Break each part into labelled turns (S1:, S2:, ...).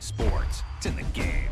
S1: sports. It's in the game.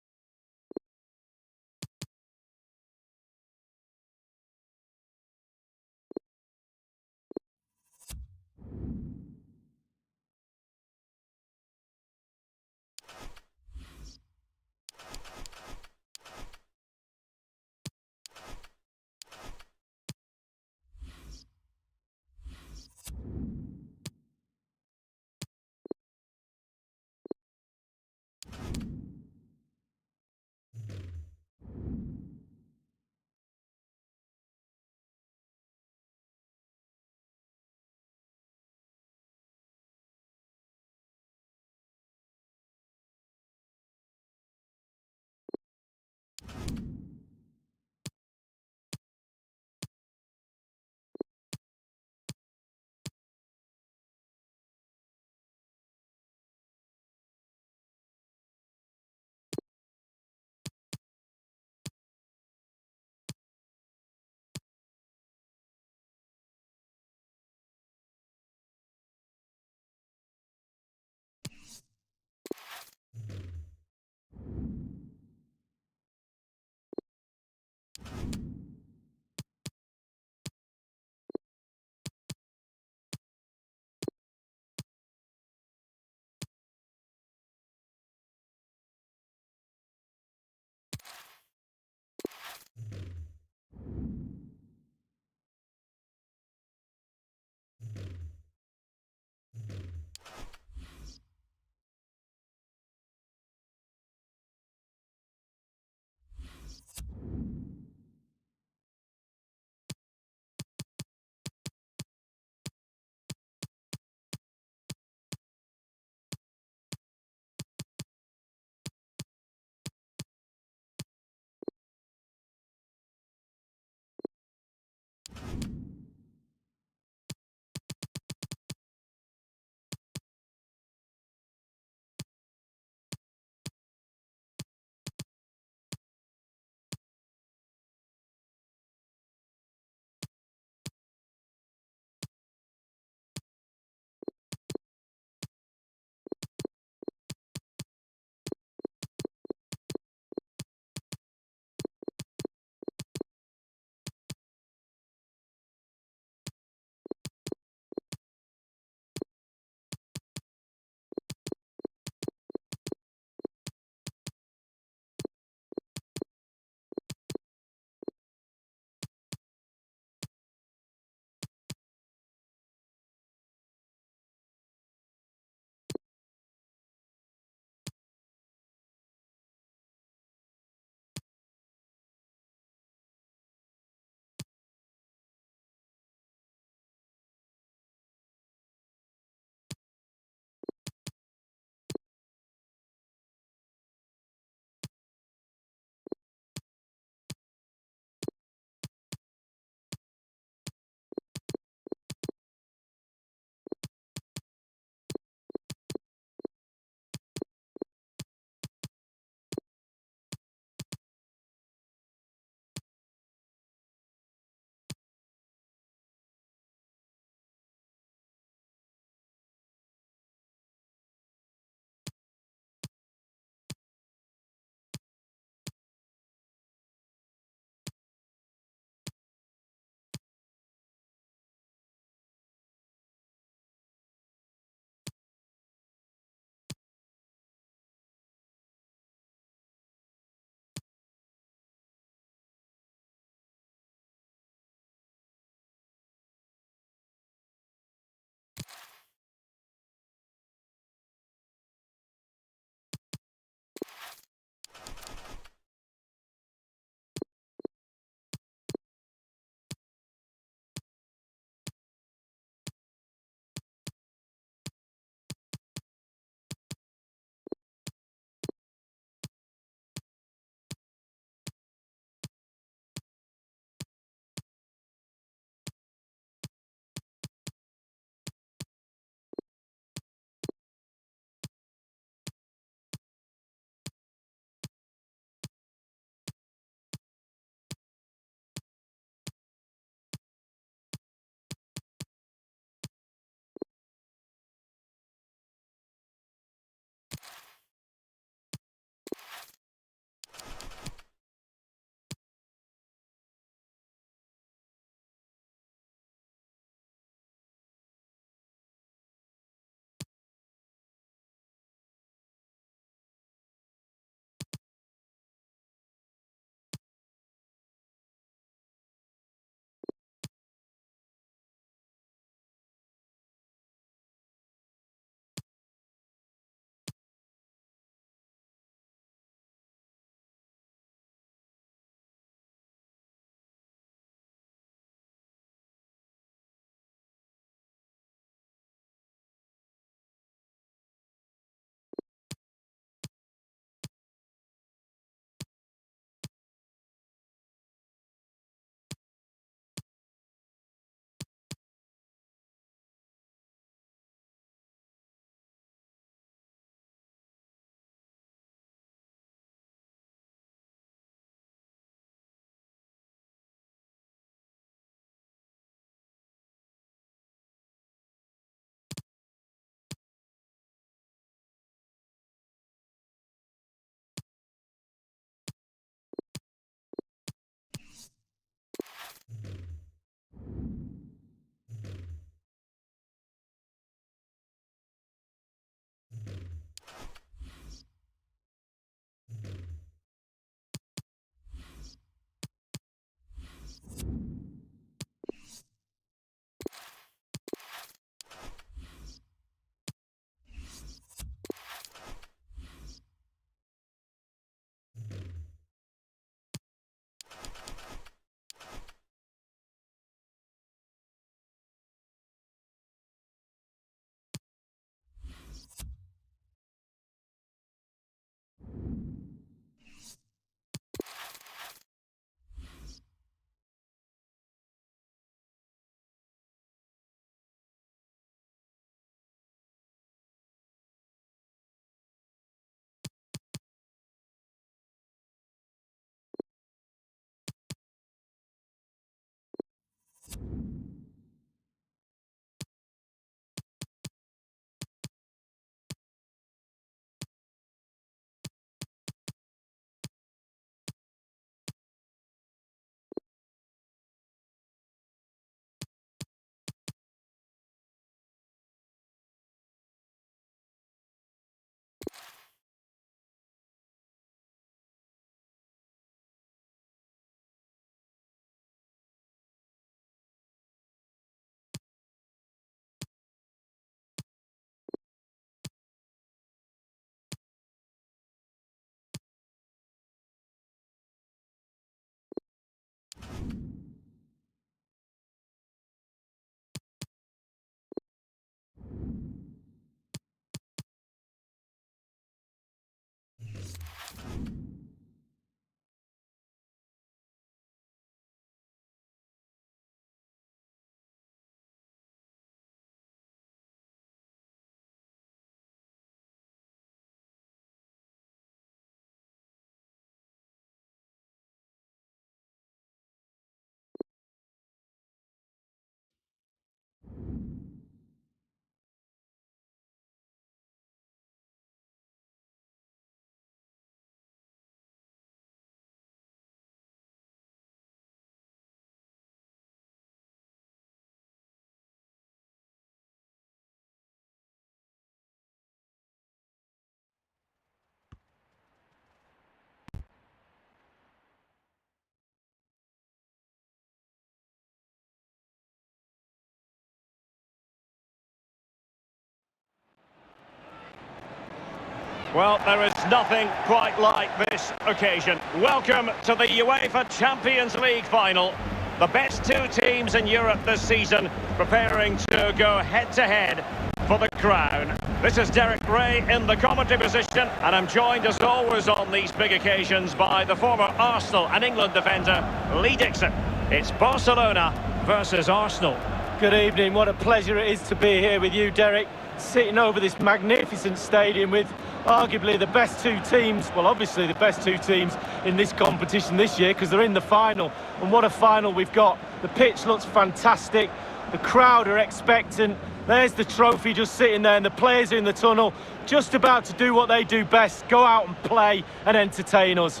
S2: Well, there is nothing quite like this occasion. Welcome to the UEFA Champions League final. The best two teams in Europe this season preparing to go head-to-head for the crown. This is Derek Ray in the commentary position, and I'm joined as always on these big occasions by the former Arsenal and England defender, Lee Dixon. It's Barcelona versus Arsenal.
S3: Good evening. What a pleasure it is to be here with you, Derek, sitting over this magnificent stadium with arguably the best two teams, well, obviously the best two teams in this competition this year because they're in the final. And what a final we've got. The pitch looks fantastic. The crowd are expectant. There's the trophy just sitting there, and the players in the tunnel just about to do what they do best, go out and play and entertain us.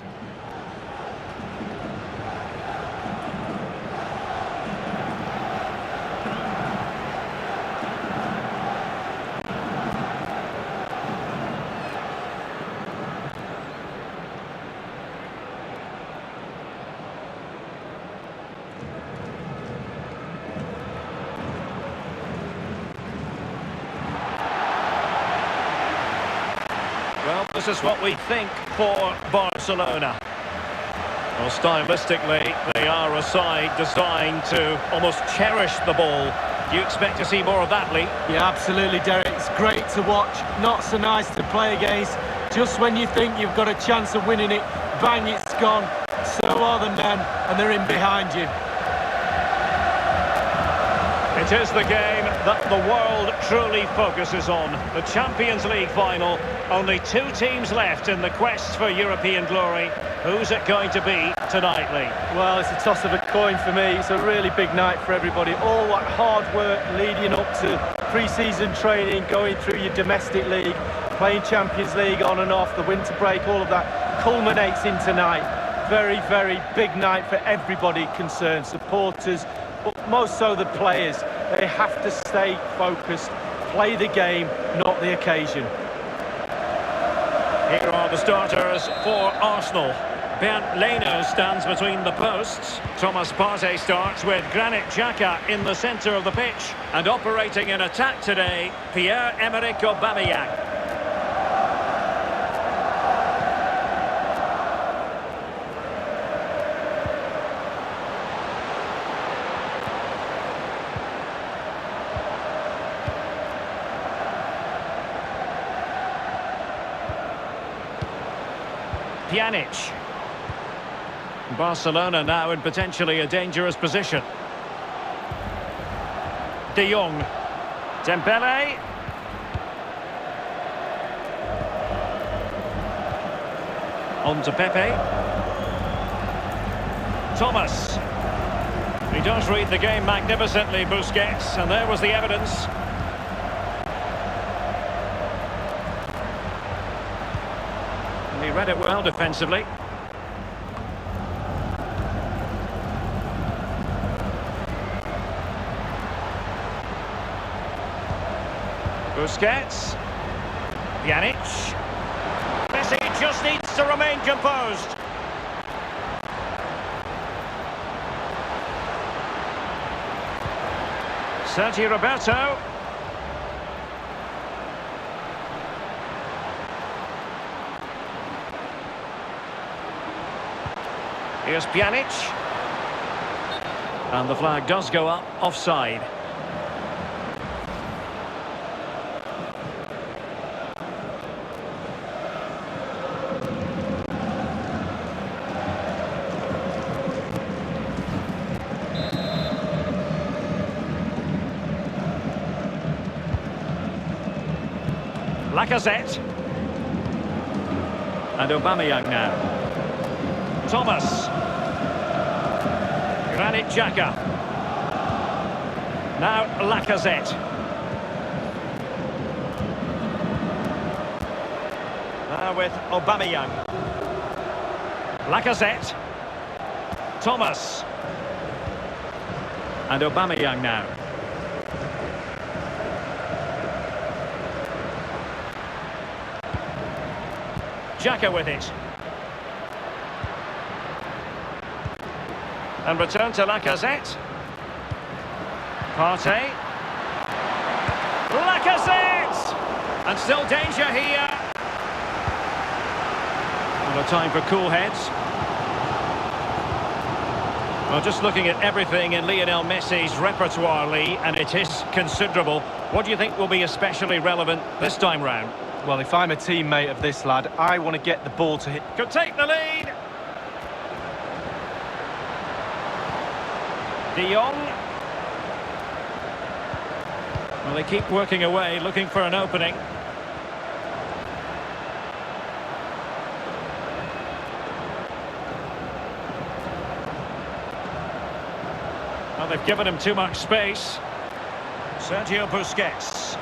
S2: Well, this is what we think for Barcelona. Well, stylistically, they are a side designed to almost cherish the ball. Do you expect to see more of that, Lee?
S3: Yeah, absolutely, Derek. It's great to watch, not so nice to play against. Just when you think you've got a chance of winning it, bang, it's gone. So are the men, and they're in behind you.
S2: It is the game that the world truly focuses on. The Champions League final. Only two teams left in the quest for European glory. Who's it going to be tonight, Lee?
S3: Well, it's a toss of a coin for me. It's a really big night for everybody. All that hard work leading up to pre-season training, going through your domestic league, playing Champions League on and off, the winter break, all of that culminates in tonight. Very, very big night for everybody concerned. Supporters, but most so the players. They have to stay focused, play the game, not the occasion.
S2: Here are the starters for Arsenal. Bernd Leno stands between the posts. Thomas Partey starts with Granit Xhaka in the centre of the pitch. And operating in attack today, Pierre-Emerick Aubameyang. Pjanic. Barcelona now in potentially a dangerous position. De Jong. Dembele. On to Pepe. Thomas. He does read the game magnificently, Busquets, and there was the evidence. He read it well defensively. Busquets. Pjanic. Messi just needs to remain composed. Sergio Roberto. Here's Pjanic. And the flag does go up, offside. Lacazette. And Aubameyang now. Thomas. Granit Xhaka. Now Lacazette. Now with Aubameyang. Lacazette. Thomas. And Aubameyang now. Xhaka with it. And return to Lacazette. Partey. Lacazette! And still danger here. Well, a time for cool heads. Well, just looking at everything in Lionel Messi's repertoire, Lee, and it is considerable. What do you think will be especially relevant this time round?
S3: Well, if I'm a teammate of this lad, I want to get the ball to hit.
S2: Could take the lead. De Jong. Well, they keep working away, looking for an opening. Well, they've given him too much space. Sergio Busquets.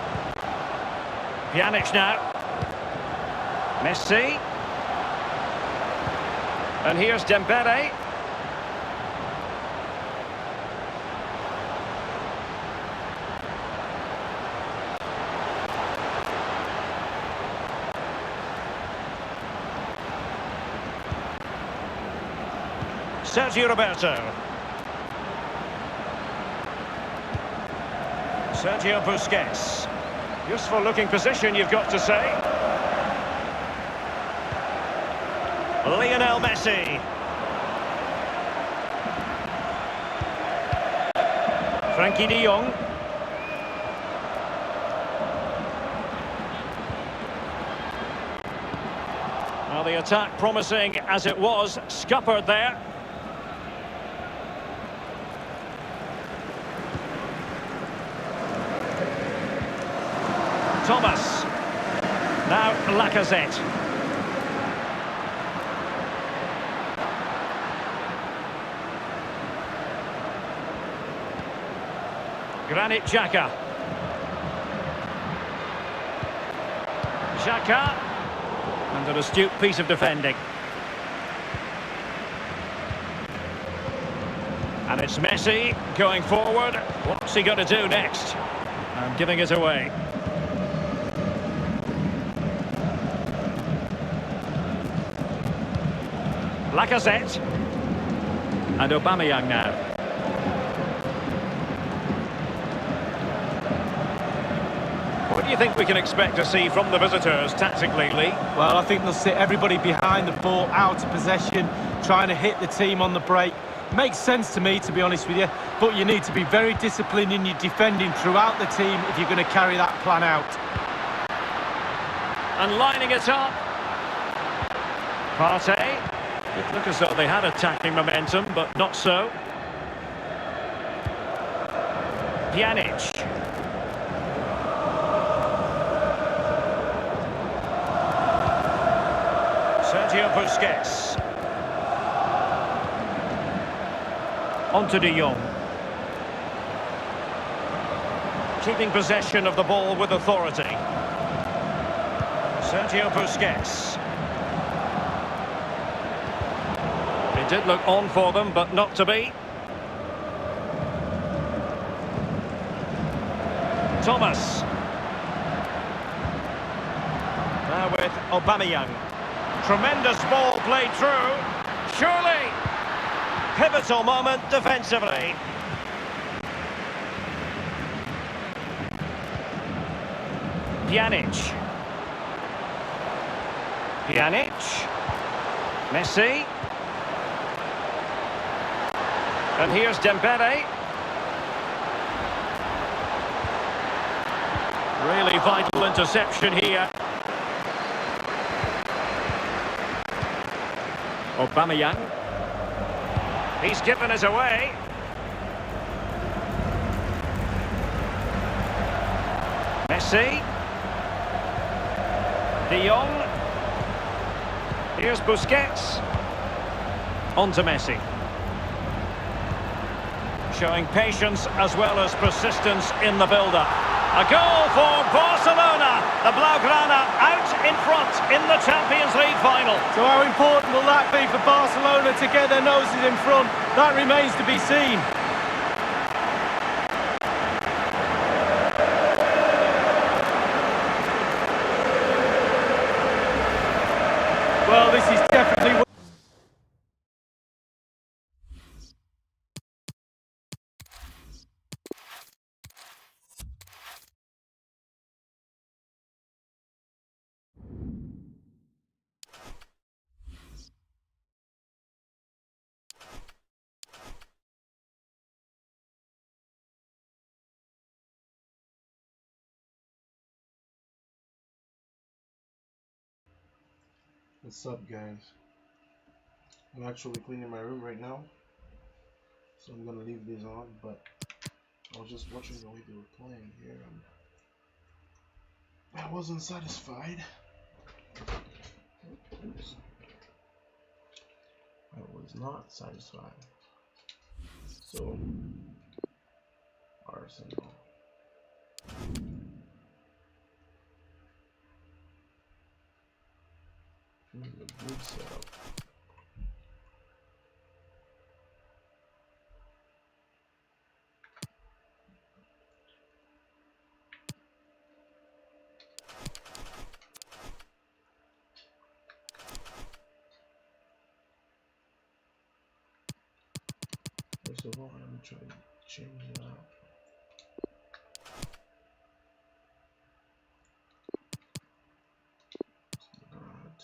S2: Pjanic now. Messi. And here's Dembele. Sergio Roberto. Sergio Busquets. Useful looking position, you've got to say. Lionel Messi. Frankie de Jong. Well, the attack promising as it was, scuppered there. Thomas. Now Lacazette. Granit Xhaka. Xhaka. And an astute piece of defending. And it's Messi going forward. What's he going to do next? And giving it away. Lacazette. And Aubameyang now. What do you think we can expect to see from the visitors tactically, Lee?
S3: Well, I think they'll sit everybody behind the ball, out of possession, trying to hit the team on the break. Makes sense to me, to be honest with you, but you need to be very disciplined in your defending throughout the team if you're going to carry that plan out.
S2: And lining it up. Partey. It looked as though they had attacking momentum, but not so. Pjanic. Sergio Busquets. On to De Jong. Keeping possession of the ball with authority. Sergio Busquets. It did look on for them, but not to be. Thomas. Now with Aubameyang. Tremendous ball played through. Surely. Pivotal moment defensively. Pjanic. Pjanic. Messi. And here's Dembele. Really vital interception here. Aubameyang. He's given us away. Messi. De Jong. Here's Busquets. On to Messi. Showing patience as well as persistence in the build-up. A goal for Barcelona. The Blaugrana out in front in the Champions League final.
S3: So how important will that be for Barcelona to get their noses in front? That remains to be seen. Well, this is definitely...
S4: What's up, guys? I'm actually cleaning my room right now, so I'm gonna leave this on, but I was just watching the way they were playing here, and I wasn't satisfied. Oops. I was not satisfied. So, Arsenal. A good setup. First of all, let me try to change it out. God.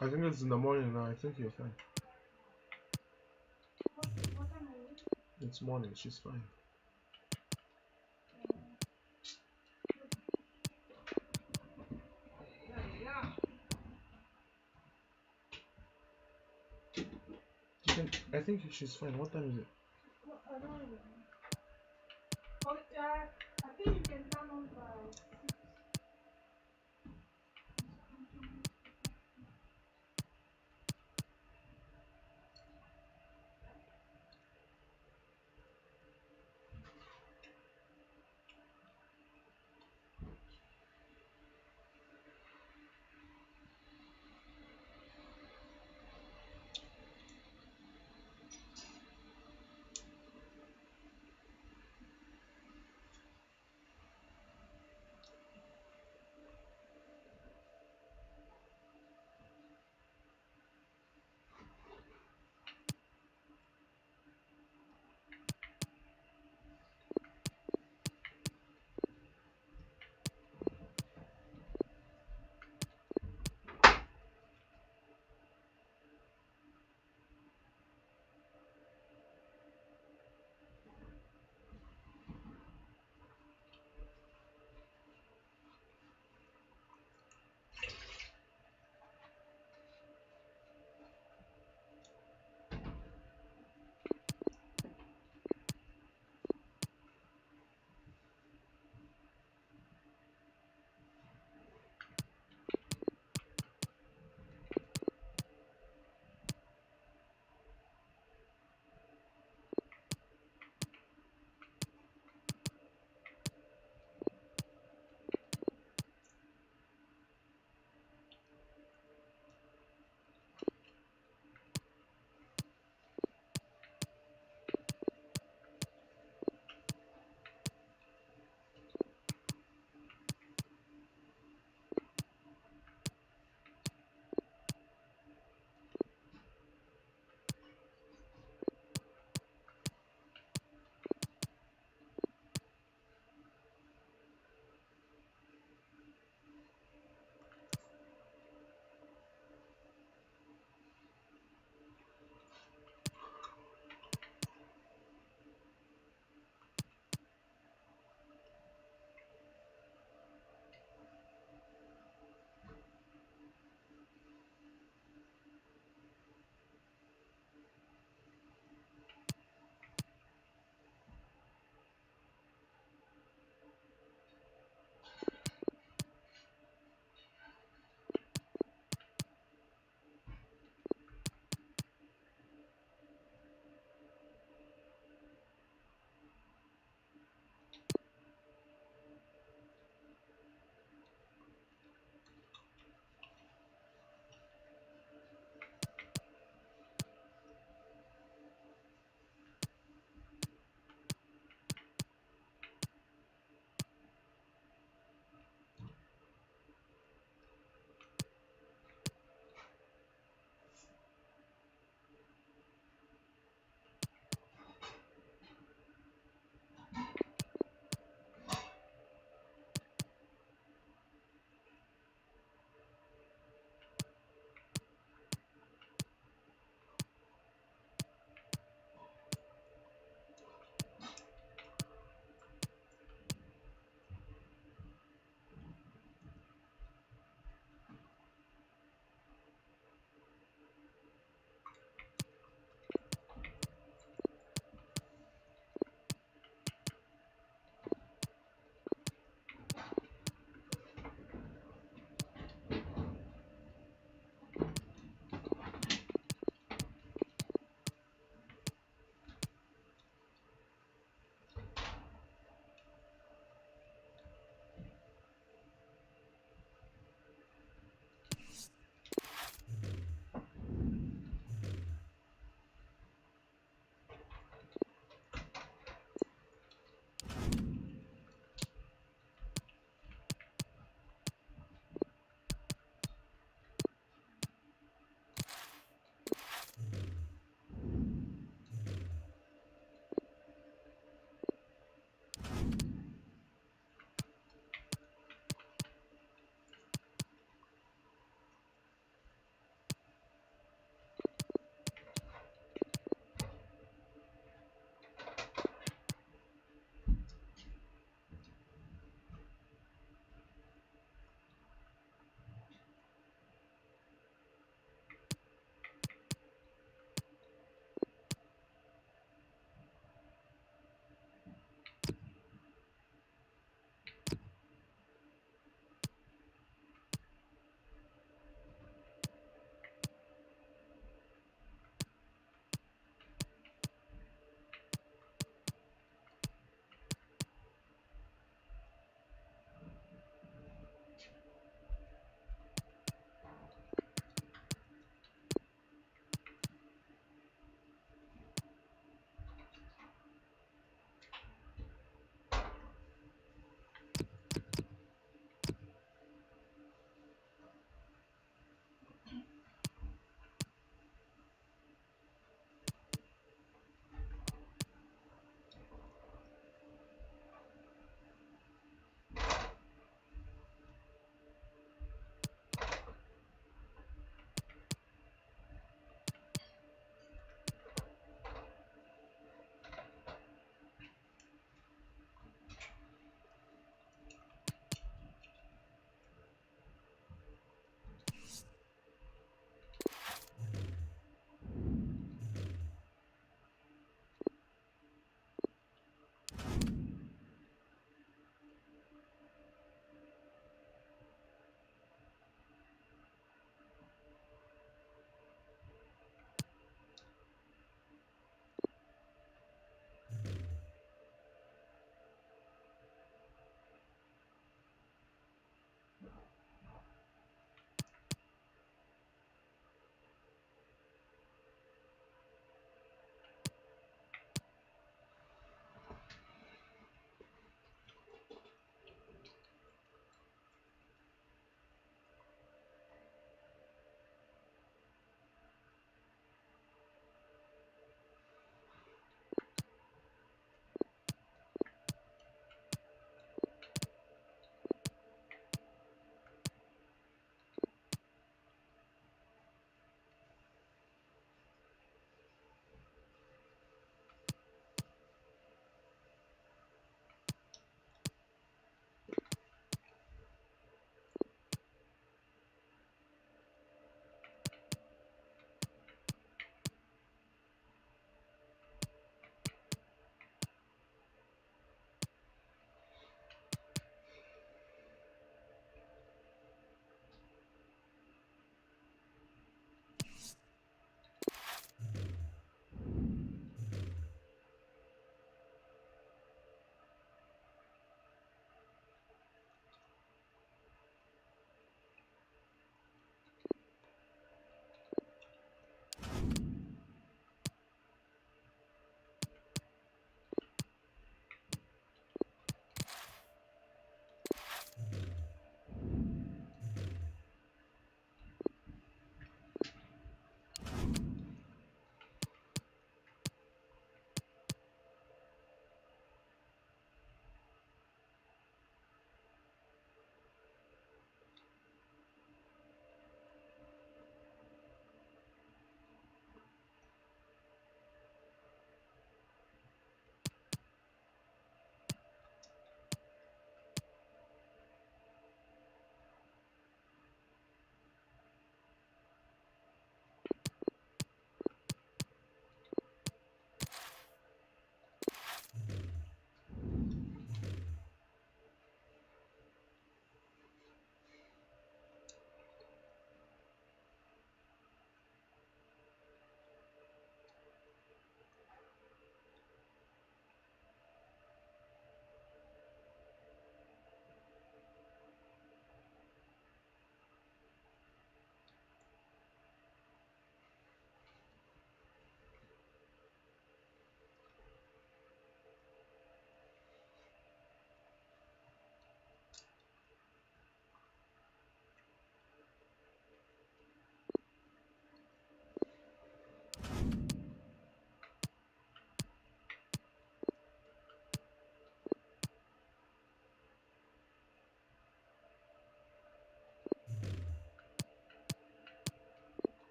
S4: I think it's in the morning now. I think you're fine. It's morning. She's fine. I think she's fine. What time is it?
S5: I think you can turn on by 6.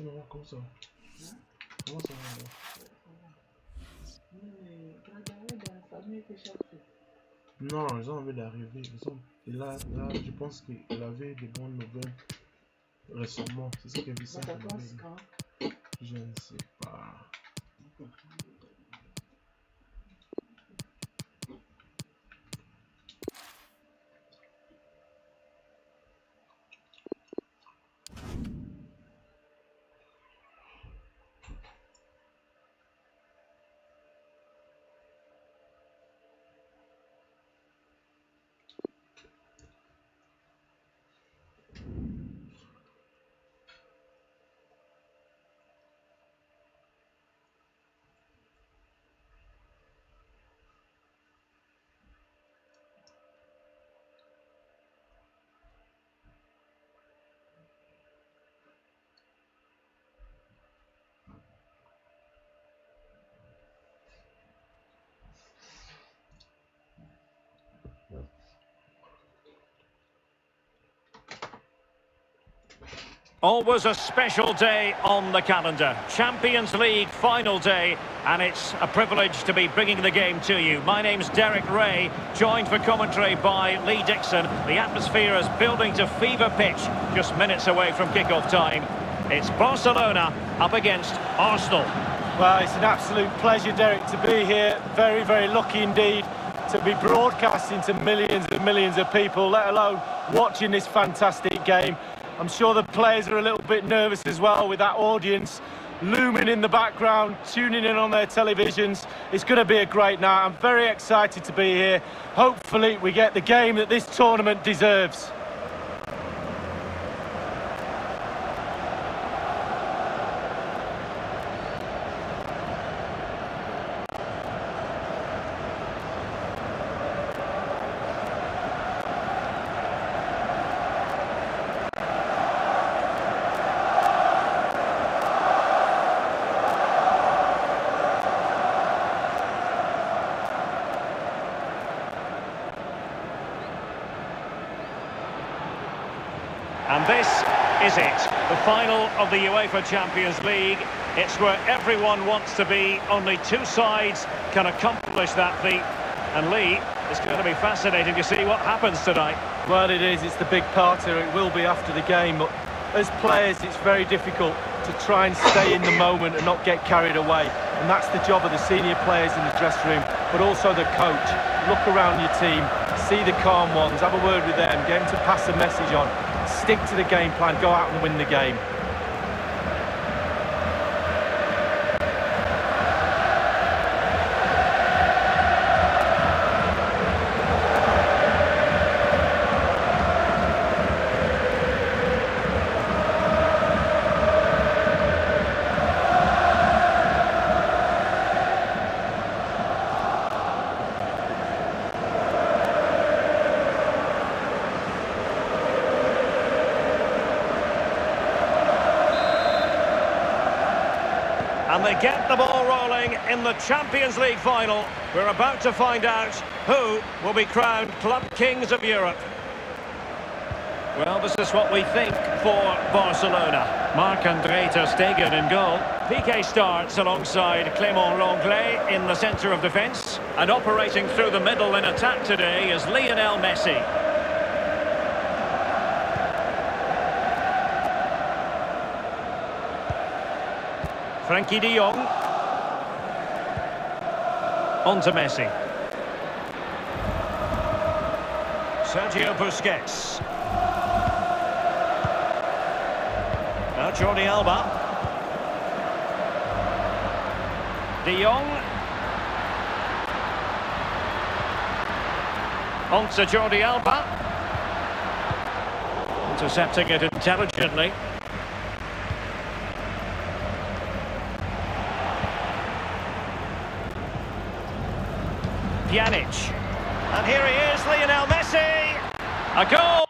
S4: tu me vois comme ça? Comment ça va là? Non, ils ont envie d'arriver. Et là, je pense qu'il avait des bonnes nouvelles récemment. C'est ce que Vicente avait dit. Je ne sais pas.
S2: Always a special day on the calendar. Champions League final day, and it's a privilege to be bringing the game to you. My name's Derek Ray, joined for commentary by Lee Dixon. The atmosphere is building to fever pitch, just minutes away from kick-off time. It's Barcelona up against Arsenal.
S3: Well, it's an absolute pleasure, Derek, to be here. Very, very lucky indeed to be broadcasting to millions and millions of people, let alone watching this fantastic game. I'm sure the players are a little bit nervous as well with that audience looming in the background, tuning in on their televisions. It's going to be a great night. I'm very excited to be here. Hopefully we get the game that this tournament deserves.
S2: And this is it, the final of the UEFA Champions League. It's where everyone wants to be. Only two sides can accomplish that feat. And Lee, it's going to be fascinating to see what happens tonight.
S3: Well, it is. It's the big parter. It will be after the game. But as players, it's very difficult to try and stay in the moment and not get carried away. And that's the job of the senior players in the dressing room, but also the coach. Look around your team, see the calm ones, have a word with them, get them to pass the message on. Stick to the game plan, go out and win the game.
S2: And they get the ball rolling in the Champions League final. We're about to find out who will be crowned Club Kings of Europe. Well, this is what we think for Barcelona. Marc-André ter Stegen in goal. Piqué starts alongside Clément Lenglet in the centre of defence. And operating through the middle in attack today is Lionel Messi. Frankie de Jong. On to Messi. Sergio Busquets. Now Jordi Alba. De Jong. On to Jordi Alba. Intercepting it intelligently. Pjanic. And here he is, Lionel Messi. A goal.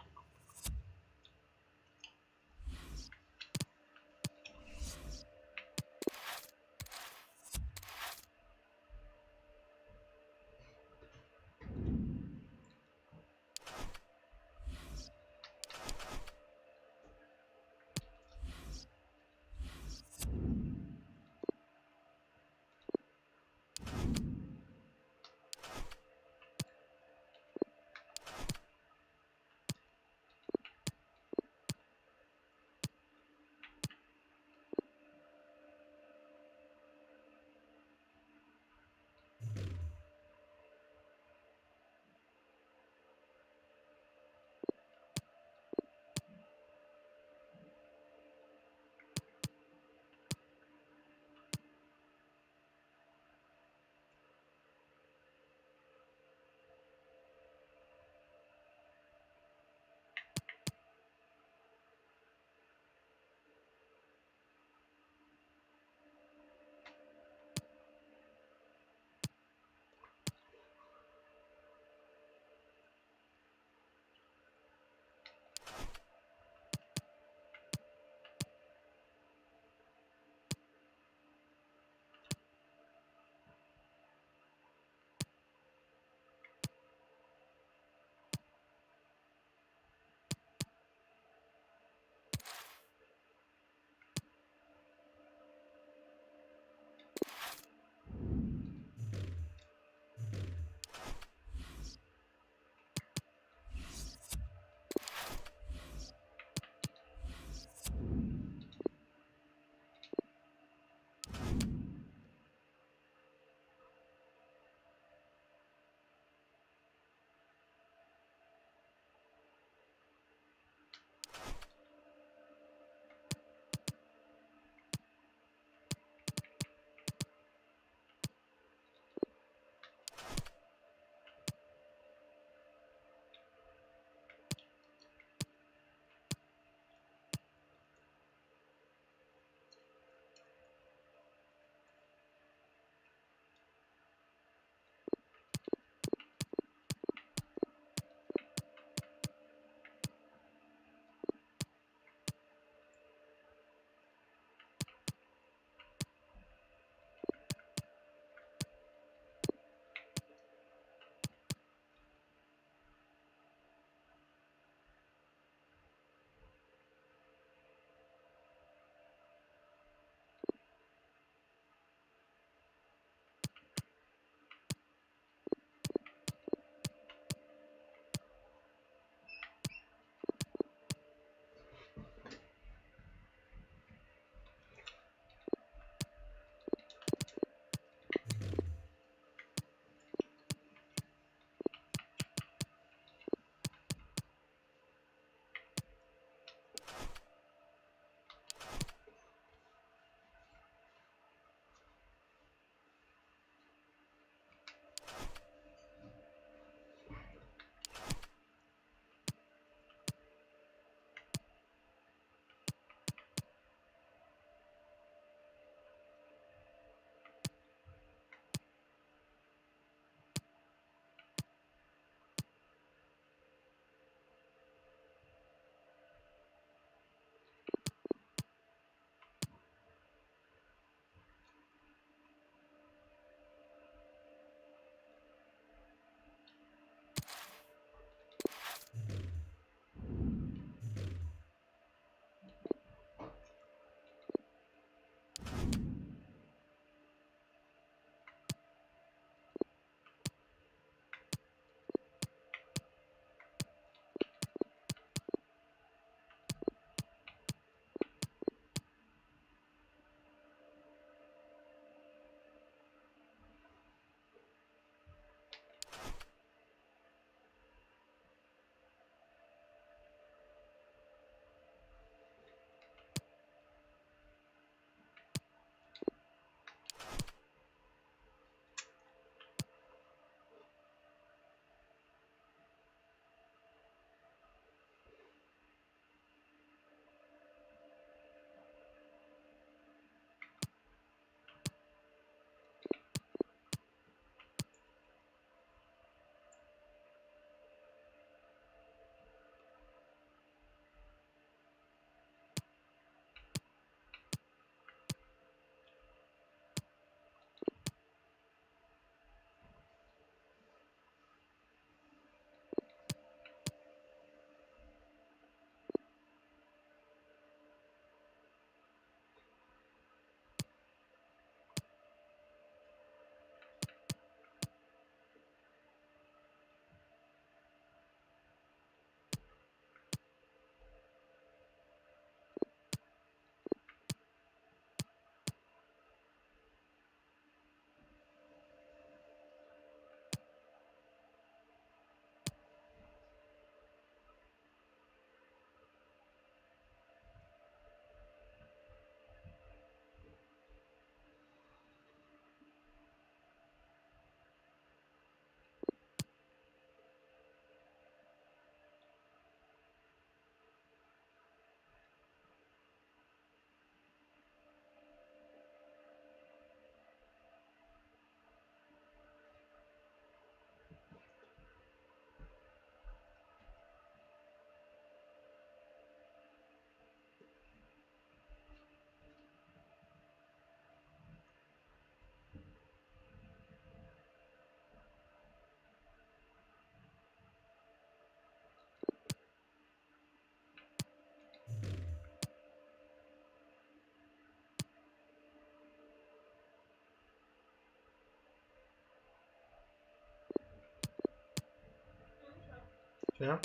S4: Yeah?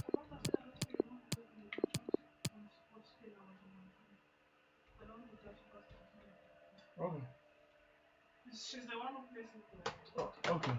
S4: Okay.
S5: She's the one who plays it.
S4: Oh, okay.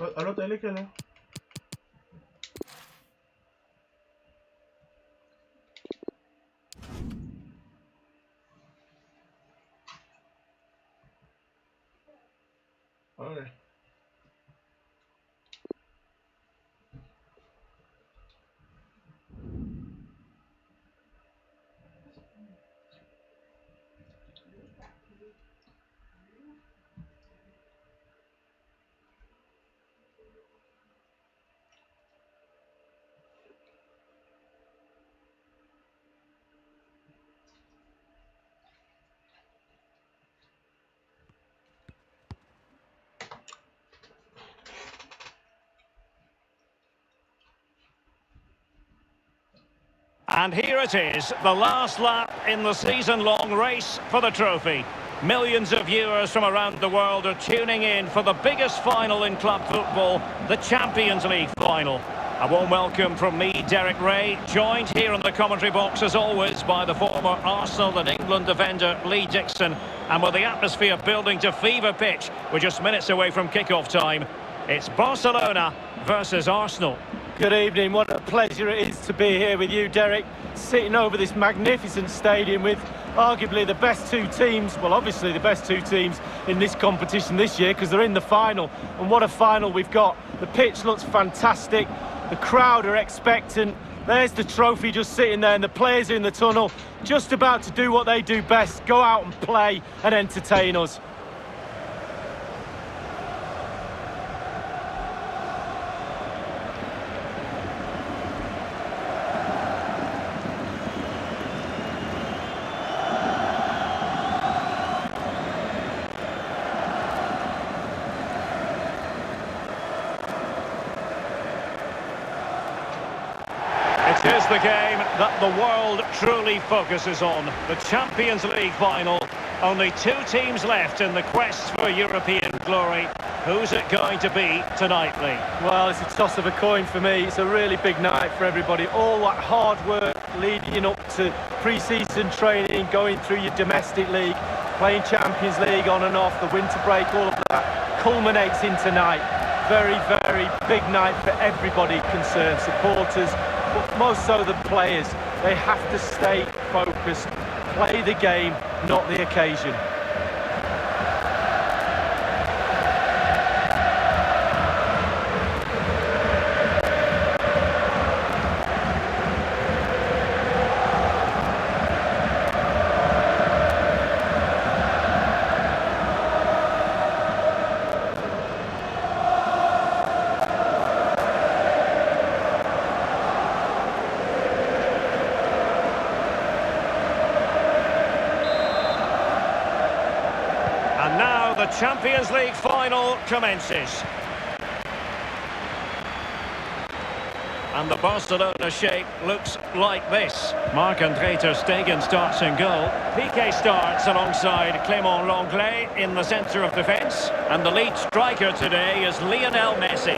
S4: Alors, t'as allé quelle heure? Ouais.
S2: And here it is, the last lap in the season-long race for the trophy. Millions of viewers from around the world are tuning in for the biggest final in club football, the Champions League final. A warm welcome from me, Derek Ray, joined here in the commentary box as always by the former Arsenal and England defender Lee Dixon. And with the atmosphere building to fever pitch, we're just minutes away from kick-off time. It's Barcelona versus Arsenal.
S3: Good evening, what a pleasure it is to be here with you, Derek, sitting over this magnificent stadium with arguably the best two teams, well obviously the best two teams in this competition this year because they're in the final, and what a final we've got. The pitch looks fantastic, the crowd are expectant, there's the trophy just sitting there and the players in the tunnel just about to do what they do best, go out and play and entertain us.
S2: It is the game that the world truly focuses on. The Champions League final. Only two teams left in the quest for European glory. Who's it going to be tonight, Lee?
S3: Well, it's a toss of a coin for me. It's a really big night for everybody. All that hard work leading up to pre-season training, going through your domestic league, playing Champions League on and off, the winter break, all of that culminates in tonight. Very, very big night for everybody concerned, supporters, but most so the players. They have to stay focused, play the game, not the occasion.
S2: And now the Champions League final commences. And the Barcelona shape looks like this. Marc-André ter Stegen starts in goal. Piqué starts alongside Clément Lenglet in the centre of defence. And the lead striker today is Lionel Messi.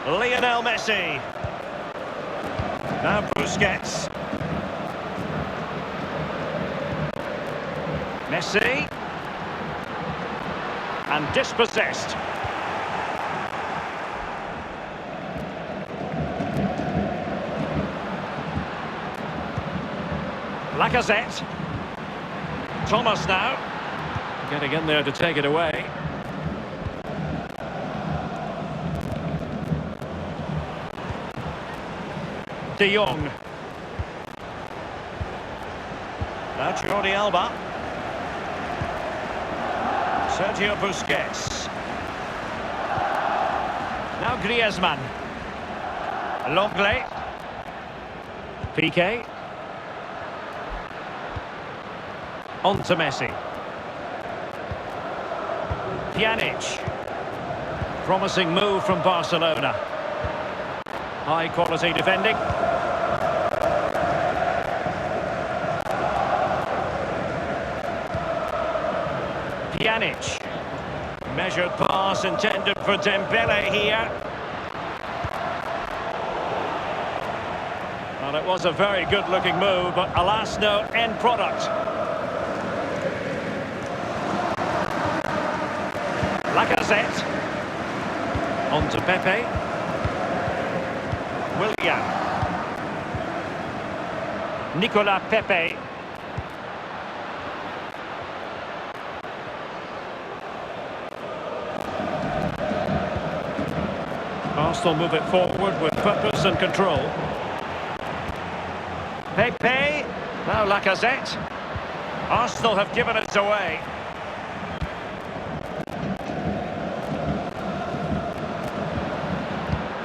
S2: Lionel Messi. Now Busquets. Messi. And dispossessed. Lacazette. Thomas now. Getting in there to take it away. De Jong. Now Jordi Alba. Sergio Busquets. Now Griezmann. Lenglet. Piqué. On to Messi. Pjanic. Promising move from Barcelona. High quality defending. Pjanic. Measured pass intended for Dembele here. Well, it was a very good-looking move, but alas, no end product. Lacazette. On to Pepe. Willian. Nicolas Pepe. Arsenal move it forward with purpose and control. Pepe. Now Lacazette. Arsenal have given it away.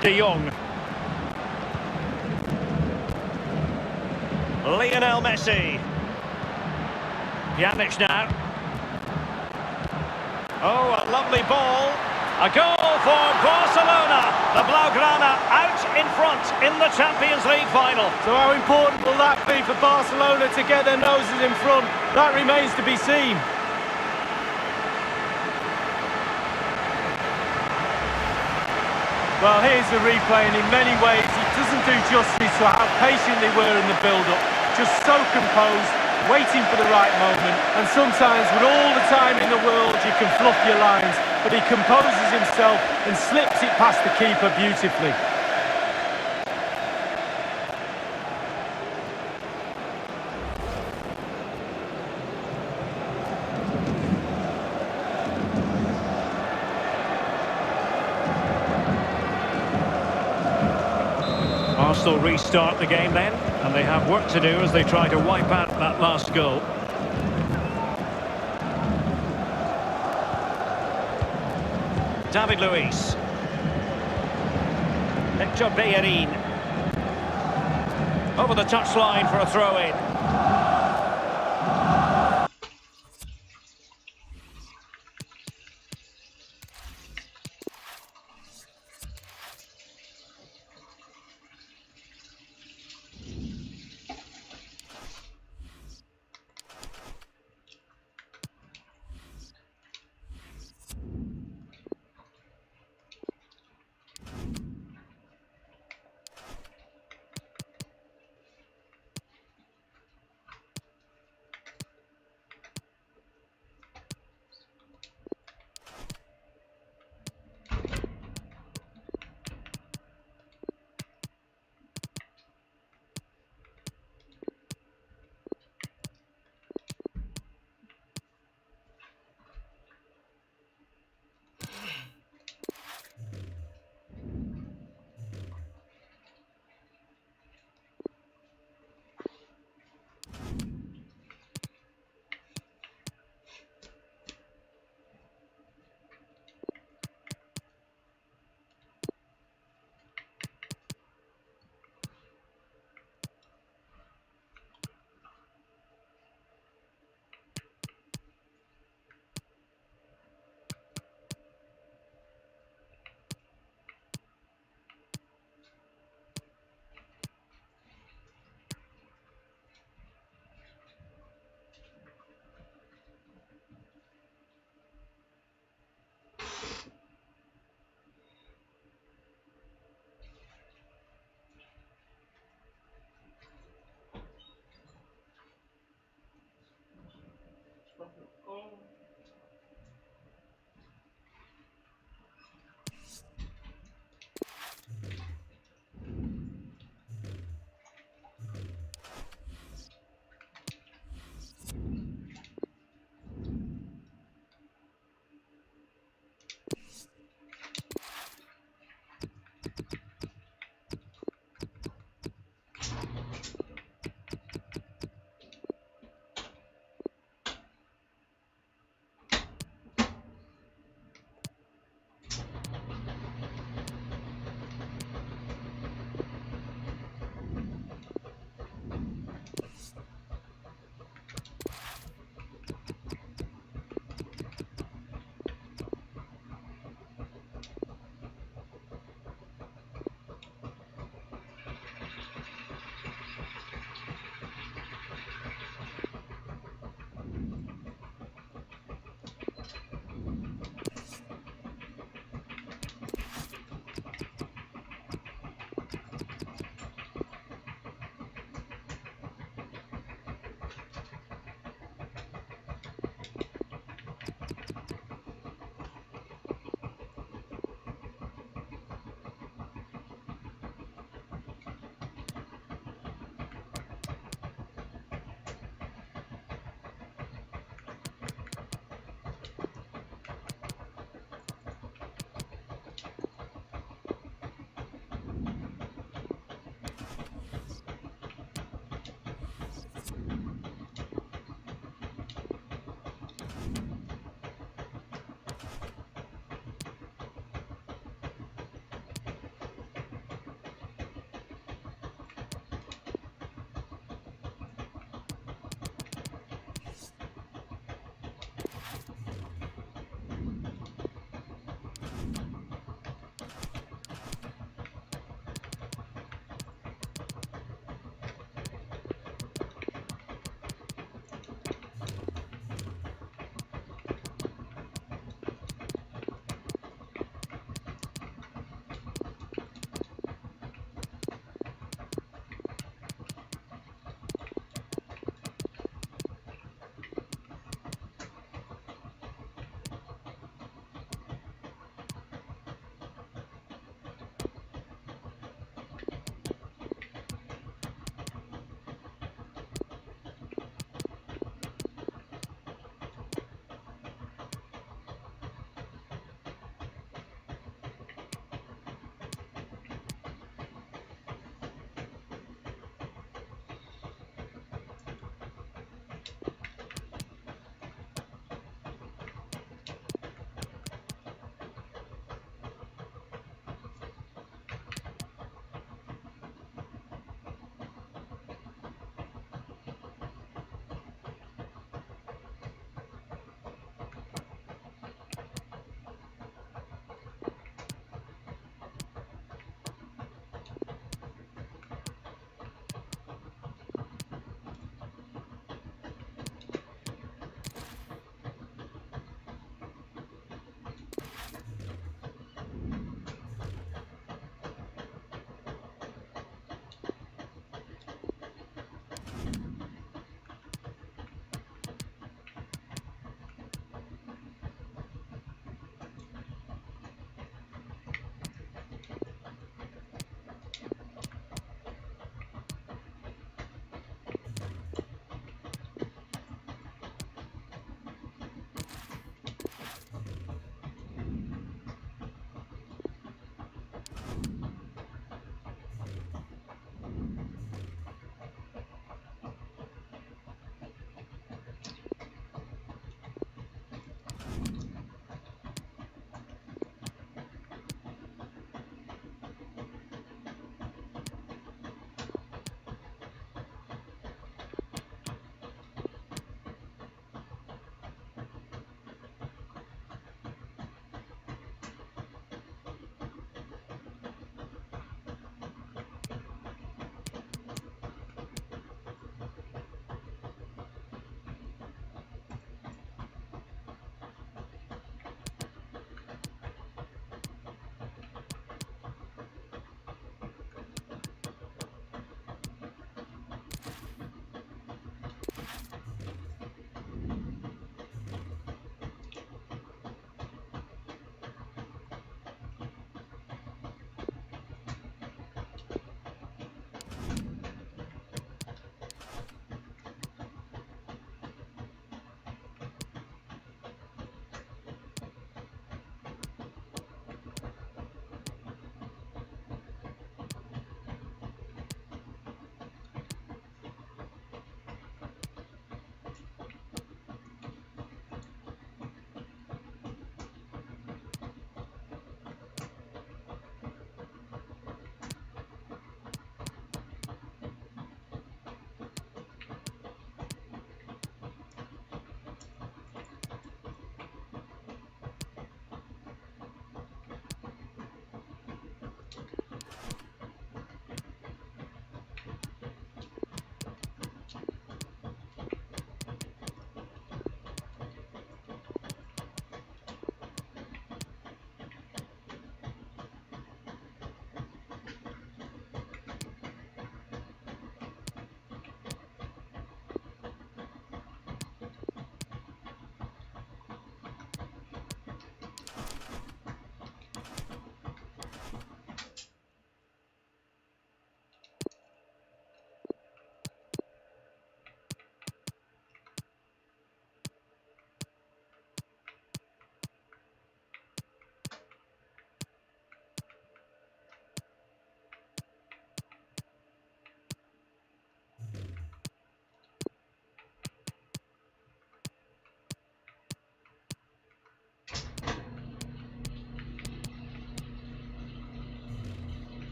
S2: De Jong. Lionel Messi. Pjanic now. Oh, a lovely ball. A goal for Barcelona. The Blaugrana out in front in the Champions League final.
S3: So how important will that be for Barcelona to get their noses in front? That remains to be seen. Well, here's the replay, and in many ways it doesn't do justice to how patient they were in the build-up. Just so composed, waiting for the right moment, and sometimes with all the time in the world you can fluff your lines, but he composes himself and slips it past the keeper beautifully.
S2: Arsenal restart the game then, and they have work to do as they try to wipe out that last goal. David Luiz. Hector Bellerin. Over the touchline for a throw-in.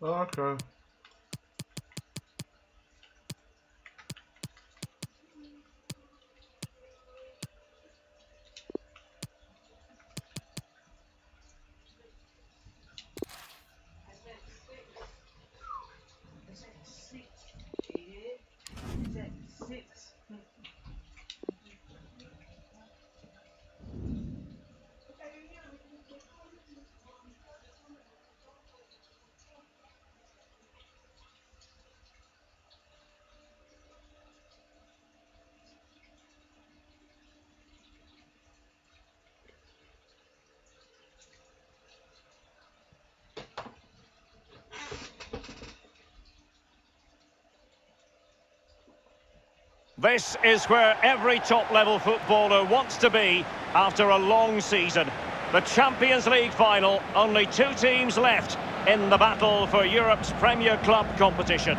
S4: Okay.
S2: This is where every top-level footballer wants to be after a long season. The Champions League final, only 2 teams left in the battle for Europe's Premier Club competition.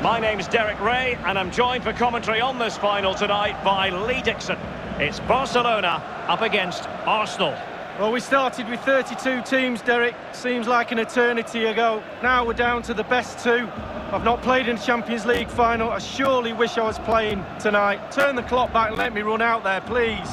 S2: My name's Derek Ray, and I'm joined for commentary on this final tonight by Lee Dixon. It's Barcelona up against Arsenal.
S3: Well, we started with 32 teams, Derek. Seems like an eternity ago. Now we're down to the best 2. I've not played in the Champions League final. I surely wish I was playing tonight. Turn the clock back and let me run out there, please.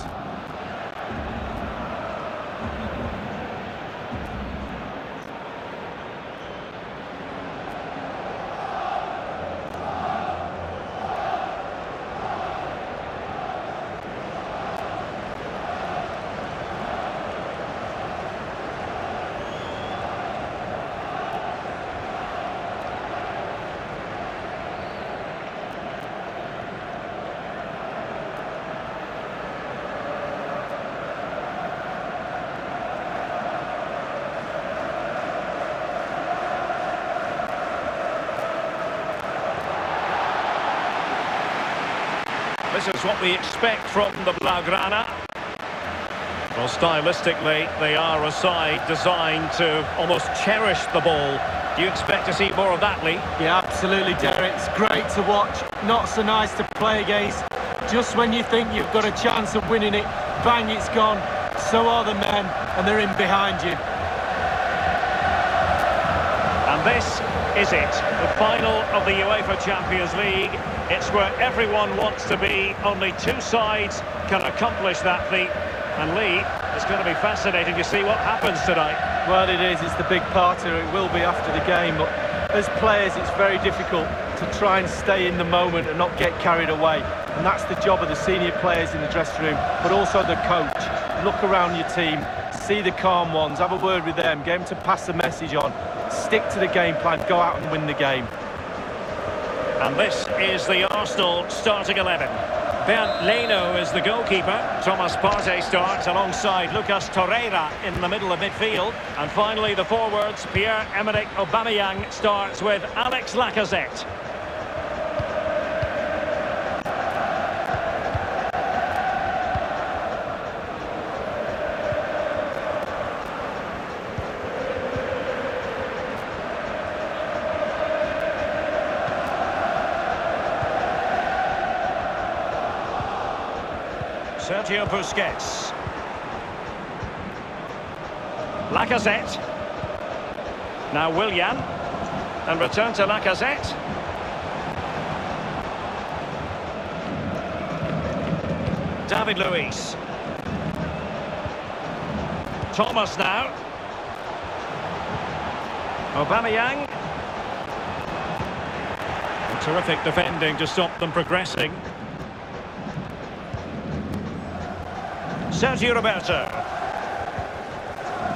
S2: This is what we expect from the Blaugrana. Well, stylistically, they are a side designed to almost cherish the ball. Do you expect to see more of that, Lee?
S3: Yeah, absolutely, Derek. It's great to watch. Not so nice to play against. Just when you think you've got a chance of winning it, bang, it's gone. So are the men, and they're in behind you.
S2: And this is it, the final of the UEFA Champions League. It's where everyone wants to be. Only 2 sides can accomplish that feat. And Lee, it's going to be fascinating to see what happens tonight.
S3: Well, it is. It's the big party. It will be after the game. But as players, it's very difficult to try and stay in the moment and not get carried away. And that's the job of the senior players in the dressing room, but also the coach. Look around your team, see the calm ones, have a word with them, get them to pass the message on. Stick to the game plan, go out and win the game.
S2: And this is the Arsenal starting 11. Bernd Leno is the goalkeeper. Thomas Partey starts alongside Lucas Torreira in the middle of midfield. And finally, the forwards, Pierre-Emerick Aubameyang starts with Alex Lacazette. Sergio Busquets. Lacazette. Now Willian. And return to Lacazette. David Luiz. Thomas now. Aubameyang. Terrific defending to stop them progressing. Sergio Roberto.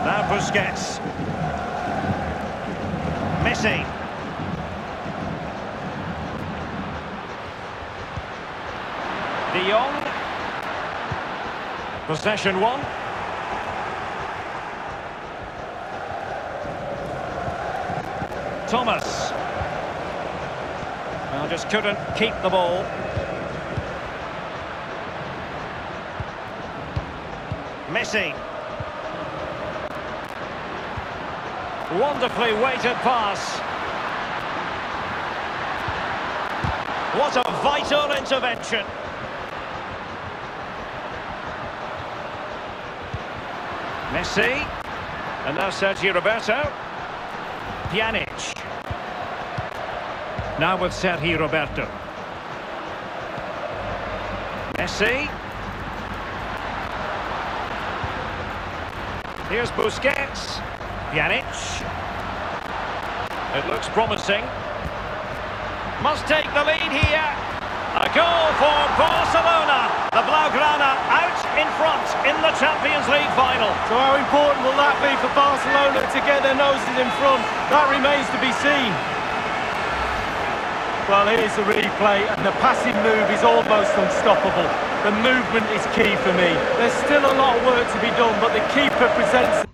S2: Now Busquets. Messi. De Jong. Possession 1. Thomas. Well, just couldn't keep the ball. Messi. Wonderfully weighted pass. What a vital intervention. Messi. And now Sergio Roberto. Pjanic. Now with Sergi Roberto. Messi. Here's Busquets. Pjanic. It looks promising. Must take the lead here. A goal for Barcelona. The Blaugrana out in front in the Champions League final.
S3: So how important will that be for Barcelona to get their noses in front? That remains to be seen. Well, here's the replay, and the passing move is almost unstoppable. The movement is key for me. There's still a lot of work to be done, but the keeper presents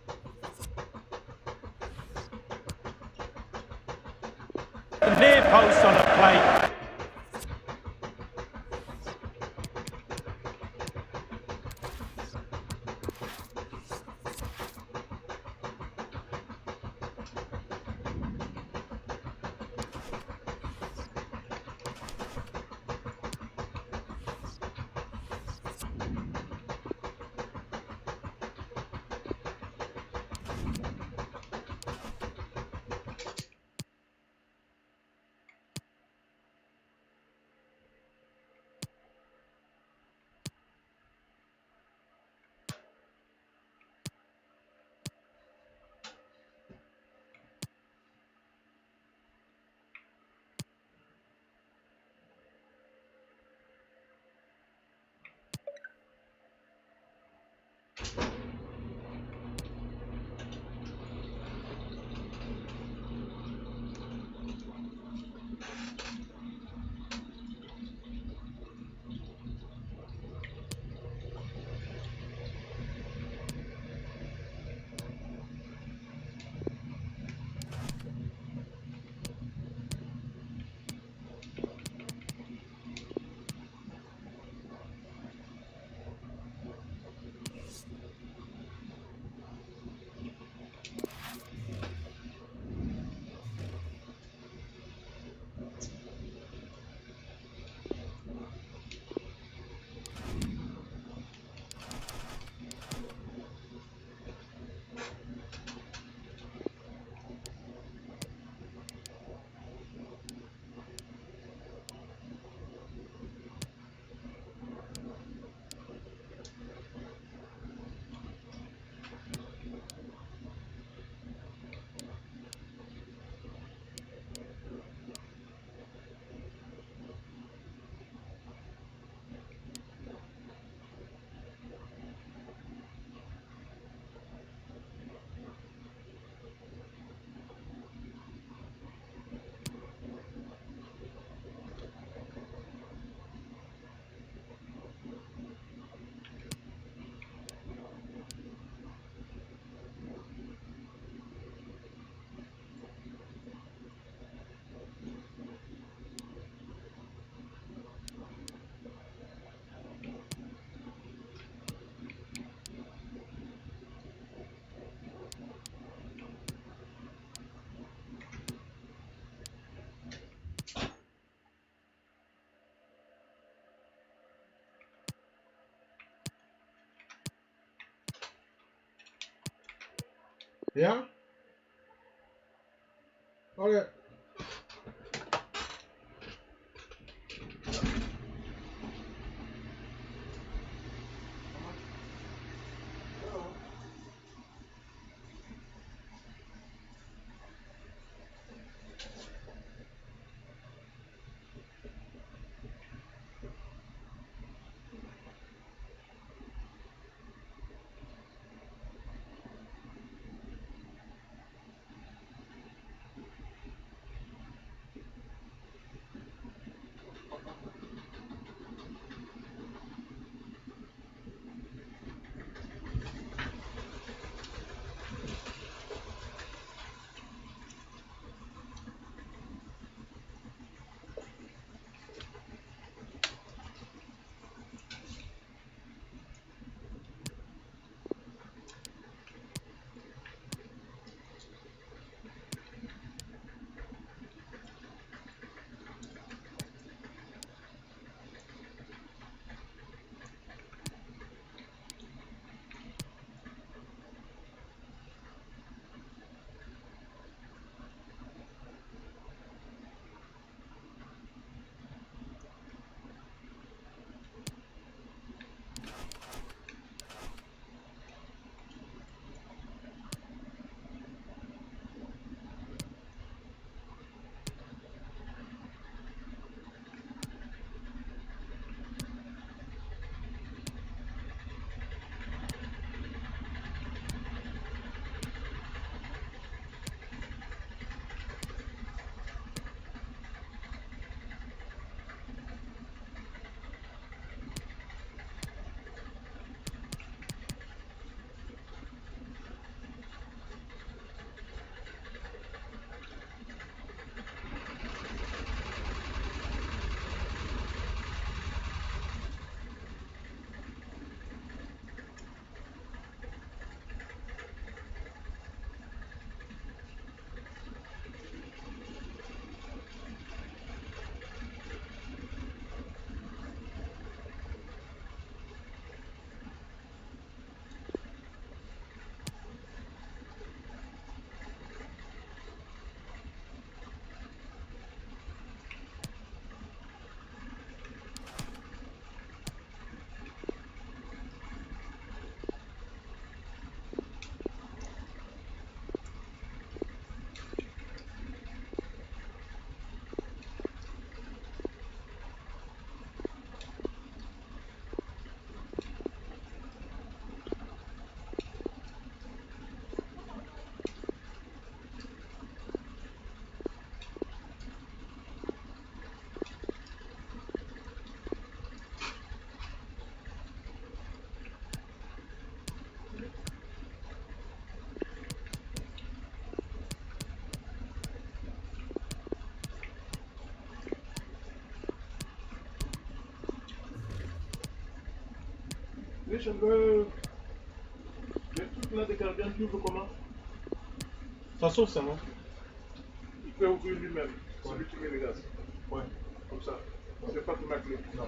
S3: the near post on a plate.
S4: Yeah? Okay. Activation, le truc là de carabine, tu ouvres comment? Ça sauve ça, non?
S6: Il peut ouvrir lui-même, celui qui met le gaz.
S4: Ouais.
S6: Comme ça. C'est pas tout ma clé.
S4: Non.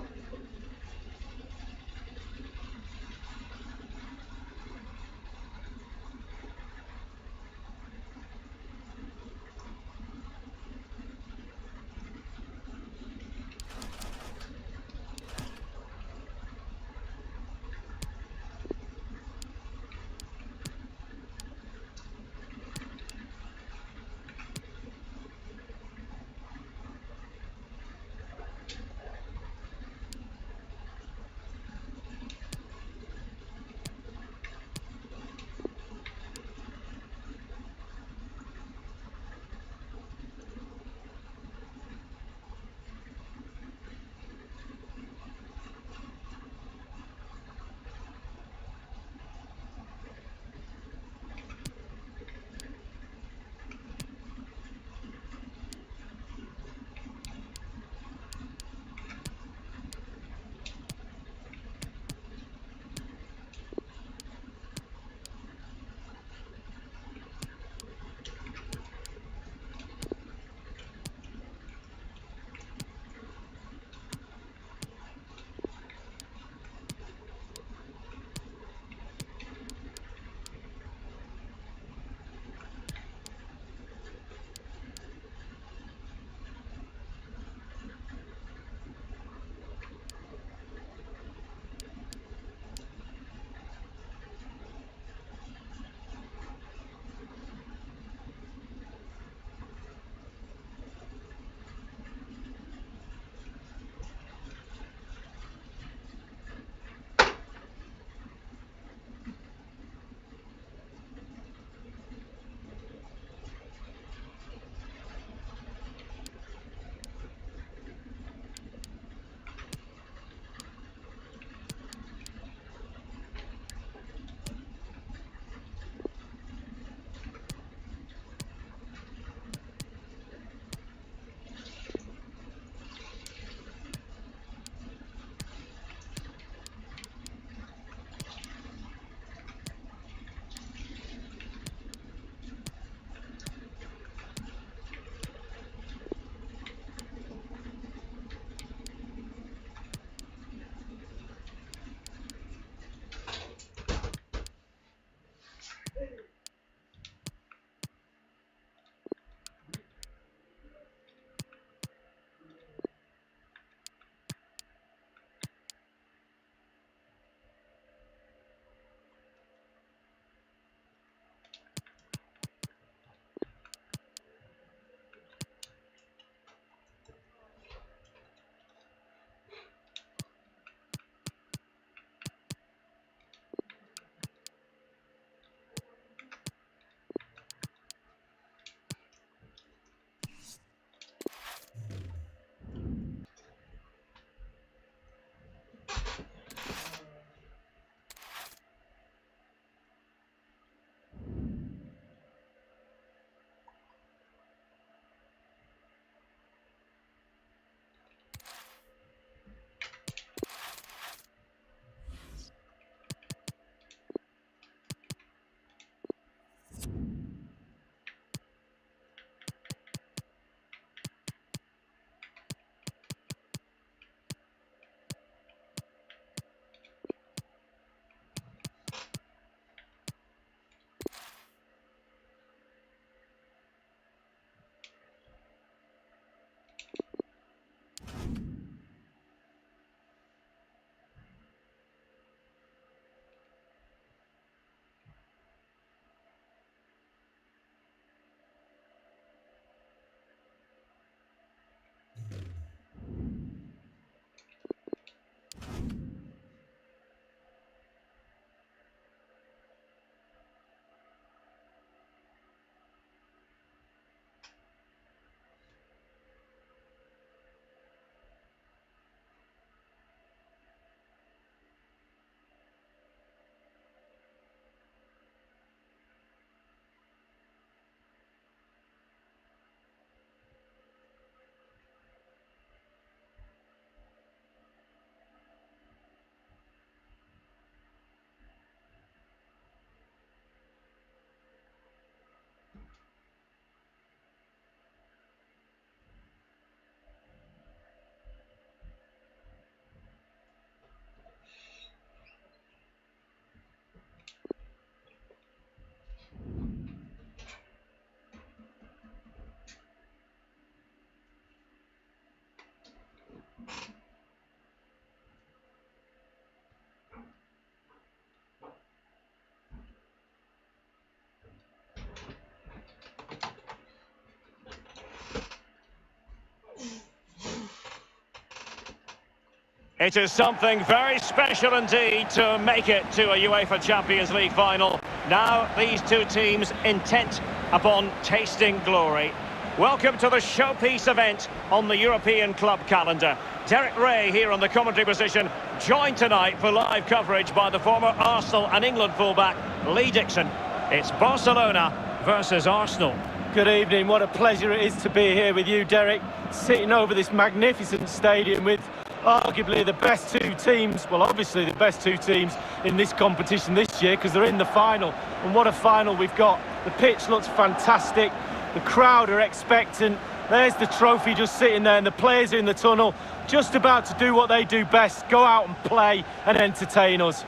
S2: It is something very special indeed to make it to a UEFA Champions League final. Now these two teams intent upon tasting glory. Welcome to the showpiece event on the European club calendar. Derek Ray here on the commentary position, joined tonight for live coverage by the former Arsenal and England fullback Lee Dixon. It's Barcelona versus Arsenal.
S3: Good evening, what a pleasure it is to be here with you, Derek, sitting over this magnificent stadium with arguably the best two teams, well obviously the best two teams in this competition this year because they're in the final, and what a final we've got. The pitch looks fantastic, the crowd are expectant, there's the trophy just sitting there and the players are in the tunnel just about to do what they do best, go out and play and entertain us.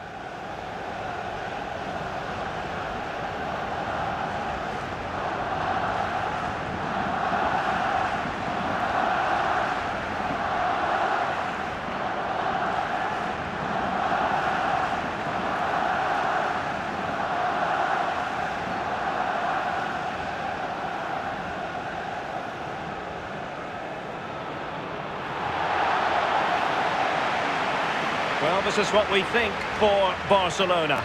S2: Well, this is what we think for Barcelona.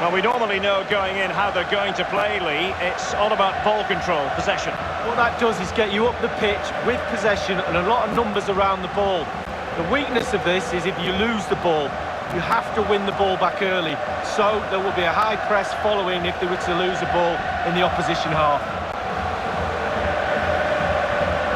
S2: Well, we normally know going in how they're going to play, Lee. It's all about ball control, possession.
S3: What that does is get you up the pitch with possession and a lot of numbers around the ball. The weakness of this is if you lose the ball, you have to win the ball back early. So there will be a high press following if they were to lose a ball in the opposition half.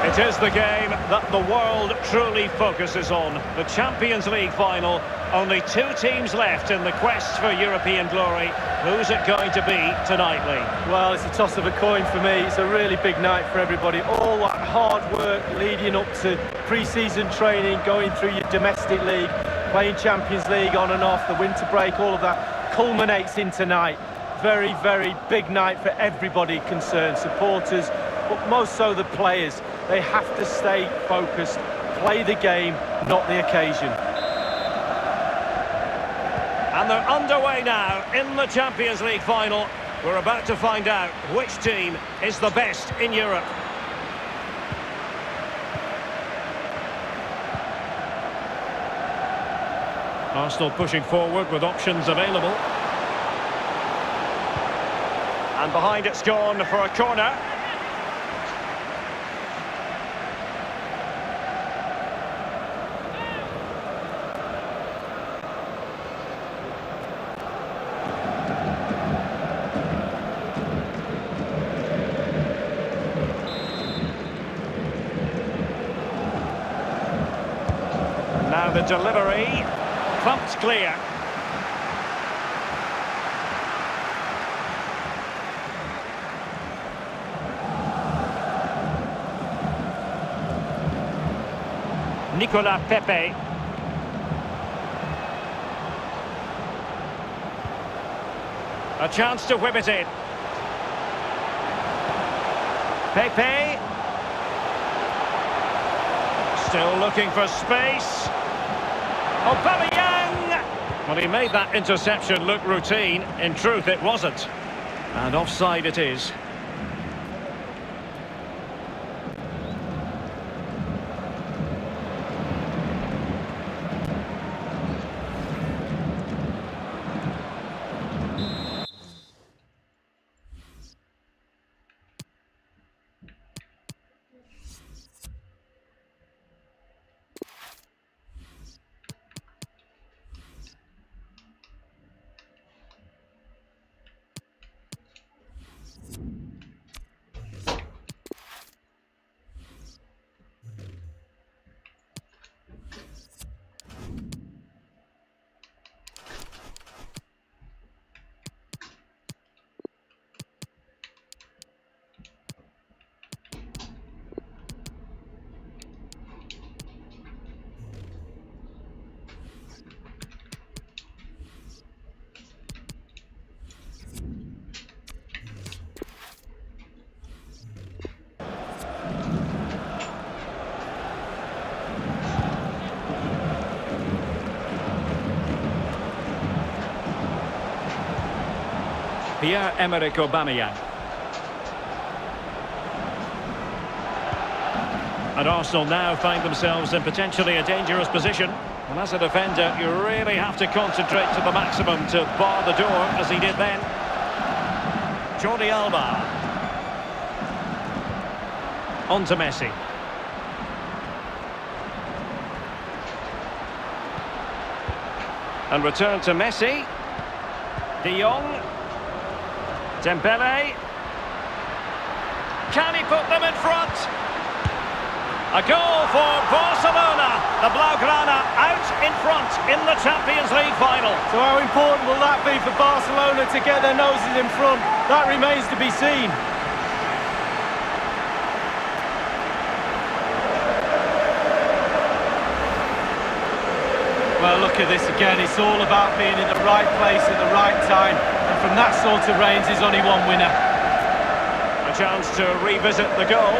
S2: It is the game that the world truly focuses on. The Champions League final. Only two teams left in the quest for European glory. Who's it going to be tonight, Lee?
S3: Well, it's a toss of a coin for me. It's a really big night for everybody. All that hard work leading up to pre-season training, going through your domestic league, playing Champions League on and off, the winter break, all of that culminates in tonight. Very, very big night for everybody concerned. Supporters, but most so the players. They have to stay focused, play the game, not the occasion.
S2: And they're underway now in the Champions League final. We're about to find out which team is the best in Europe. Arsenal pushing forward with options available. And behind it's gone for a corner. Now the delivery, pumped clear. Nicolas Pepe. A chance to whip it in. Pepe. Still looking for space. Aubameyang! Well, he made that interception look routine. In truth, it wasn't. And offside it is. Pierre-Emerick Aubameyang. And Arsenal now find themselves in potentially a dangerous position. And as a defender, you really have to concentrate to the maximum to bar the door, as he did then. Jordi Alba. On to Messi. And return to Messi. De Jong. Dembele. Can he put them in front? A goal for Barcelona. The Blaugrana out in front in the Champions League final.
S3: So how important will that be for Barcelona to get their noses in front? That remains to be seen. Well, look at this again. It's all about being in the right place at the right time. And from that sort of range, there's only one winner.
S2: A chance to revisit the goal.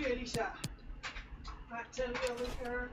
S5: you, Elisa. Tell you later.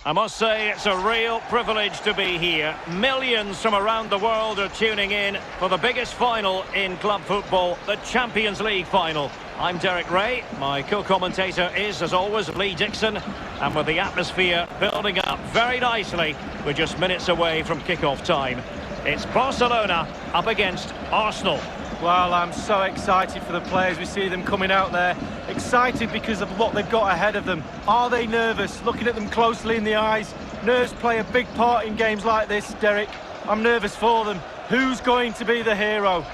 S2: I must say it's a real privilege to be here. Millions from around the world are tuning in for the biggest final in club football, the Champions League final. I'm Derek Ray, my co-commentator is, as always, Lee Dixon, and with the atmosphere building up very nicely, we're just minutes away from kick-off time. It's Barcelona up against Arsenal.
S3: Well, I'm so excited for the players. We see them coming out there. Excited because of what they've got ahead of them. Are they nervous? Looking at them closely in the eyes. Nerves play a big part in games like this, Derek. I'm nervous for them. Who's going to be the hero?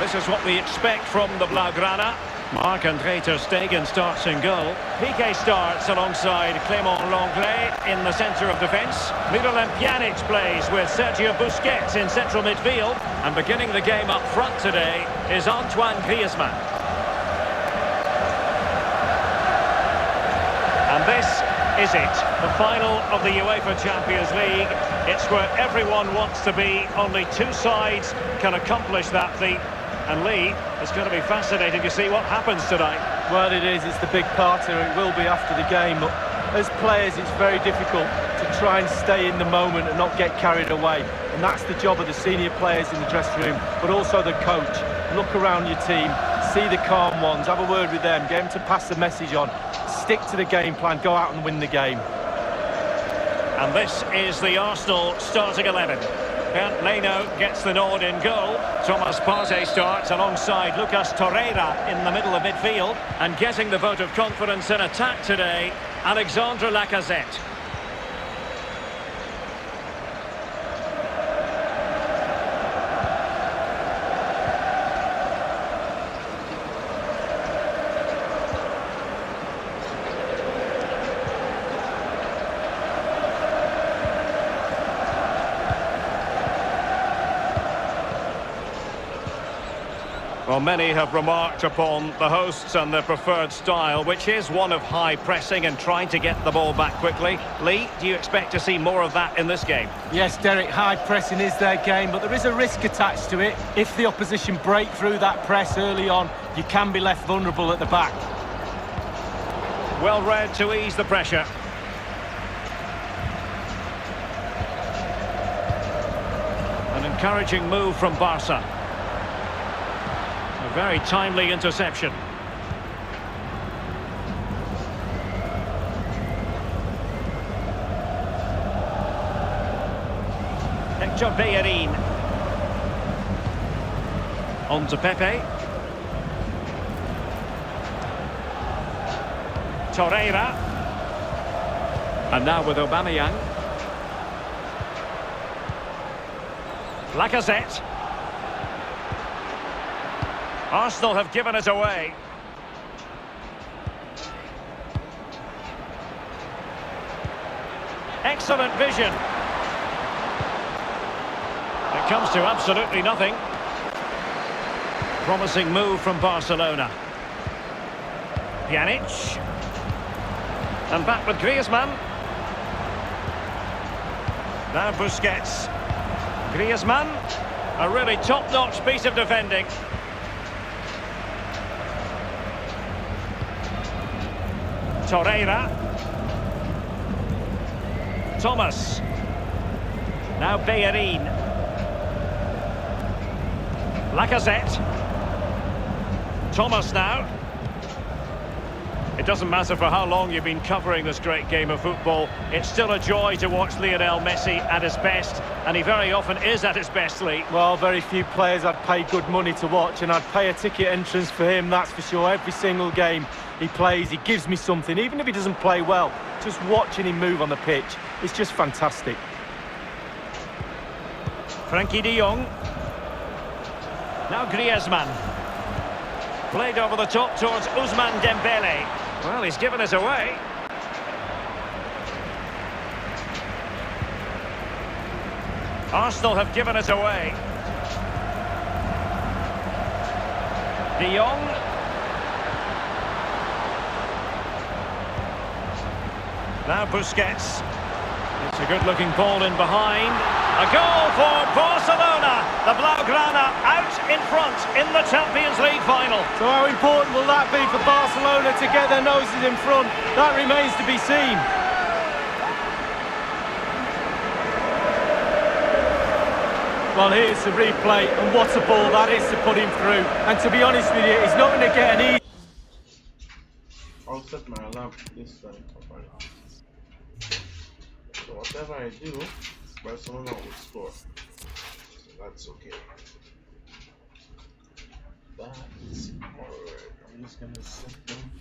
S2: This is what we expect from the Blaugrana. Marc-André ter Stegen starts in goal. Piqué starts alongside Clément Lenglet in the centre of defence. Miralem Pjanic plays with Sergio Busquets in central midfield. And beginning the game up front today is Antoine Griezmann. And this is it, the final of the UEFA Champions League. It's where everyone wants to be. Only two sides can accomplish that feat. And Lee, it's going to be fascinating to see what happens tonight.
S3: Well, it is. It's the big part, and it will be after the game. But as players, it's very difficult to try and stay in the moment and not get carried away. And that's the job of the senior players in the dressing room, but also the coach. Look around your team, see the calm ones, have a word with them, get them to pass the message on. Stick to the game plan, go out and win the game.
S2: And this is the Arsenal starting 11. Bernd Leno gets the nod in goal. Thomas Partey starts alongside Lucas Torreira in the middle of midfield. And getting the vote of confidence in attack today, Alexandre Lacazette. Well, many have remarked upon the hosts and their preferred style, which is one of high pressing and trying to get the ball back quickly. Lee, do you expect to see more of that in this game?
S3: Yes, Derek, high pressing is their game, but there is a risk attached to it. If the opposition break through that press early on, you can be left vulnerable at the back.
S2: Well read to ease the pressure. An encouraging move from Barca. A very timely interception. Hector Bellerin. On to Pepe. Torreira. And now with Aubameyang. Lacazette. Arsenal have given it away. Excellent vision. It comes to absolutely nothing. Promising move from Barcelona. Pjanic. And back with Griezmann. Now Busquets. Griezmann. A really top-notch piece of defending. Torreira. Thomas. Now Bellerin. Lacazette. Thomas now. It doesn't matter for how long you've been covering this great game of football, it's still a joy to watch Lionel Messi at his best, and he very often is at his best, Lee.
S3: Well, very few players I'd pay good money to watch, and I'd pay a ticket entrance for him, that's for sure. Every single game he plays, he gives me something, even if he doesn't play well. Just watching him move on the pitch, it's just fantastic.
S2: Frankie de Jong. Now Griezmann. Played over the top towards Ousmane Dembele. Well, he's given us away. Arsenal have given us away. De Jong. Now Busquets. It's a good-looking ball in behind. A goal for Barcelona. The Blaugrana out in front in the Champions League final.
S3: So how important will that be for Barcelona to get their noses in front? That remains to be seen. Well, here's the replay, and what a ball that is to put him through. And to be honest with you, he's not going to get an easy...
S4: I'll set my alarm this time. So whatever I do, Barcelona will score. So that's okay. That's alright. I'm just gonna set them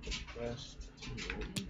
S4: the best team.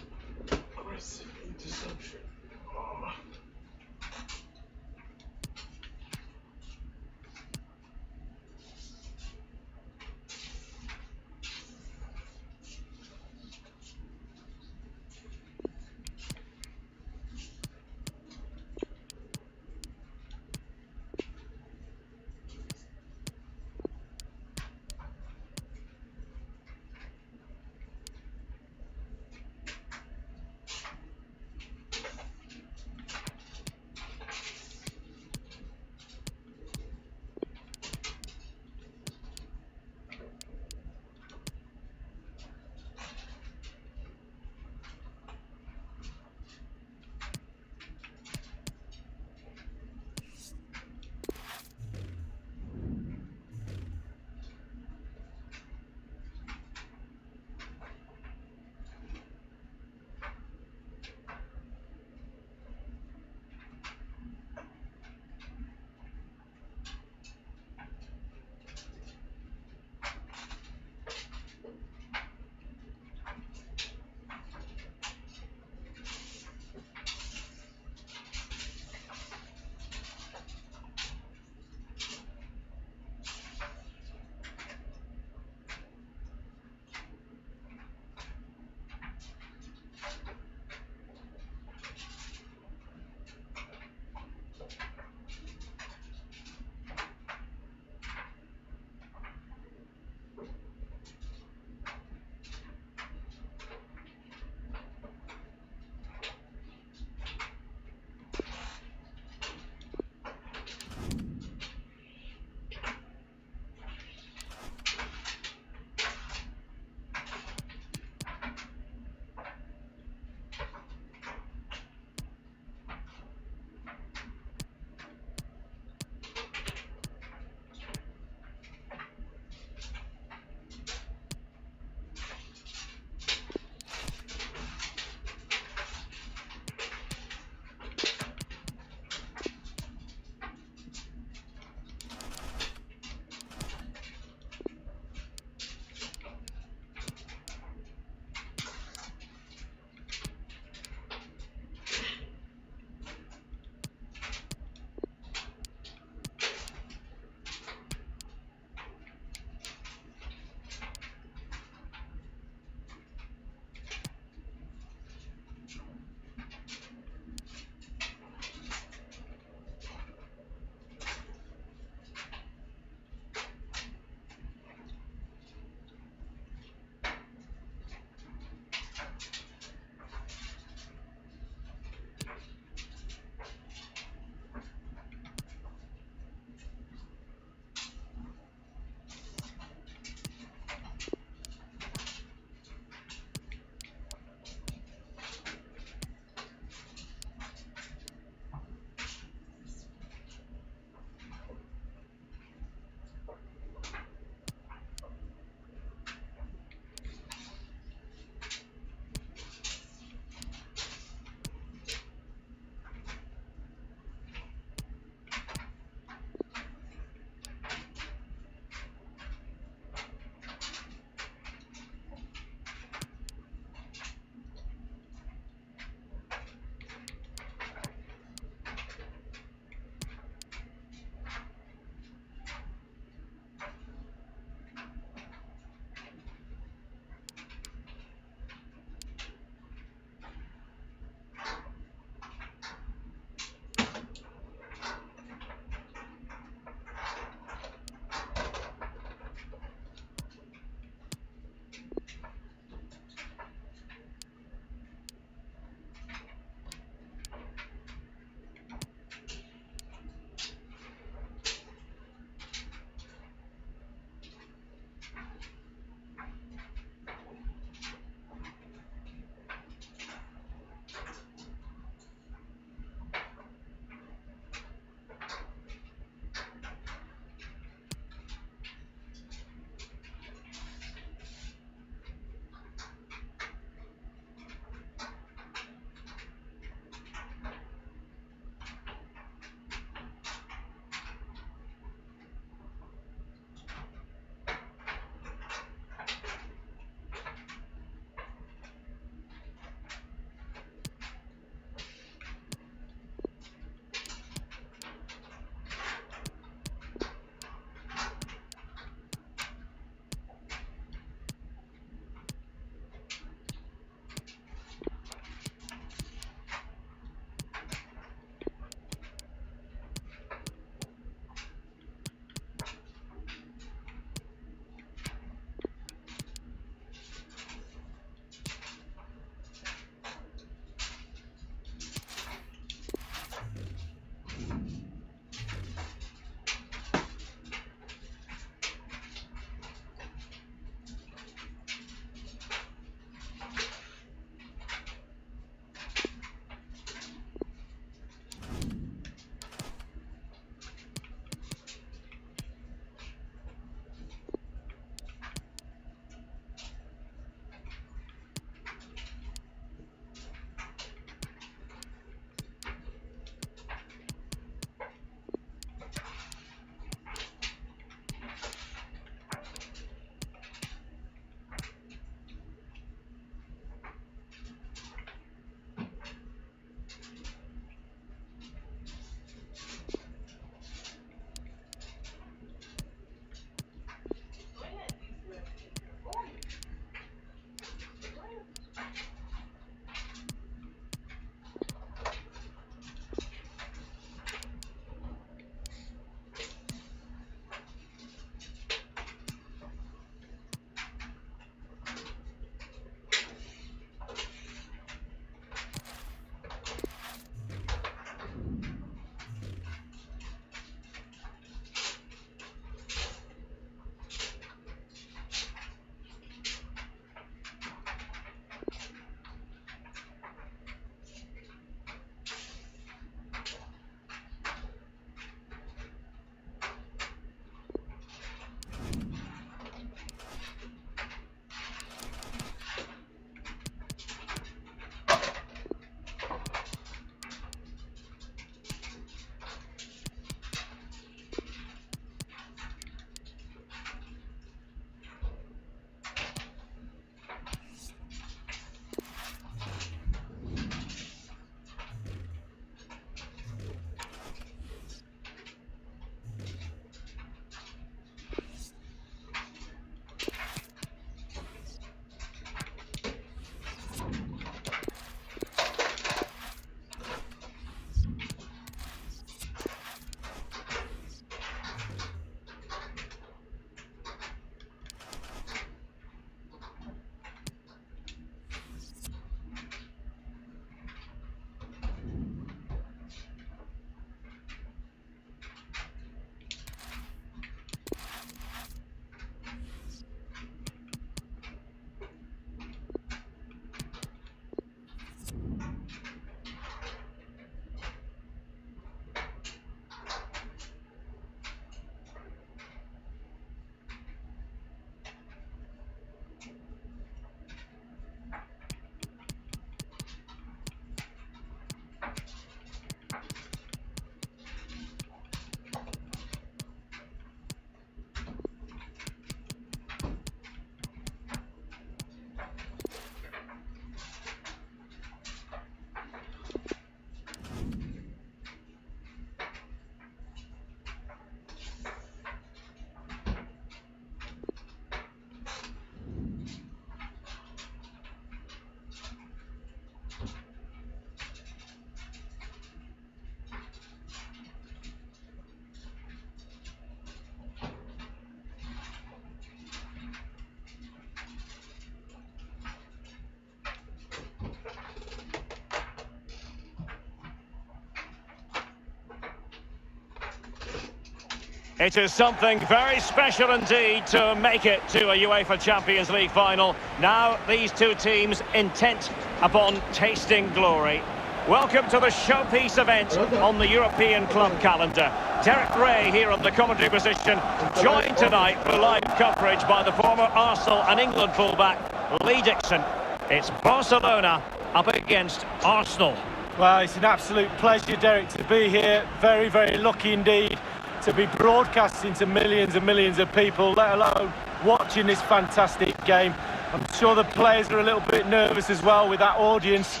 S2: It is something very special indeed to make it to a UEFA Champions League final. Now these two teams intent upon tasting glory. Welcome to the showpiece event on the European club calendar. Derek Ray here on the commentary position, joined tonight for live coverage by the former Arsenal and England fullback Lee Dixon. It's Barcelona up against Arsenal.
S3: Well, it's an absolute pleasure, Derek, to be here. Very, very lucky indeed to be broadcasting to millions and millions of people, let alone watching this fantastic game. I'm sure the players are a little bit nervous as well with that audience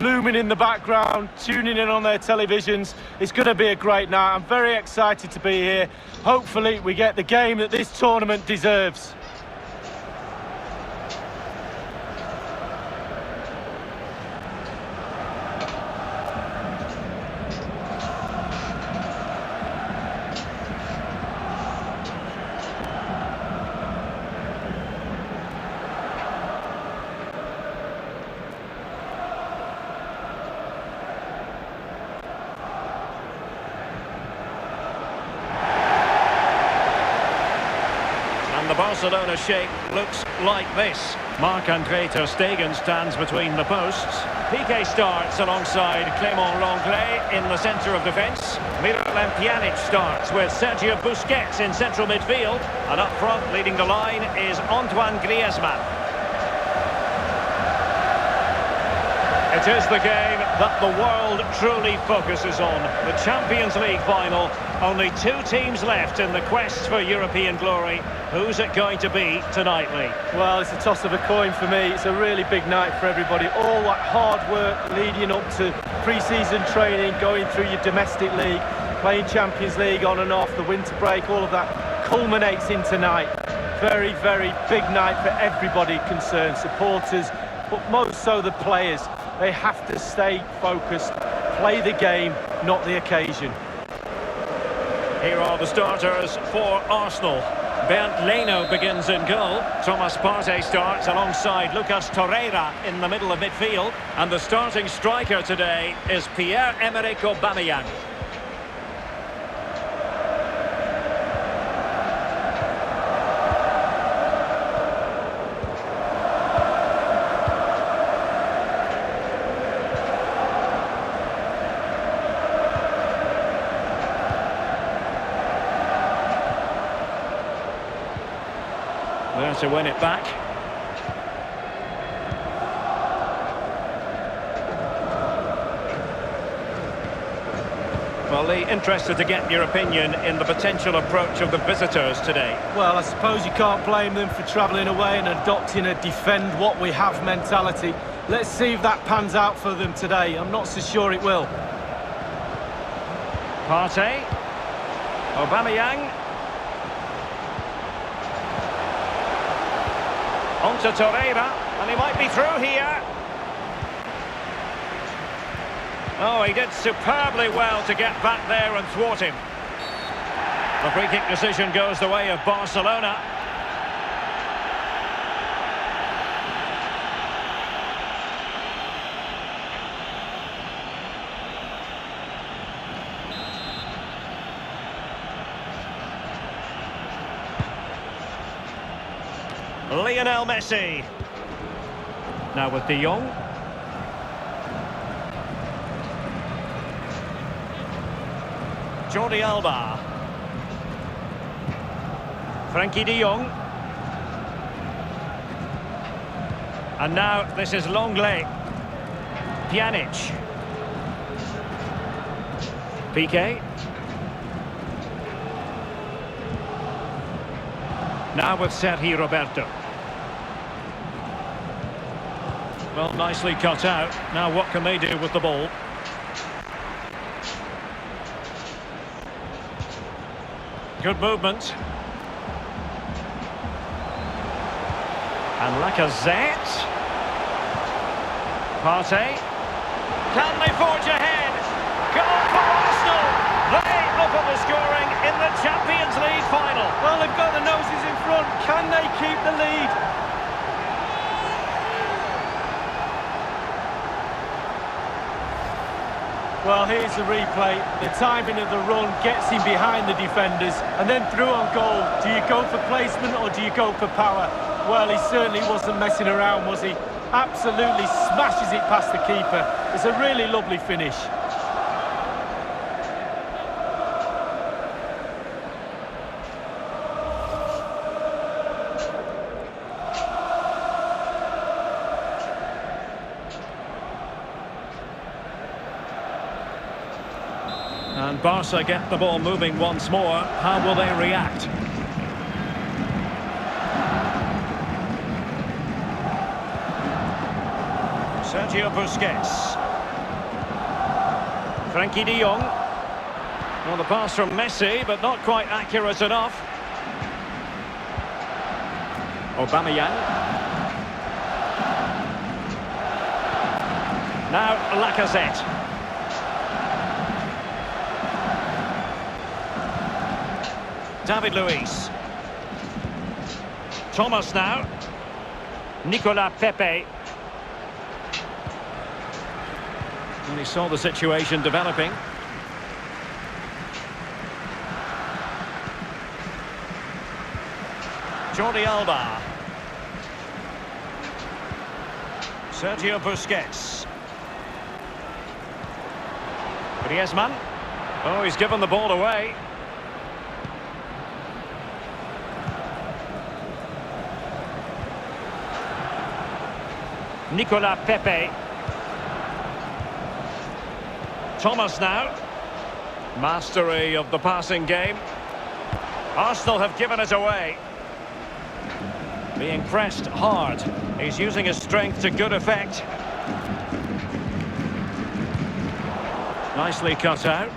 S3: looming in the background, tuning in on their televisions. It's going to be a great night. I'm very excited to be here. Hopefully we get the game that this tournament deserves.
S2: The Barcelona shape looks like this. Marc-André ter Stegen stands between the posts. Piqué starts alongside Clément Lenglet in the centre of defence. Miralem Pjanic starts with Sergio Busquets in central midfield. And up front, leading the line, is Antoine Griezmann. It is the game that the world truly focuses on. The Champions League final. Only two teams left in the quest for European glory. Who's it going to be tonight, Lee?
S3: Well, it's a toss of a coin for me. It's a really big night for everybody. All that hard work leading up to pre-season training, going through your domestic league, playing Champions League on and off, the winter break, all of that culminates in tonight. Very, very big night for everybody concerned. Supporters, but most so the players. They have to stay focused, play the game, not the occasion.
S2: Here are the starters for Arsenal. Bernd Leno begins in goal. Thomas Partey starts alongside Lucas Torreira in the middle of midfield. And the starting striker today is Pierre-Emerick Aubameyang. There to win it back. Well, Lee, interested to get your opinion in the potential approach of the visitors today.
S3: Well, I suppose you can't blame them for travelling away and adopting a defend what we have mentality. Let's see if that pans out for them today. I'm not so sure it will.
S2: Partey. Aubameyang. On to Torreira, and he might be through here. Oh, he did superbly well to get back there and thwart him. The free kick decision goes the way of Barcelona. Lionel Messi. Now with De Jong. Jordi Alba. Frankie De Jong. And now this is Lenglet. Pjanic. Piqué. Now with Sergi Roberto. Well, nicely cut out. Now what can they do with the ball? Good movement. And Lacazette. Partey. Can they forge ahead? Goal for Arsenal! They open the scoring in the Champions League final.
S3: Well, they've got the noses in front. Can they keep the lead? Well, here's the replay. The timing of the run gets him behind the defenders and then through on goal. Do you go for placement or do you go for power? Well, he certainly wasn't messing around, was he? Absolutely smashes it past the keeper. It's a really lovely finish.
S2: And Barca get the ball moving once more. How will they react? Sergio Busquets. Frankie de Jong. Well, the pass from Messi, but not quite accurate enough. Aubameyang. Now Lacazette. David Luiz. Thomas now. Nicolas Pepe. And he saw the situation developing. Jordi Alba. Sergio Busquets. Griezmann. Oh, he's given the ball away. Nicolas Pepe. Thomas now. Mastery of the passing game. Arsenal have given it away. Being pressed hard. He's using his strength to good effect. Nicely cut out.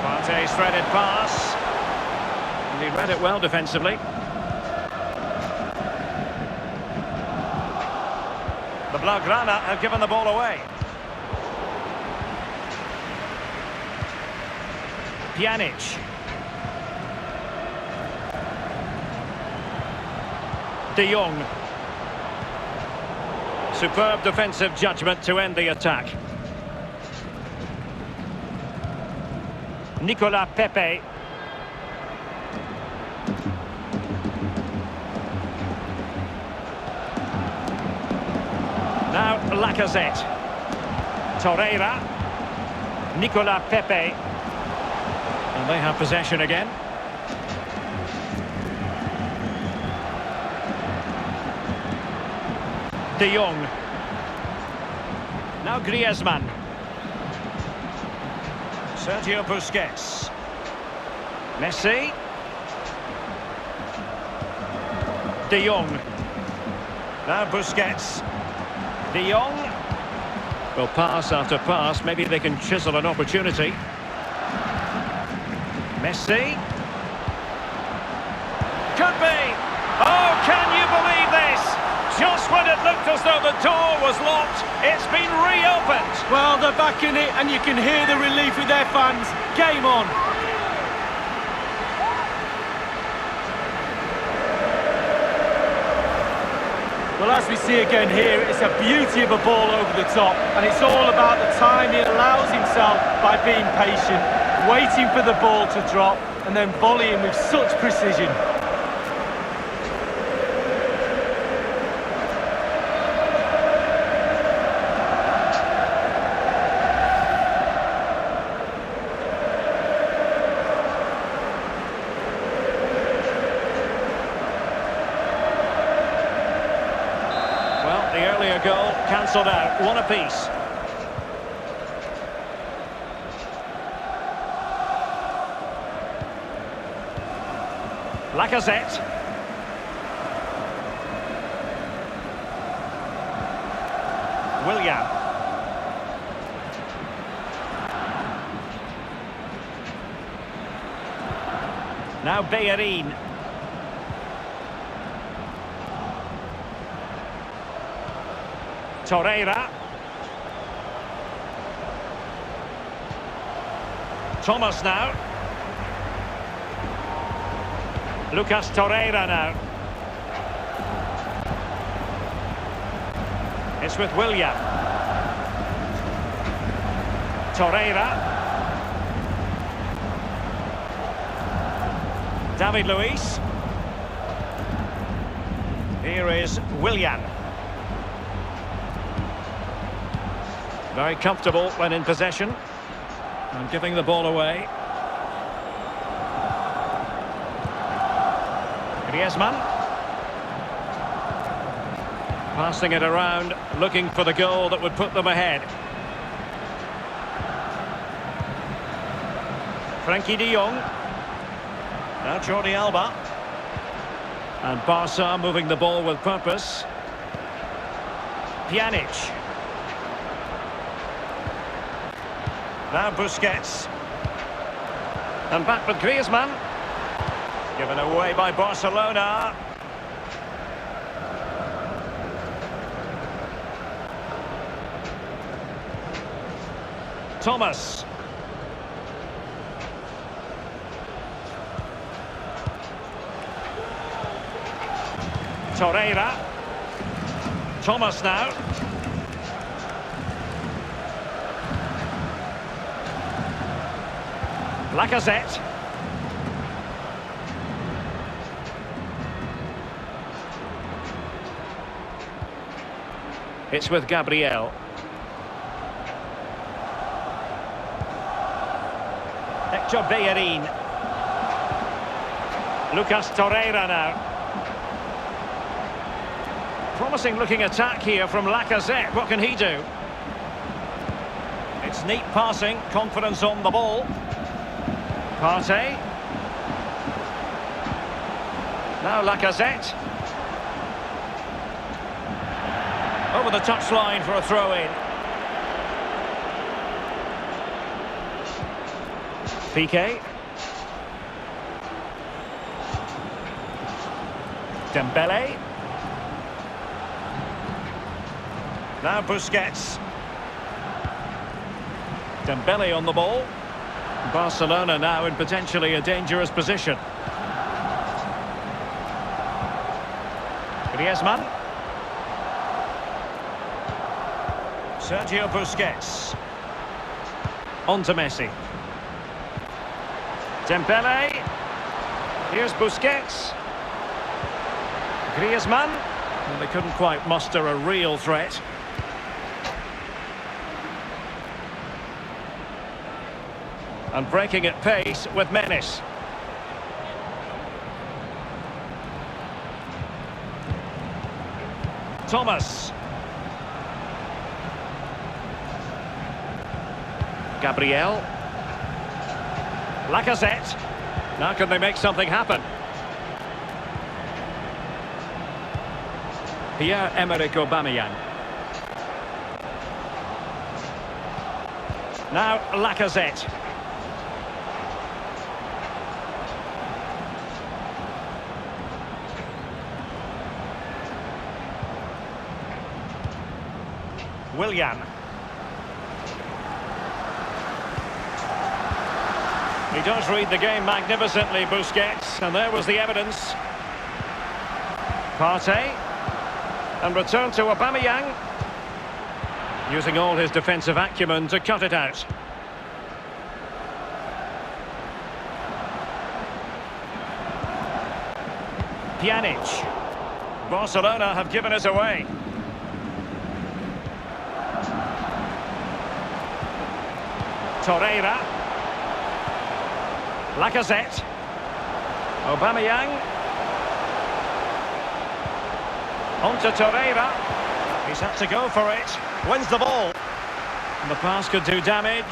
S2: Partey's threaded pass. And he read it well defensively. The Blaugrana have given the ball away. Pjanic. De Jong. Superb defensive judgment to end the attack. Nicolas Pepe. Now Lacazette. Torreira. Nicolas Pepe. And they have possession again. De Jong. Now Griezmann. Sergio Busquets. Messi. De Jong. Now Busquets. De Jong. Well, pass after pass. Maybe they can chisel an opportunity. Messi. Could be. Oh, can you believe this? Just when it looked as though the door was locked, it's been reopened.
S3: Well, they're back in it, and you can hear the relief with their fans. Game on. Well, as we see again here, it's a beauty of a ball over the top, and it's all about the time he allows himself by being patient, waiting for the ball to drop, and then volleying with such precision.
S2: The earlier goal cancelled out, one apiece. Lacazette. William. Now Bellerin. Torreira. Thomas now. Lucas Torreira now. It's with William. Torreira. David Luiz. Here is Willian. Very comfortable when in possession. And giving the ball away. Griezmann. Passing it around, looking for the goal that would put them ahead. Frankie de Jong. Now Jordi Alba. And Barca moving the ball with purpose. Pjanic. Now Busquets. And back with Griezmann. Given away by Barcelona. Thomas. Torreira. Thomas now. Lacazette. It's with Gabriel. Hector Bellerin. Lucas Torreira now. Promising looking attack here from Lacazette. What can he do? It's neat passing, confidence on the ball. Partey. Now Lacazette. Over the touchline for a throw-in. Piqué. Dembele. Now Busquets. Dembele on the ball. Barcelona now in potentially a dangerous position. Griezmann. Sergio Busquets. On to Messi. Dembele. Here's Busquets. Griezmann. Well, they couldn't quite muster a real threat. And breaking at pace with menace. Thomas. Gabriel. Lacazette. Now can they make something happen? Pierre-Emerick Aubameyang. Now Lacazette. Willian. He does read the game magnificently, Busquets, and there was the evidence. Partey. And return to Aubameyang. Using all his defensive acumen to cut it out. Pjanic. Barcelona have given it away. Torreira. Lacazette. Aubameyang. On to Torreira. He's had to go for it. Wins the ball. And the pass could do damage.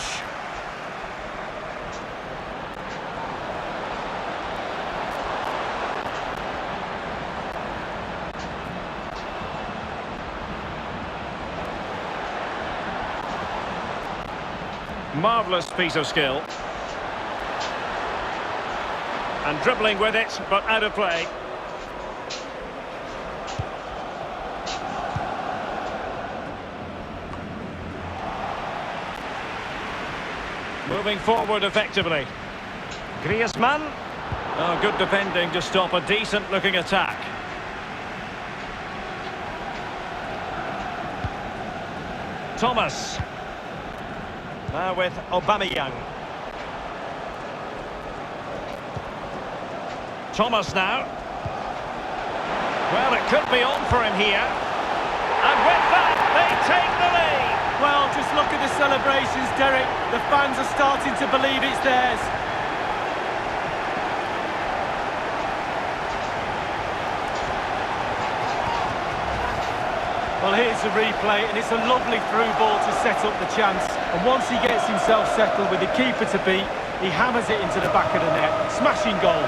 S2: Marvellous piece of skill. And dribbling with it, but out of play. Moving forward effectively. Griezmann. Oh, good defending to stop a decent-looking attack. Thomas. Now with Aubameyang. Thomas now. Well, it could be on for him here. And with that, they take the lead.
S3: Well, just look at the celebrations, Derek. The fans are starting to believe it's theirs. Well, here's the replay, and it's a lovely through ball to set up the chance. And once he gets himself settled with the keeper to beat, he hammers it into the back of the net. Smashing goal.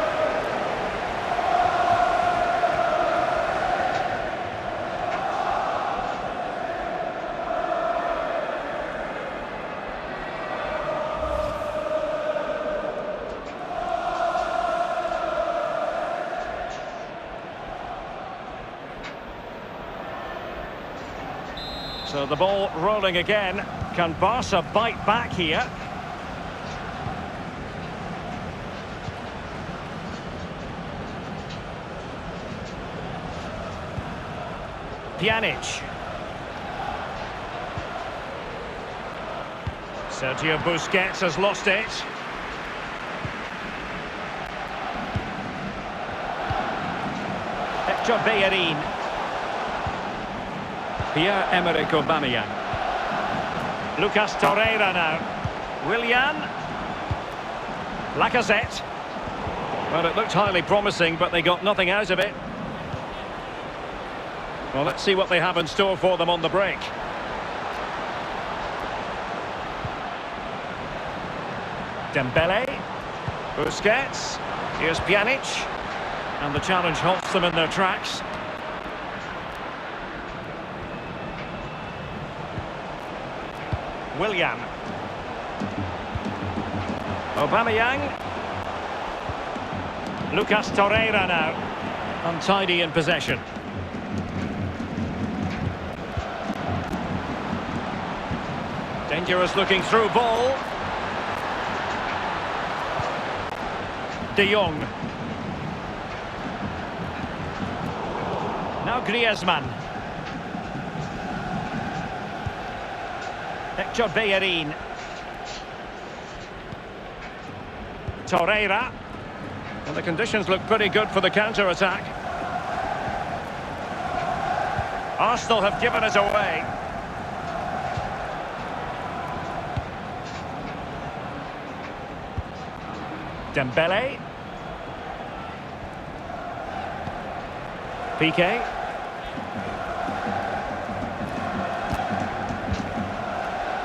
S2: So the ball rolling again. Can Barca bite back here? Pjanic. Sergio Busquets has lost it. Hector Bellerin. Pierre-Emerick Aubameyang. Lucas Torreira now. Willian. Lacazette. Well, it looked highly promising, but they got nothing out of it. Well, let's see what they have in store for them on the break. Dembele. Busquets. Here's Pjanic. And the challenge halts them in their tracks. Willian. Aubameyang. Lucas Torreira now. Untidy in possession. Dangerous looking through ball. De Jong. Now Griezmann. Hector Bellerin. Torreira. And the conditions look pretty good for the counter-attack. Arsenal have given it away. Dembele. Piqué.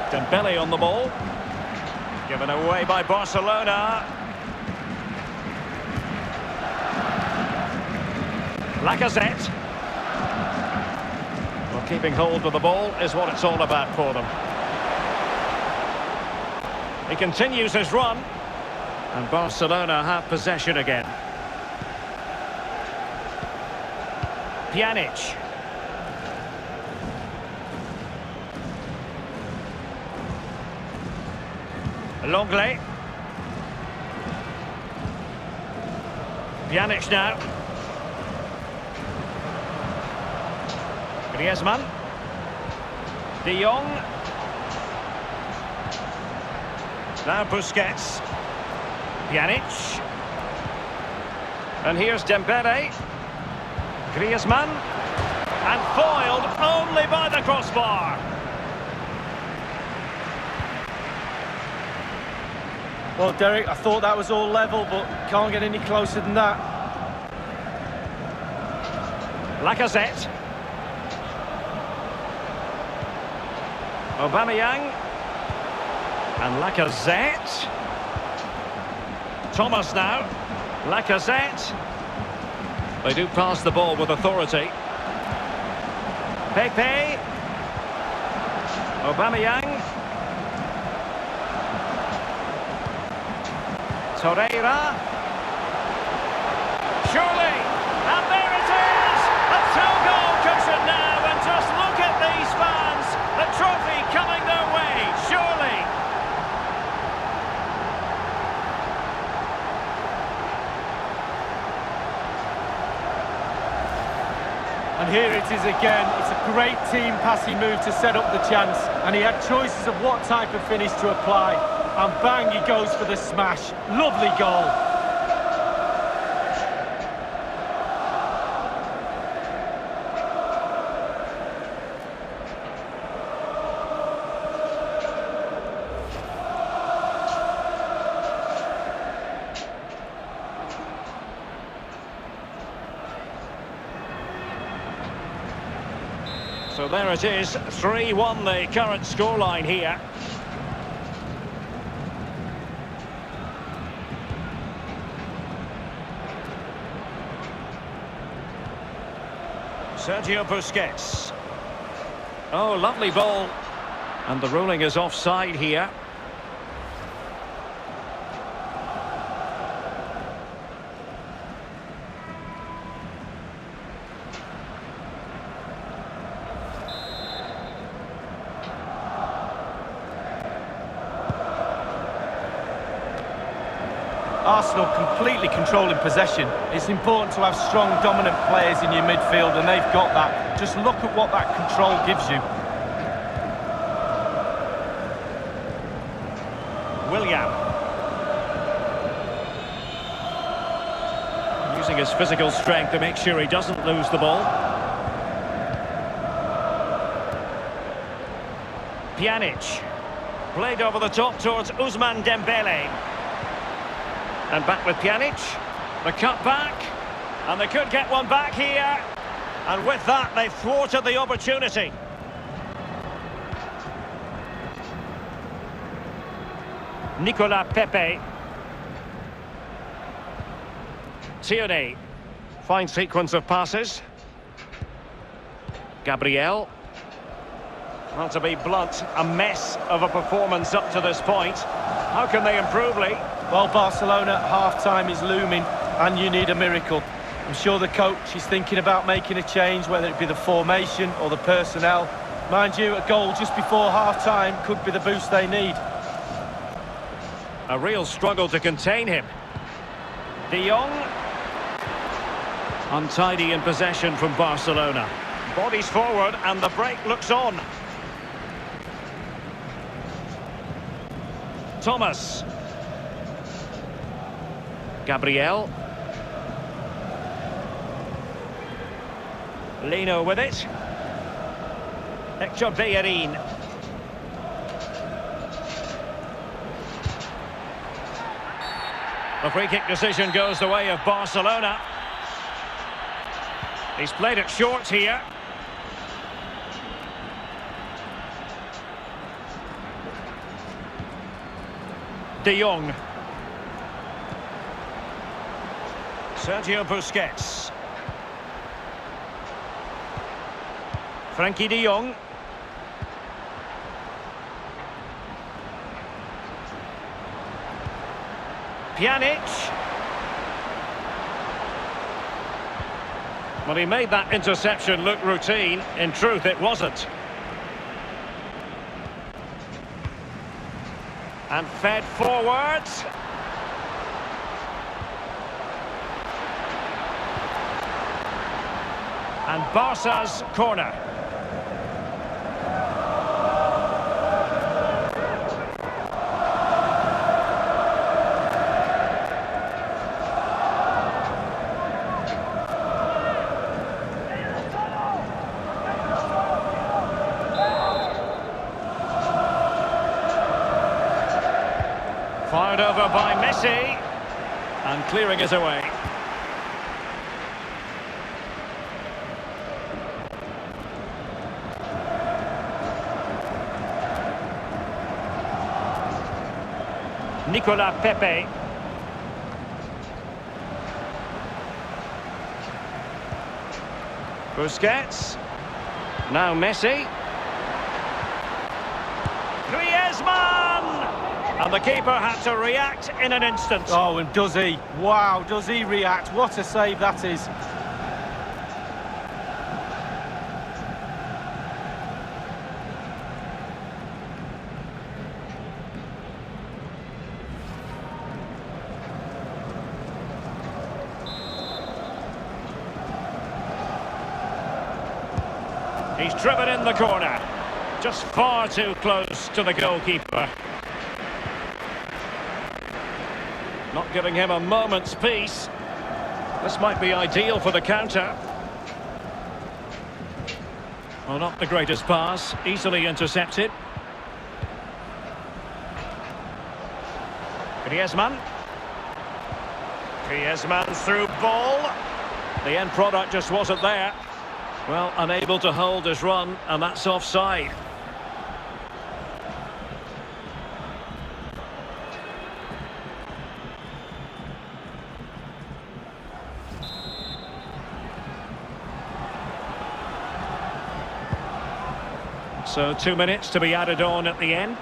S2: Dembele on the ball. Given away by Barcelona. Lacazette. Well, keeping hold of the ball is what it's all about for them. He continues his run. And Barcelona have possession again. Pjanic. Longley. Pjanic now. Griezmann. De Jong. Now Busquets. Pjanic. And here's Dembele. Griezmann. And foiled only by the crossbar.
S3: Well, Derek, I thought that was all level, but can't get any closer than that.
S2: Lacazette. Aubameyang. And Lacazette. Thomas now. Lacazette. They do pass the ball with authority. Pepe. Aubameyang. Torreira. Surely. And there it is! A two-goal cushion now, and just look at these fans. The trophy coming their way, surely.
S3: And here it is again. It's a great team passing move to set up the chance. and he had choices of what type of finish to apply, and bang, he goes for the smash. Lovely goal.
S2: So there it is, 3-1 the current scoreline here. Sergio Busquets. Oh, lovely ball. And the ruling is offside here.
S3: Arsenal completely controlling possession. It's important to have strong, dominant players in your midfield, and they've got that. Just look at what that control gives you.
S2: William. Using his physical strength to make sure he doesn't lose the ball. Pjanic. Played over the top towards Ousmane Dembele. And back with Pjanic. The cut back. And they could get one back here. And with that, they've thwarted the opportunity. Nicolas Pepe. Tierney. Fine sequence of passes. Gabriel. Well, to be blunt, a mess of a performance up to this point. How can they improve, Lee?
S3: Well, Barcelona, half-time is looming, and you need a miracle. I'm sure the coach is thinking about making a change, whether it be the formation or the personnel. Mind you, a goal just before half-time could be the boost they need.
S2: A real struggle to contain him. De Jong. Untidy in possession from Barcelona. Bodies forward and the break looks on. Thomas. Gabriel. Lino with it. Hector Bellerin. The free kick decision goes the way of Barcelona. He's played it short here. De Jong. Sergio Busquets. Frankie de Jong. Pjanic. Well, he made that interception look routine. In truth, it wasn't. And fed forwards. And Barca's corner. Fired over by Messi. And clearing it away. Nicolas Pepe. Busquets. Now Messi. Griezmann! And the keeper had to react in an instant.
S3: Oh, and does he? Wow, does he react? What a save that is.
S2: He's driven in the corner. Just far too close to the goalkeeper. Not giving him a moment's peace. This might be ideal for the counter. Well, not the greatest pass, easily intercepted. Griezmann. Griezmann's through ball. The end product just wasn't there. Well, unable to hold his run, and that's offside. So 2 minutes to be added on at the end.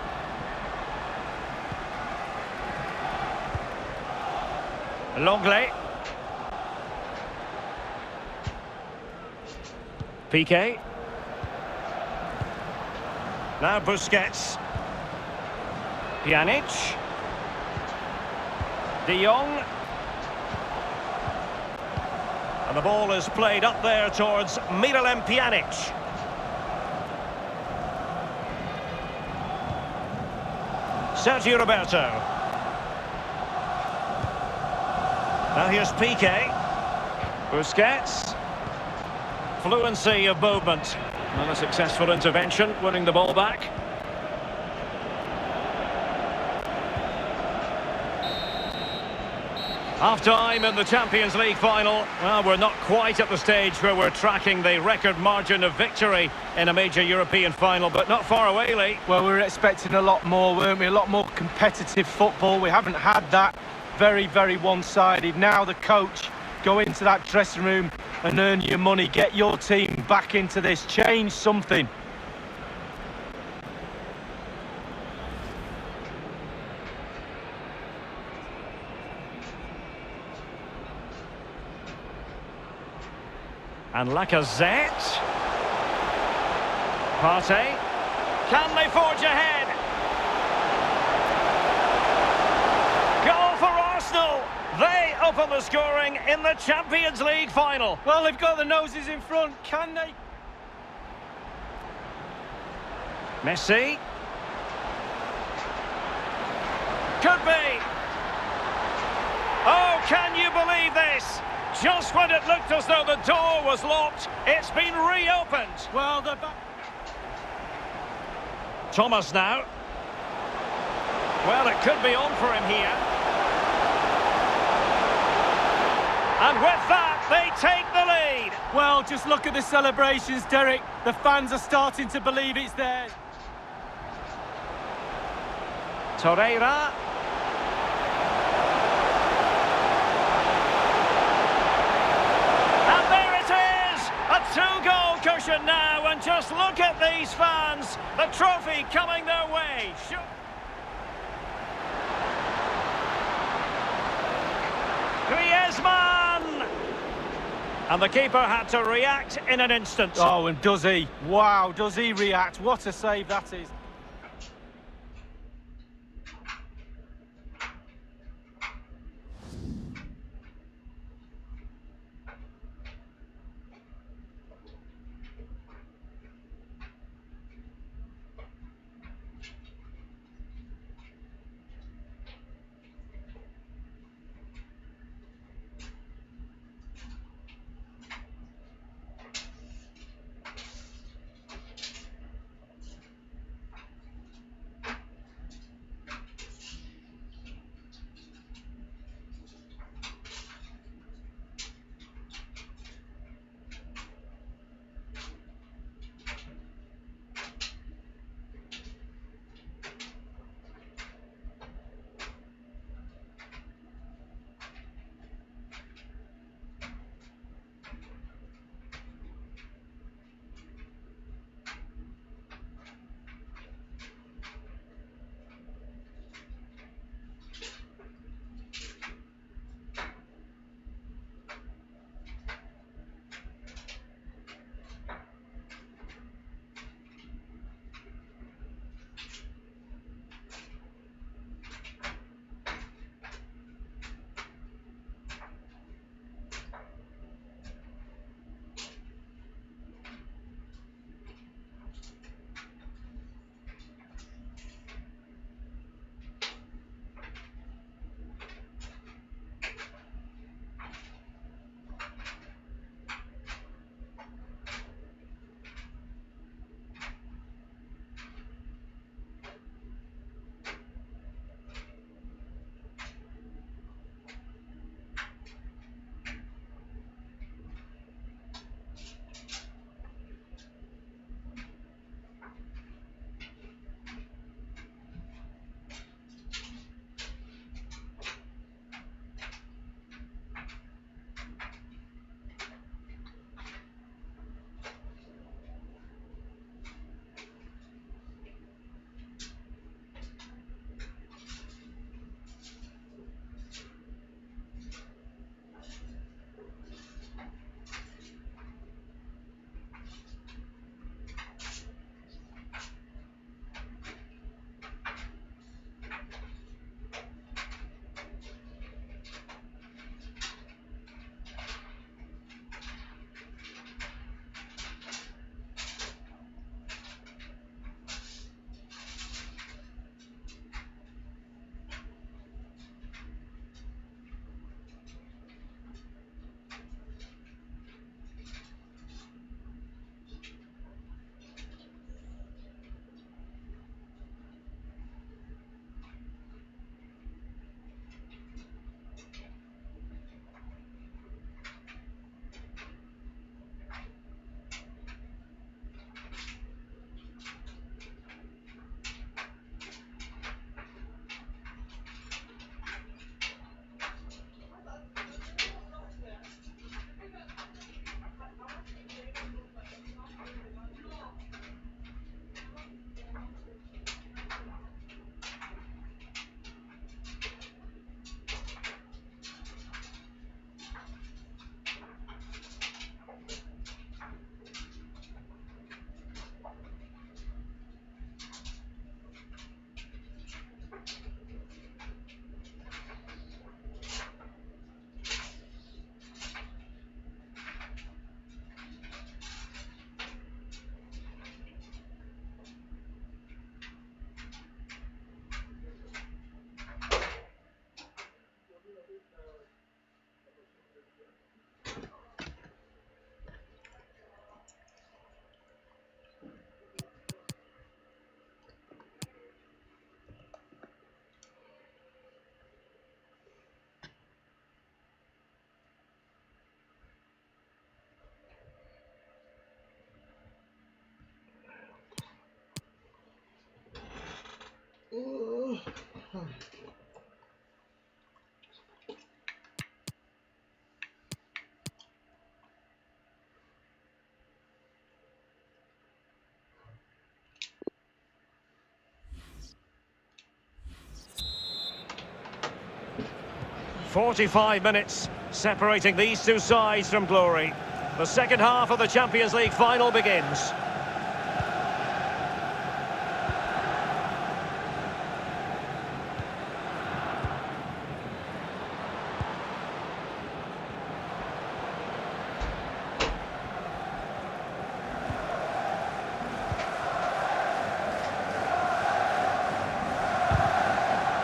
S2: Longley. Piqué. Now Busquets. Pjanic. De Jong. And the ball is played up there towards Miralem Pjanic. Sergio Roberto. Now here's Piqué. Busquets. Fluency of movement. And a successful intervention, winning the ball back. Half-time in the Champions League final. Well, we're not quite at the stage where we're tracking the record margin of victory in a major European final, but not far away, Lee.
S3: Well, we were expecting a lot more, weren't we? A lot more competitive football. We haven't had that. Very, very one-sided. Now the coach, go into that dressing room and earn your money. Get your team back into this. Change something.
S2: And Lacazette. Partey. Can they forge ahead? Goal for Arsenal. They open the scoring in the Champions League final.
S3: Well, they've got the noses in front. Can they?
S2: Messi. Could be. Oh, can you believe this? Just when it looked as though the door was locked, it's been reopened.
S3: Well,
S2: Thomas now. Well, it could be on for him here. And with that, they take the lead.
S3: Well, just look at the celebrations, Derek. The fans are starting to believe it's theirs.
S2: Torreira. And there it is! A two-goal cushion now, and just look at these fans. The trophy coming their way. Griezmann! And the keeper had to react in an instant.
S3: Oh, and does he? Wow, does he react? What a save that is.
S4: Oh.
S2: 45 minutes separating these two sides from glory. The second half of the Champions League final begins.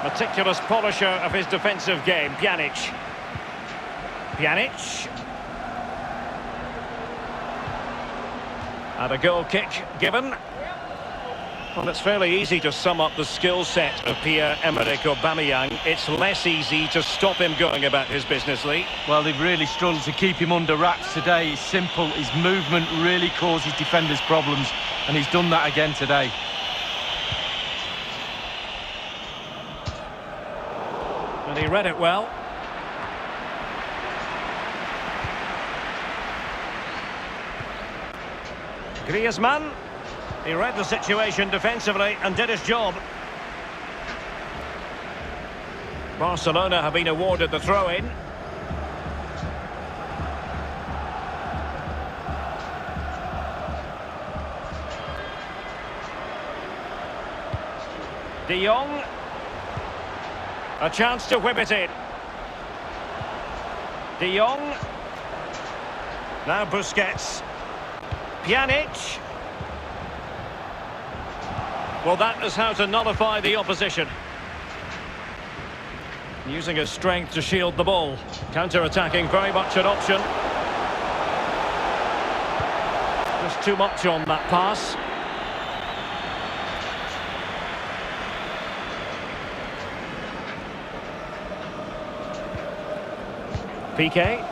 S2: Meticulous polisher of his defensive game, Pjanic. Pjanic. And a goal kick given. Well, it's fairly easy to sum up the skill set of Pierre-Emerick Aubameyang. It's less easy to stop him going about his business, Lee.
S3: Well, they've really struggled to keep him under wraps today. He's simple, his movement really causes defenders problems, and he's done that again today.
S2: And he read it well. Griezmann. He read the situation defensively and did his job. Barcelona have been awarded the throw-in. De Jong. A chance to whip it in. De Jong. Now Busquets. Pjanic. Well, that is how to nullify the opposition. Using his strength to shield the ball. Counter-attacking, very much an option. Just too much on that pass. Piqué.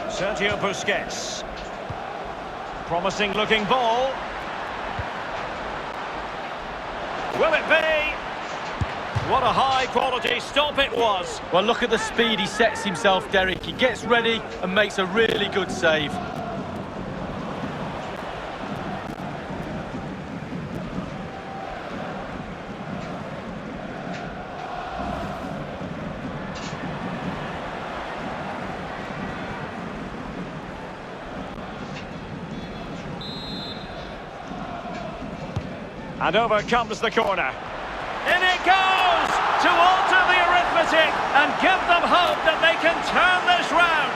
S2: Sergio Busquets. Promising looking ball. Will it be? What a high quality stop it was.
S3: Well, look at the speed he sets himself, Derek. He gets ready and makes a really good save.
S2: And over comes the corner. In it goes! To alter the arithmetic and give them hope that they can turn this round.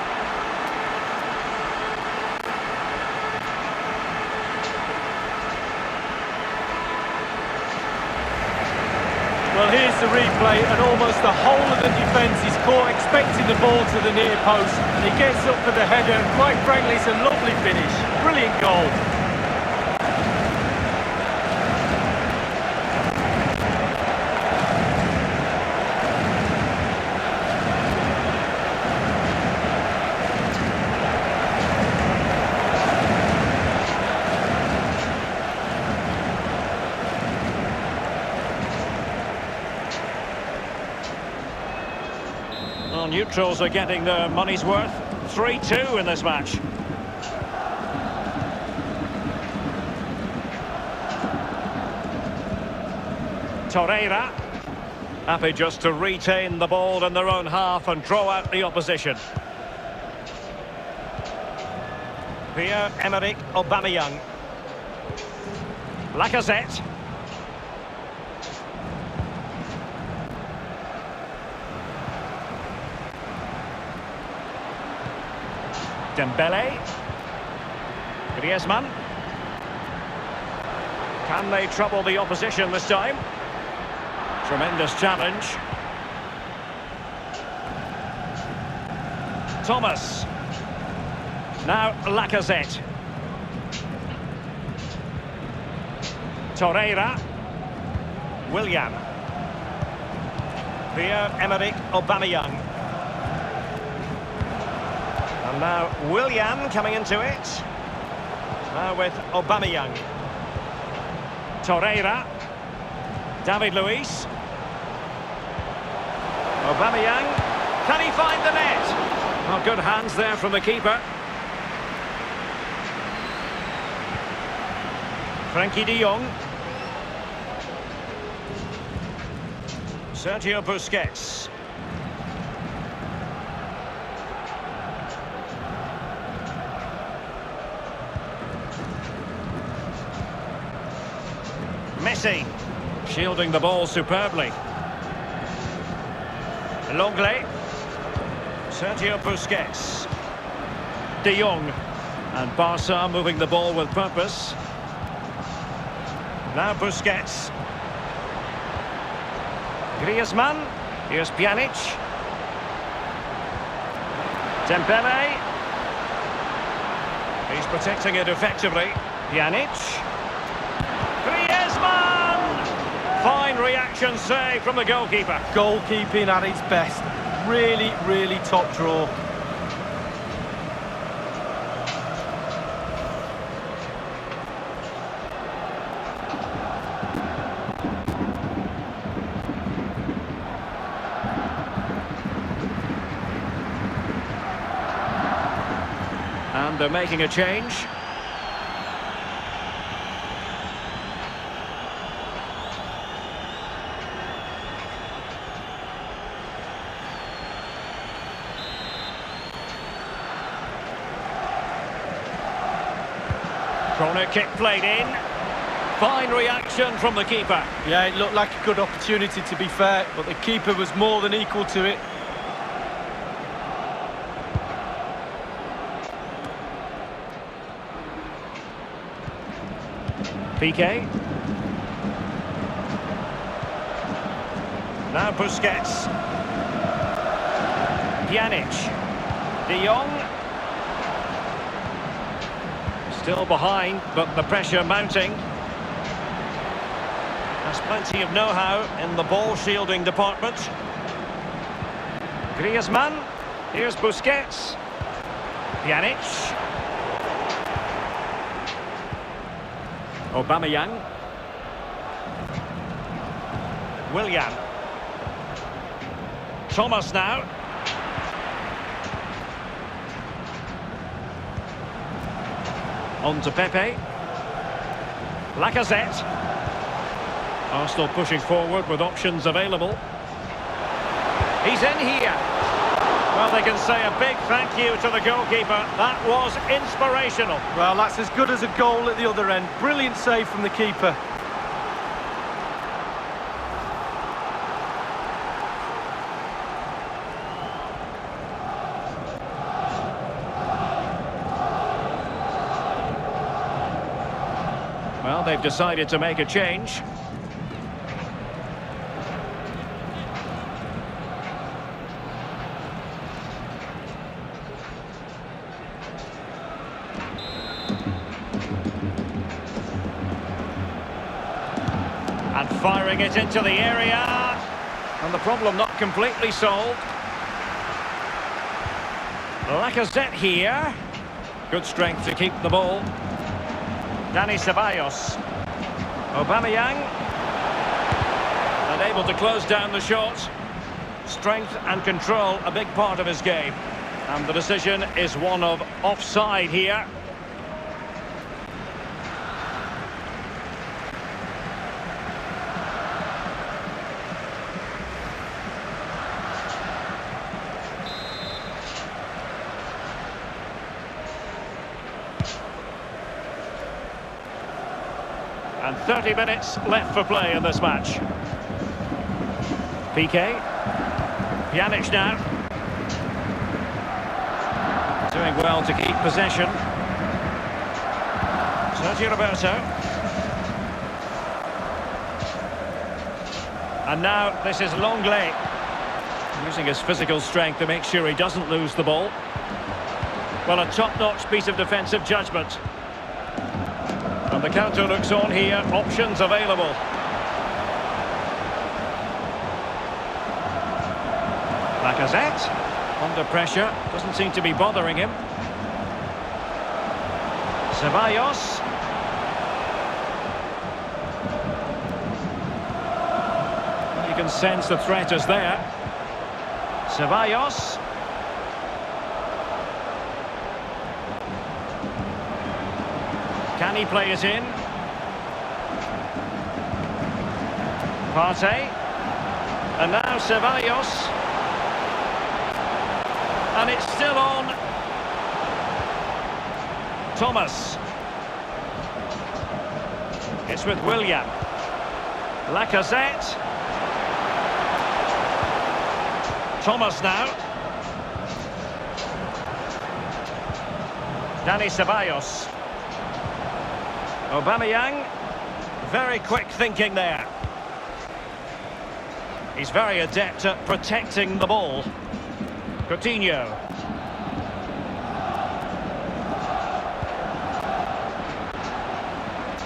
S3: Well, here's the replay, and almost the whole of the defence is caught expecting the ball to the near post, and he gets up for the header, and quite frankly, it's a lovely finish. Brilliant goal.
S2: Well, neutrals are getting their money's worth. 3-2 in this match. Torreira. Happy just to retain the ball in their own half and draw out the opposition. Pierre-Emerick Aubameyang. Lacazette. Dembele. Griezmann. Can they trouble the opposition this time? Tremendous challenge. Thomas. Now Lacazette. Torreira. Willian. Pierre-Emerick Aubameyang. And now Willian coming into it. Now with Aubameyang. Torreira. David Luiz. Aubameyang. Can he find the net? Oh, good hands there from the keeper. Frankie de Jong. Sergio Busquets. Messi, shielding the ball superbly. Longley. Sergio Busquets. De Jong. And Barca moving the ball with purpose. Now Busquets. Griezmann. Here's Pjanic. Dembele. He's protecting it effectively. Pjanic. Griezmann! Fine reaction save from the goalkeeper.
S3: Goalkeeping at its best. Really, really top draw.
S2: And they're making a change. Corner kick played in. Fine reaction from the keeper.
S3: Yeah, it looked like a good opportunity to be fair, but the keeper was more than equal to it.
S2: Piqué. Now Busquets. Pjanic. De Jong. Still behind, but the pressure mounting. Has plenty of know-how in the ball shielding department. Griezmann. Here's Busquets. Pjanic. Aubameyang. Willian. Thomas now. On to Pepe. Lacazette. Arsenal pushing forward with options available. He's in here. Well, they can say a big thank you to the goalkeeper. That was inspirational.
S3: Well, that's as good as a goal at the other end. Brilliant save from the keeper.
S2: Well, they've decided to make a change. And firing it into the area. And the problem not completely solved. Lacazette here. Good strength to keep the ball. Dani Ceballos. Aubameyang. And able to close down the shot. Strength and control, a big part of his game. And the decision is one of offside here. And 30 minutes left for play in this match. Piqué. Pjanic now. Doing well to keep possession. Sergio Roberto. And now this is Longley. Using his physical strength to make sure he doesn't lose the ball. Well, a top-notch piece of defensive judgment. And the counter looks on here, options available. Lacazette, under pressure, doesn't seem to be bothering him. Ceballos. can sense the threat is there. Ceballos. Can he play it in? Partey. And now Ceballos. And it's still on. Thomas. It's with William. Lacazette. Thomas now. Dani Ceballos. Aubameyang. Very quick thinking there. He's very adept at protecting the ball. Coutinho.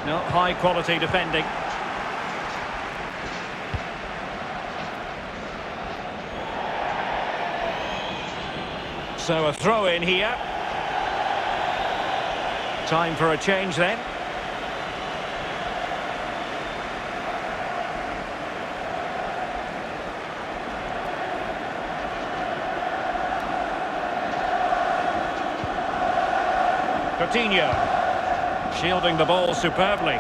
S2: No, high quality defending. So a throw in here. Time for a change then. Coutinho, shielding the ball superbly.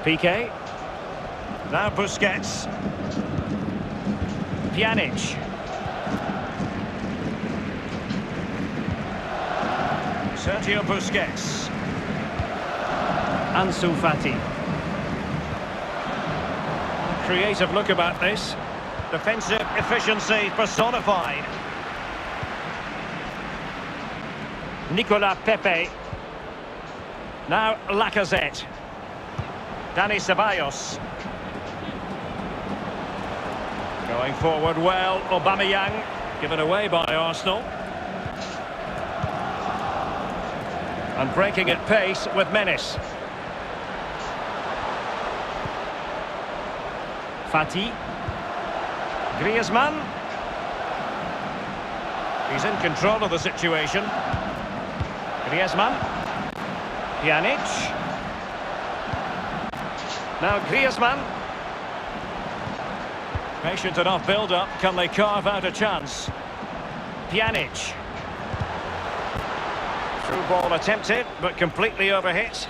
S2: Piqué. Now Busquets. Pjanic. Sergio Busquets. Ansu Fati. Creative look about this. Defensive efficiency personified. Nicolas Pepe. Now Lacazette. Dani Ceballos. Going forward well, Aubameyang. Given away by Arsenal. And breaking at pace with menace. Fati. Griezmann. He's in control of the situation. Griezmann. Pjanic. Now Griezmann. Patient enough build-up. Can they carve out a chance? Pjanic. Through ball attempted, but completely overhit.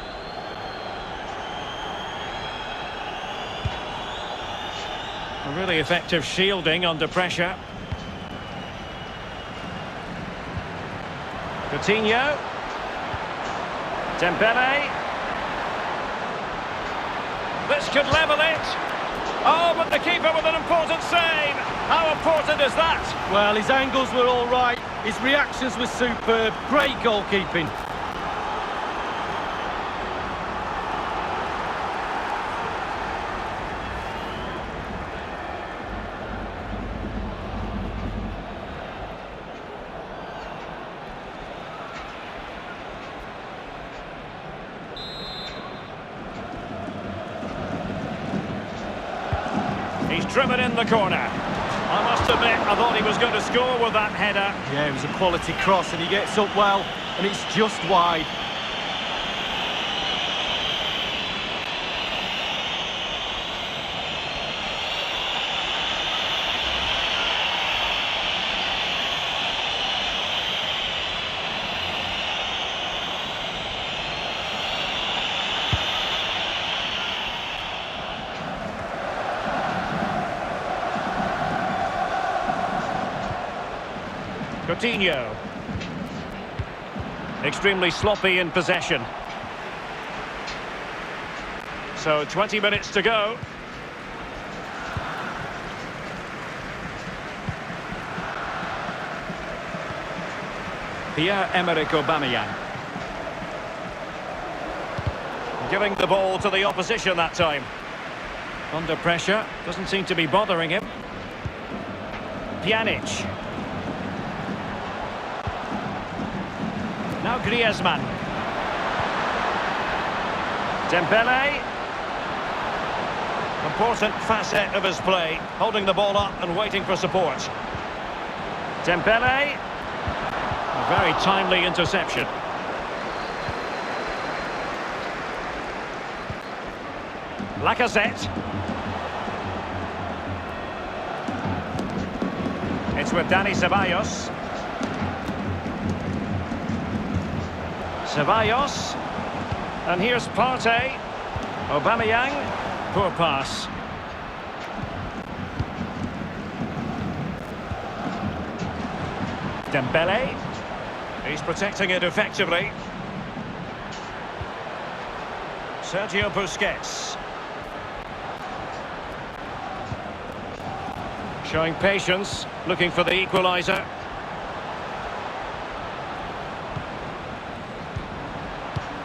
S2: A really effective shielding under pressure. Coutinho. Dembele. This could level it. Oh, but the keeper with an important save. How important is that?
S3: Well, his angles were all right. His reactions were superb. Great goalkeeping.
S2: He's driven in the corner. I must admit, I thought he was going to score with that header.
S3: Yeah, it was a quality cross and he gets up well and it's just wide.
S2: Coutinho. Extremely sloppy in possession. So 20 minutes to go. Pierre-Emerick Aubameyang. Giving the ball to the opposition that time. Under pressure, doesn't seem to be bothering him. Pjanic. Now Griezmann. Dembele. Important facet of his play, holding the ball up and waiting for support. Dembele. A very timely interception. Lacazette. It's with Dani Ceballos. Ceballos. And here's Partey. Aubameyang. Poor pass. Dembele. He's protecting it effectively. Sergio Busquets. Showing patience, looking for the equaliser.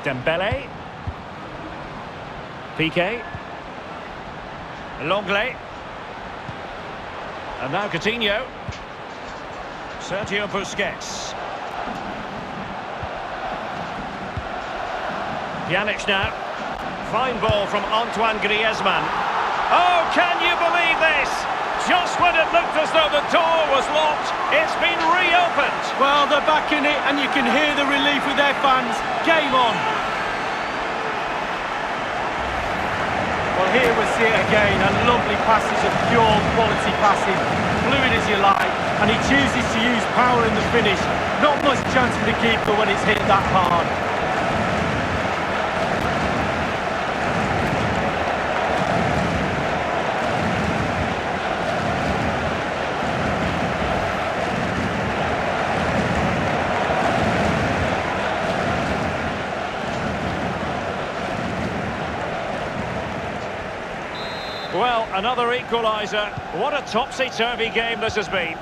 S2: Dembele. Piqué. Longley. And now Coutinho. Sergio Busquets. Pjanic now. Fine ball from Antoine Griezmann. Oh, can you believe this? Just when it looked as though the door was locked, it's been reopened.
S3: Well, they're back in it, and you can hear the relief with their fans. Game on. Well, here we see it again. A lovely passage of pure quality passing. Fluid as you like, and he chooses to use power in the finish. Not much chance for the keeper when it's hit that hard.
S2: Well, another equaliser. What a topsy-turvy game this has been.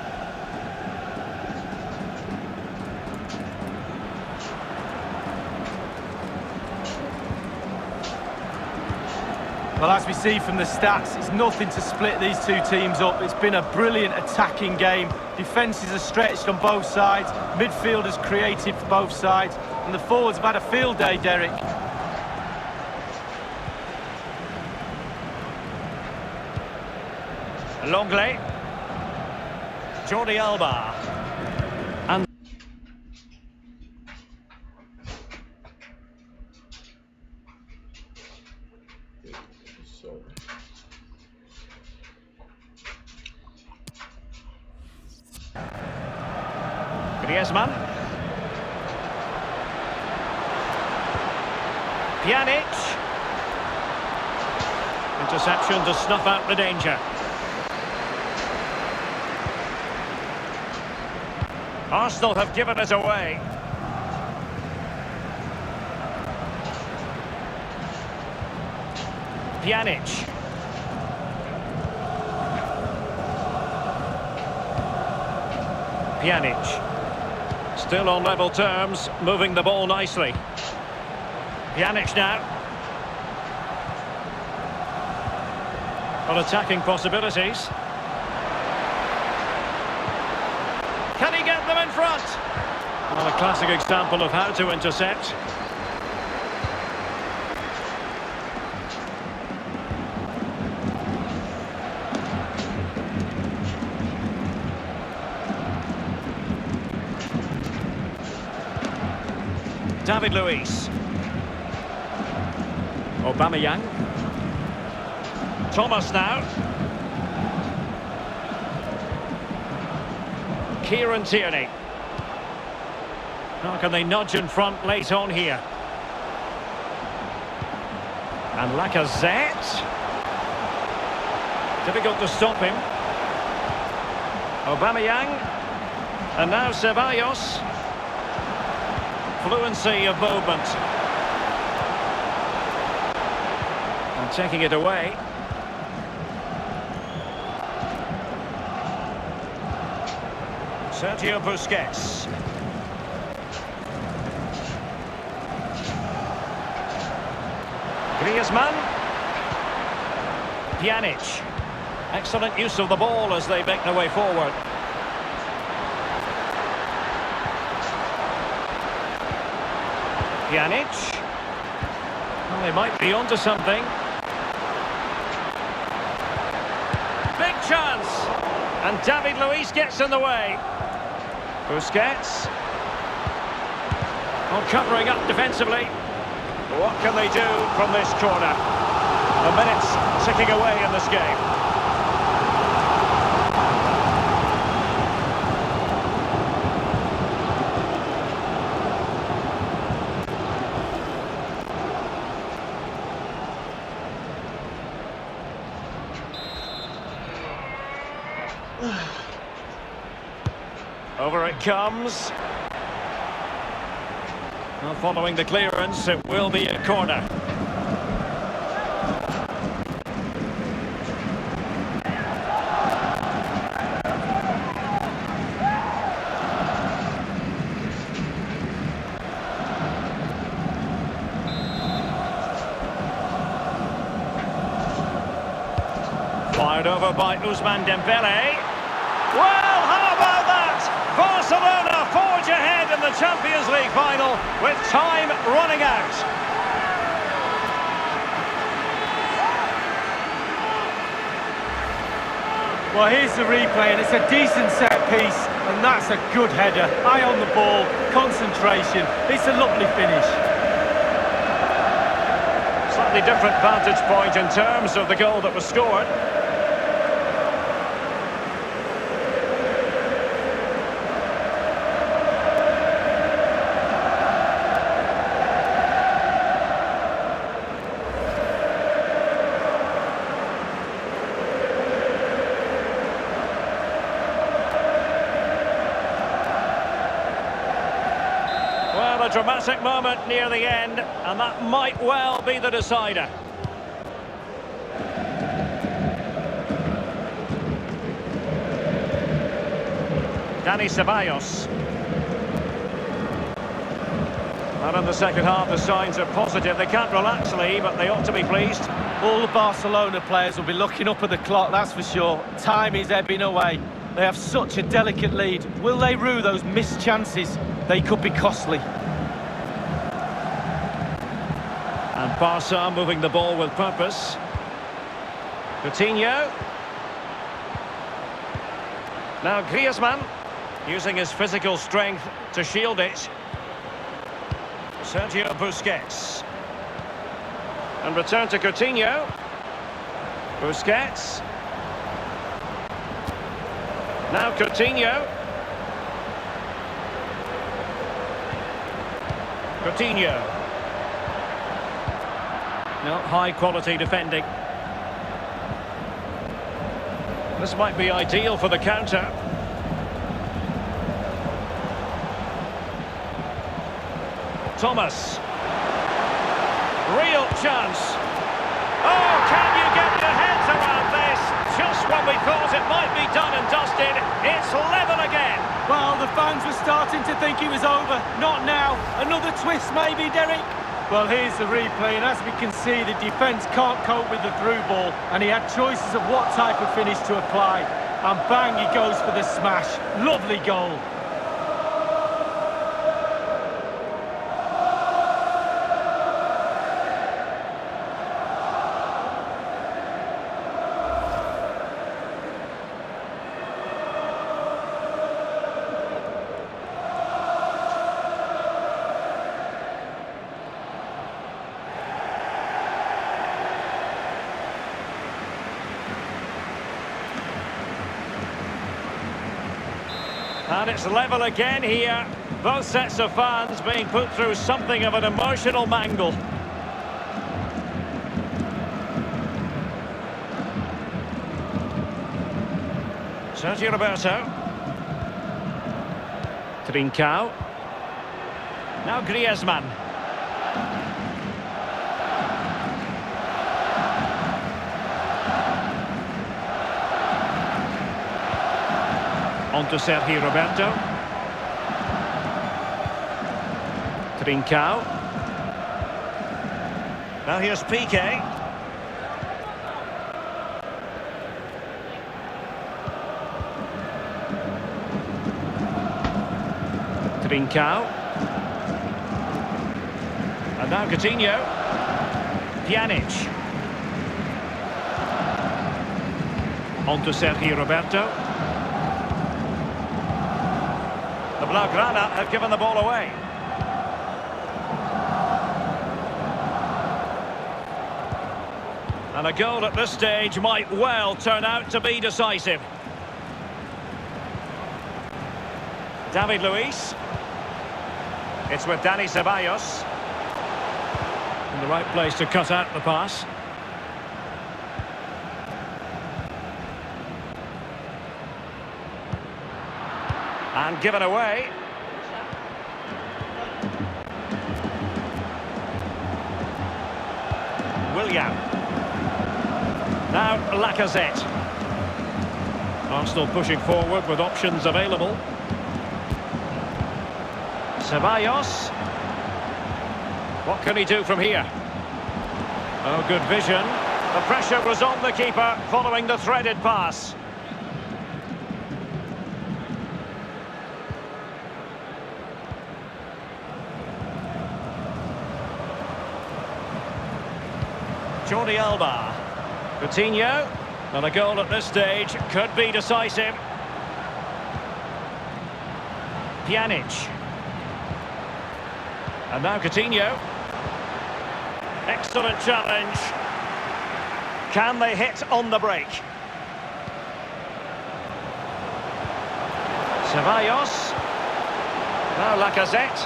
S3: Well, as we see from the stats, it's nothing to split these two teams up. It's been a brilliant attacking game. Defences are stretched on both sides. Midfielders creative for both sides. And the forwards have had a field day, Derek.
S2: Longley. Jordi Alba. And Griezmann. Pjanic. Interception to snuff out the danger. Arsenal have given it away. Pjanic. Pjanic. Still on level terms, moving the ball nicely. Pjanic now. Well, attacking possibilities. Can he get them in front? Well, a classic example of how to intercept. David Luiz. Aubameyang. Thomas now. Kieran Tierney. How can they nudge in front late on here? And Lacazette. Difficult to stop him. Aubameyang. And now Ceballos. Fluency of movement. And taking it away. Sergio Busquets. Griezmann. Pjanic. Excellent use of the ball as they make their way forward. Pjanic. Well, they might be onto something. Big chance. And David Luiz gets in the way. Busquets. Well, covering up defensively. What can they do from this corner? The minutes ticking away in this game. Over it comes. Well, following the clearance, it will be a corner. Fired over by Ousmane Dembele. Well, how about that? Barcelona forge ahead in the Champions League final with time running out.
S3: Well, here's the replay, and it's a decent set piece, and that's a good header. Eye on the ball, concentration. It's a lovely finish.
S2: Slightly different vantage point in terms of the goal that was scored. Well, a dramatic moment near the end, and that might well be the decider. Dani Ceballos. And in the second half, the signs are positive. They can't relax, Lee, but they ought to be pleased.
S3: All the Barcelona players will be looking up at the clock, that's for sure. Time is ebbing away. They have such a delicate lead. Will they rue those missed chances? They could be costly.
S2: And Barca moving the ball with purpose. Coutinho. Now Griezmann, using his physical strength to shield it. Sergio Busquets. And return to Coutinho. Busquets. Now Coutinho. Coutinho. No, high quality defending. This might be ideal for the counter. Thomas. Real chance. Oh, can you get your heads around this? Just when we thought it might be done and dusted, it's level again.
S3: Well, the fans were starting to think it was over. Not now. Another twist maybe, Derek? Well, here's the replay, and as we can see, the defence can't cope with the through ball, and he had choices of what type of finish to apply. And bang, he goes for the smash. Lovely goal.
S2: And it's level again here. Both sets of fans being put through something of an emotional mangle. Sergio Roberto. Trincao. Now Griezmann. On to Sergio Roberto. Trincao. Now here's Piqué. Trincao. And now Coutinho. Pjanic. On to Sergio Roberto. The Blaugrana have given the ball away. And a goal at this stage might well turn out to be decisive. David Luiz. It's with Dani Ceballos. In the right place to cut out the pass. And given away. Willian. Now Lacazette. Arsenal pushing forward with options available. Ceballos. What can he do from here? Oh, good vision. The pressure was on the keeper following the threaded pass. Jordi Alba. Coutinho. And a goal at this stage could be decisive. Pjanic. And now Coutinho. Excellent challenge. Can they hit on the break? Ceballos. Now Lacazette.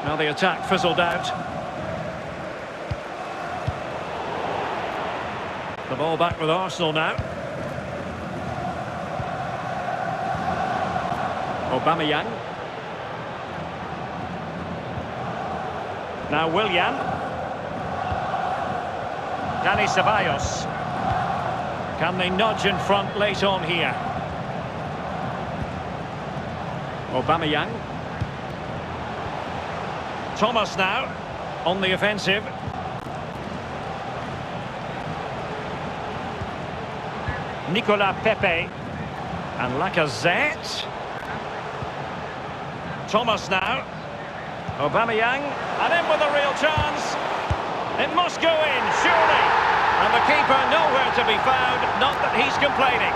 S2: Now the attack fizzled out. The ball back with Arsenal now. Aubameyang. Now Willian. Dani Ceballos. Can they nudge in front late on here? Aubameyang. Thomas now on the offensive. Nicolas Pepe and Lacazette. Thomas now. Aubameyang, and in with a real chance. It must go in, surely. And the keeper nowhere to be found, not that he's complaining.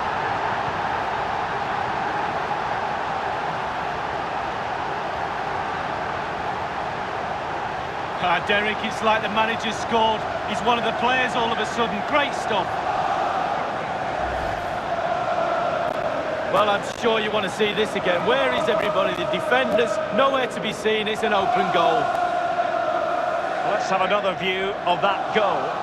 S3: Derek, it's like the manager's scored. He's one of the players all of a sudden. Great stuff. Well, I'm sure you want to see this again. Where is everybody? The defenders, nowhere to be seen. It's an open goal.
S2: Let's have another view of that goal.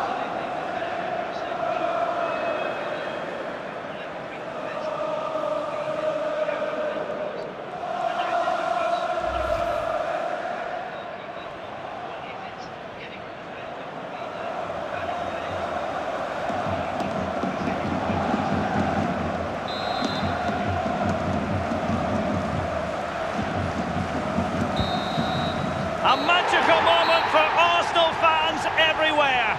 S2: A magical moment for Arsenal fans everywhere.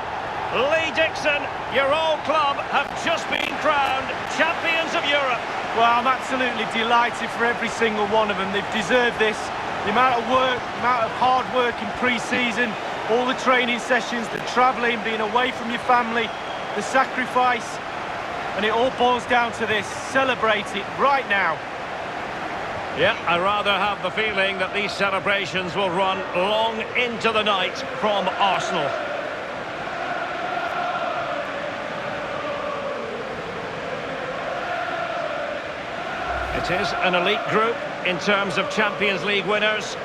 S2: Lee Dixon, your old club, have just been crowned champions of Europe.
S3: Well, I'm absolutely delighted for every single one of them. They've deserved this. The amount of work, the amount of hard work in pre-season, all the training sessions, the travelling, being away from your family, the sacrifice, and it all boils down to this. Celebrate it right now.
S2: Yeah, I rather have the feeling that these celebrations will run long into the night from Arsenal. It is an elite group in terms of Champions League winners.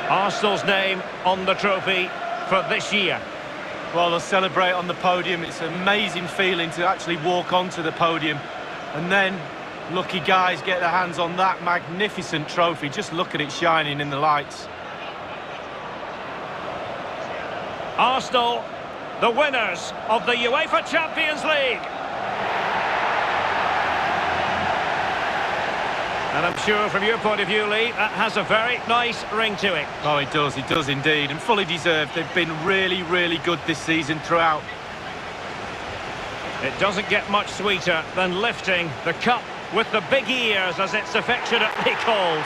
S2: Arsenal's name on the trophy for this year.
S3: Well, they'll celebrate on the podium. It's an amazing feeling to actually walk onto the podium. And then, lucky guys get their hands on that magnificent trophy. Just look at it shining in the lights.
S2: Arsenal, the winners of the UEFA Champions League. And I'm sure from your point of view, Lee, that has a very nice ring to it.
S3: Oh, it does indeed, and fully deserved. They've been really, really good this season throughout.
S2: It doesn't get much sweeter than lifting the cup with the big ears, as it's affectionately called.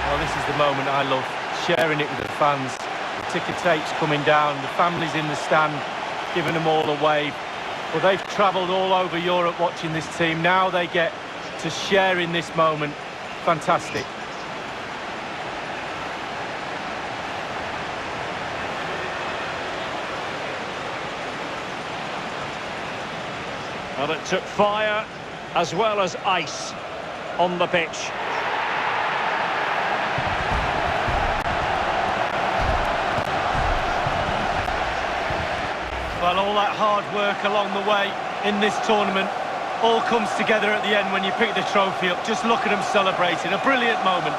S3: Well, this is the moment I love, sharing it with the fans. The ticker tapes coming down, the families in the stand, giving them all a wave. Well, they've travelled all over Europe watching this team. Now they get to share in this moment. Fantastic.
S2: Well, it took fire as well as ice on the pitch.
S3: Well, all that hard work along the way in this tournament all comes together at the end when you pick the trophy up. Just look at them celebrating. A brilliant moment.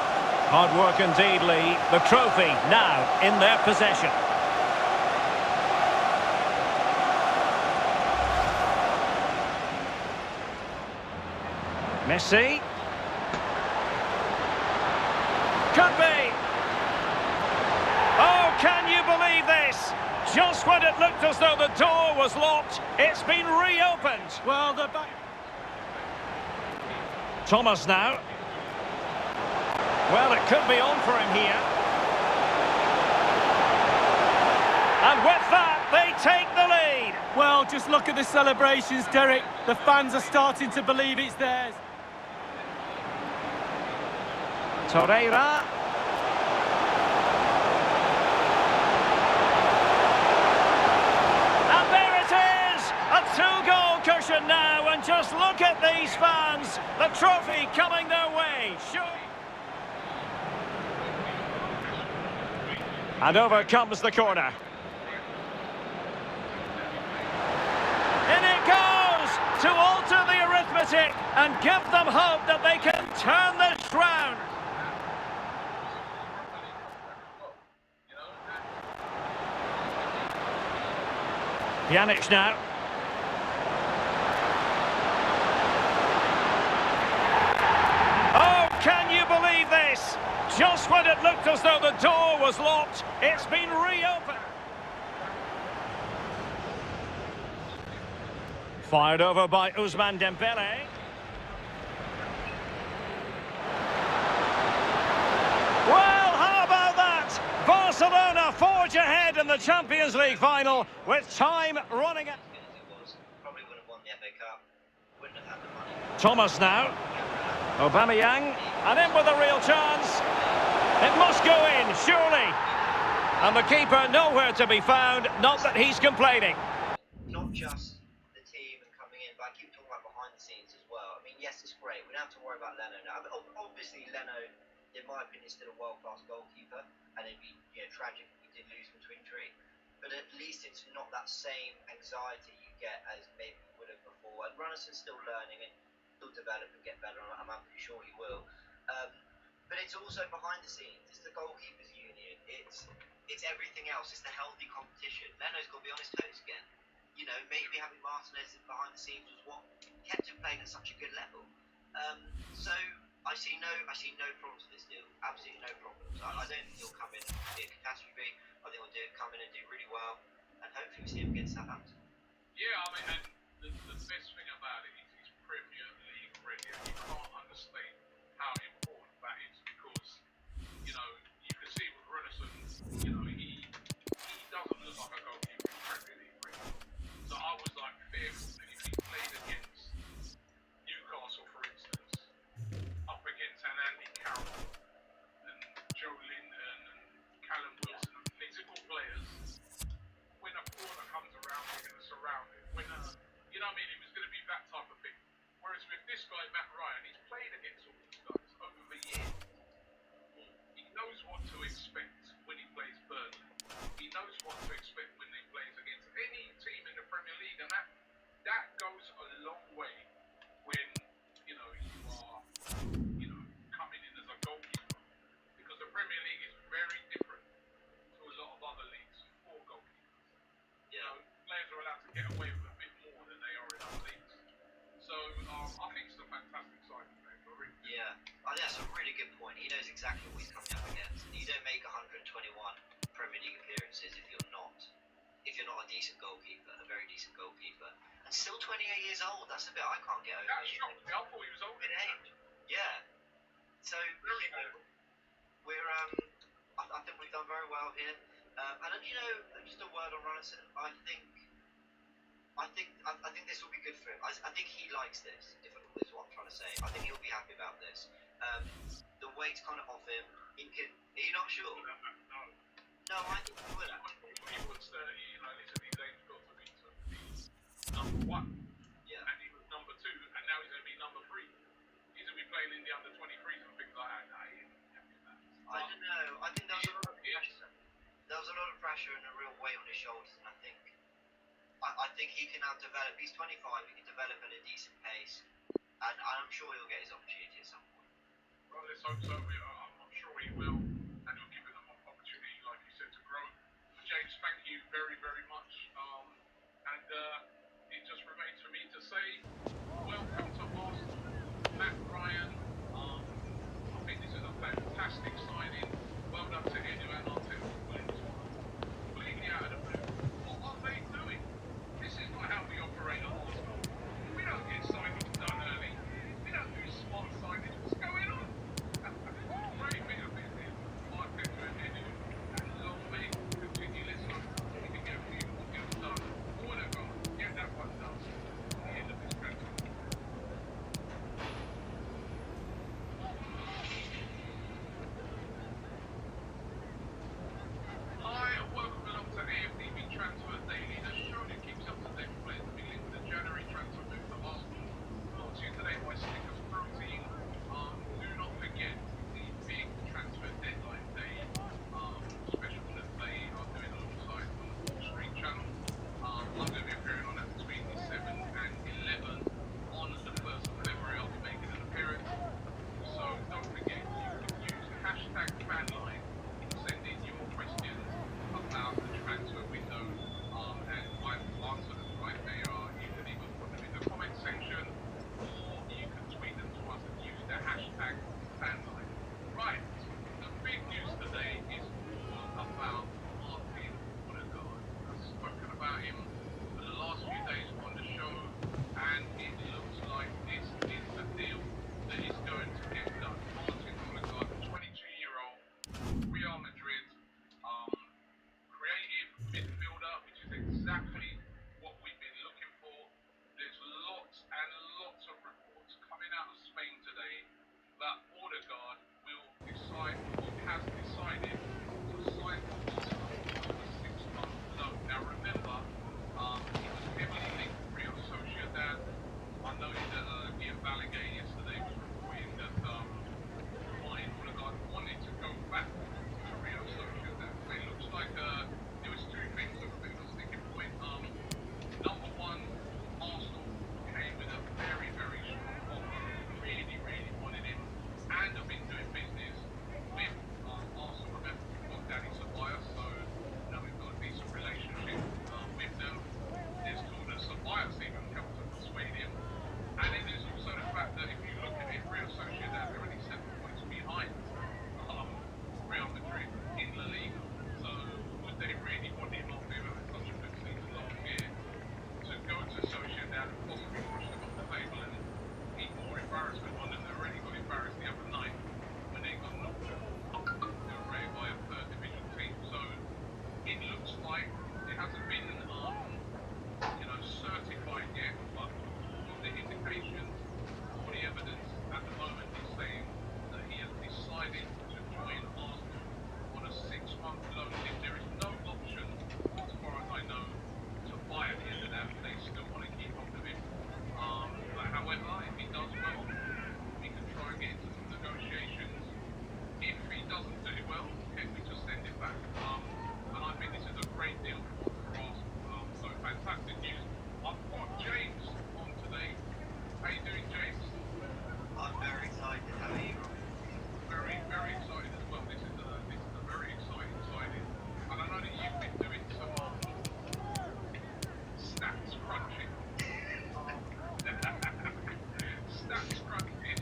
S2: Hard work indeed, Lee. The trophy now in their possession. Messi. Could be. Oh, can you believe this? Just when it looked as though the door was locked, it's been reopened.
S3: Well, the back...
S2: Thomas now. Well, it could be on for him here. And with that, they take the lead.
S3: Well, just look at the celebrations, Derek. The fans are starting to believe it's theirs.
S2: Torreira. And there it is! A two-goal cushion now, and just look at these fans. The trophy coming their way. Sure. And over comes the corner. In it goes to alter the arithmetic and give them hope that they can turn this round. Pjanic now. Oh, can you believe this? Just when it looked as though the door was locked, it's been reopened. Fired over by Ousmane Dembele. Well, how about that? Barcelona forge ahead in the Champions League final with time running out.
S7: Probably would have won the FA Cup. Wouldn't have had the money.
S2: Thomas now. Aubameyang. And in with a real chance. It must go in, surely. And the keeper nowhere to be found. Not that he's complaining.
S7: Not just the team and coming in, but I keep talking about behind the scenes as well. I mean, yes, it's great. We don't have to worry about Leno now. But obviously, Leno, in my opinion, is still a world-class goalkeeper. And it'd be tragic if we did lose him to injury. But at least it's not that same anxiety you get as maybe we would have before. And Runnelson's still learning and he'll develop and get better. I'm absolutely sure he will. But it's also behind the scenes. It's the goalkeepers union. It's everything else. It's the healthy competition. Leno's got to be on his toes again. You know, maybe having Martinez behind the scenes was what kept him playing at such a good level. So I see no problems with this deal. Absolutely no problems. I don't think he'll come in and be a catastrophe. I think he'll come in and do really well, and hopefully we see him against Southampton.
S6: Yeah, I mean, and the best thing about it is he's Premier League ready. You can't understand how important that is because, you can see with Runnelson, he doesn't look like a goalkeeper in Premier League ready. So I was fearful that if he played against Newcastle, for instance, up against Andy Carroll and Joe Linton and Callum Wilson, and physical players, when a corner comes around, they're going to surround him. It was going to be that type of thing. Whereas with this guy, Matt Ryan, he's played against all these guys over the years. He knows what to expect when he plays Burnley. He knows what to expect when he plays against any team in the Premier League, and that goes a long way when you are coming in as a goalkeeper, because the Premier League is very different to a lot of other leagues for goalkeepers. Players are allowed to get away with a bit more than they are in other leagues. So I think it's a fantastic signing for him.
S7: Yeah, I think that's a really good point. He knows exactly what he's coming up against. And you don't make 121 Premier League appearances if you're not a decent goalkeeper, a very decent goalkeeper. And still 28 years old. That's a bit I can't get over.
S6: That shocked me. I thought he was older than that.
S7: Yeah. So we're I think we've done very well here. And just a word on Runnelson. I think this will be good for him. I think he likes this, is what I'm trying to say. I think he'll be happy about this. The weight's kind of off him. Are you not sure? No, I think he will.
S6: He wants to, listen, his aim's got to be number one.
S7: Yeah.
S6: And he playing in the under 23s and things like that. Nah, he ain't happy with that.
S7: I don't know. I think there was a lot of pressure. There was a lot of pressure and a real weight on his shoulders, and I think he can now develop. He's 25. He can develop at a decent pace, and I'm sure he'll get his opportunity at some point.
S6: Well, let's hope so. I'm sure he will, and he'll give him an opportunity, like you said, to grow. But James, thank you very, very much. And it just remains for me to say, welcome to Arsenal, Matt Ryan. I think this is a fantastic signing. Well done to Edu and Arteta for pulling this one off. Completely out of the blue. What are they doing? This is not how we operate at Arsenal. We don't get signings done early. We don't do smart signings. What's going on? Great bit of business. Arteta and Edu. And long may it continue. Let's hope we can get a few more deals done. Whatever. Get that one done. At the end of this transfer. Hi, and welcome along to AFTV Transfer Daily, the show that keeps up to date with players to be linked with the January transfer move to Arsenal. Brought to you today by Snickers Protein. Do not forget the big transfer deadline day special that they are doing alongside on the Wall Street channel. I'm going to be appearing on that between the 7 and 11 on the 1st of February. I'll be making an appearance. So don't forget, you can use hashtag fanline to send in your questions about the transfer window, and I've answered them right there. You can either put them in the comment section, or you can tweet them to us and use the hashtag fanline. Right, the big news today is all about Martin Odegaard. I've spoken about him for the last few days on the show, and it looks like this is the deal that is going to get done. Martin Odegaard, 22-year-old, Real Madrid, creative midfielder, which is exactly what we've been looking for. There's lots and lots of reports coming out of Spain today that Odegaard will decide, or has decided, to sign for Arsenal on a 6-month loan. Now remember, he was heavily linked to Real Sociedad. I know that Ian Balaguer yesterday was reporting that Martin Odegaard wanted to go back to Real Sociedad. So it looks like there was two things that were a bit of a sticking point. Number one, Arsenal came with a very, very strong offer. Really, really wanted him, and have been doing business with Arsenal. Remember, we've got Danny Ceballos, so now we've got a decent relationship with them. There's talk that Ceballos even helped to persuade him. And then there's also the fact that if you look at it, Real Sociedad, they're only 7 points behind Real Madrid in La Liga. So would they really want him off him at such a good season last year to go to Sociedad and possibly push them off the table and heap more embarrassment on them? They already got embarrassed the other night when they got knocked away by a third division team. So it looks like it hasn't been certified yet, but all the indications, all the evidence at the moment is saying that he has decided to join Arsenal on a 6-month loan deal. There is no option, as far as I know, to buy at the end of that. They still want to keep hold of him. But however, if he does well, we can try and get into some negotiations. If he doesn't do well, then we just send him back. And I think this is a great deal for Arsenal. So fantastic news. I've got James on today. How you doing, James?
S7: I'm very excited. How are you?
S6: Very, very excited as well. This is a very exciting signing. And I know that you've been doing some stats crunching. Stats crunching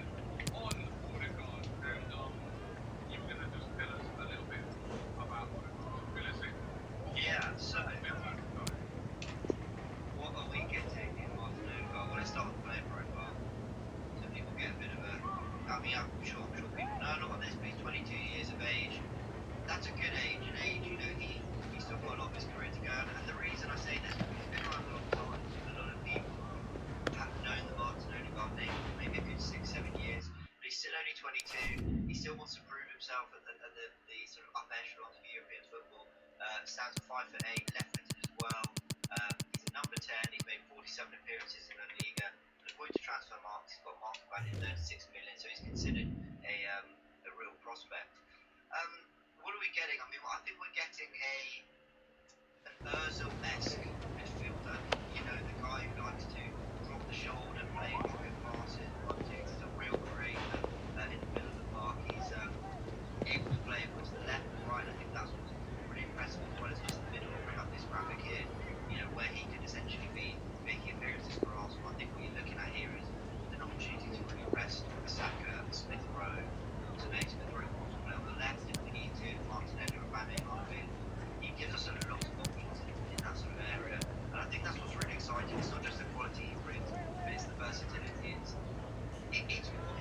S6: on Odegaard, and you were going to just tell us a little bit about Odegaard. Fill us in.
S7: Yeah, so what are we getting in Martin Odegaard? Well, let's start with the player profile, so people get a bit of a... I mean, I'm sure people know a lot of this, but he's 22 years of age. That's a good age. An age, you know, he's still got a lot of his career to go. And the reason I say this is because he's been around a long time. A lot of people have known the Martin Odegaard name for maybe a good 6-7 years. But he's still only 22. He still wants to prove himself at the sort of upper echelons of European football. Stands at 5'8", left-footed as well. He's a number 10. He's made 47 appearances in La Liga. And according to transfer marks, he's got market value of 36 million. So he's Ozil-esque midfielder. You know, the guy who likes to drop the shoulder, play pocket passes, run things. He's a real creator in the middle of the park. He's able to play across the left and right. I think that's what's really impressive, as well as just the middle. I'll bring up this graphic here, you know, where he could essentially be making appearances for Arsenal. I think what you're looking at here is an opportunity to really rest Saka, Smith Rowe, alternate Smith Rowe to play on the left if we need to, if Martinelli or Aubameyang aren't available. He gives us a lot of options in that sort of area, and I think that's what's really exciting. It's not just the quality he brings, but it's the versatility. It's what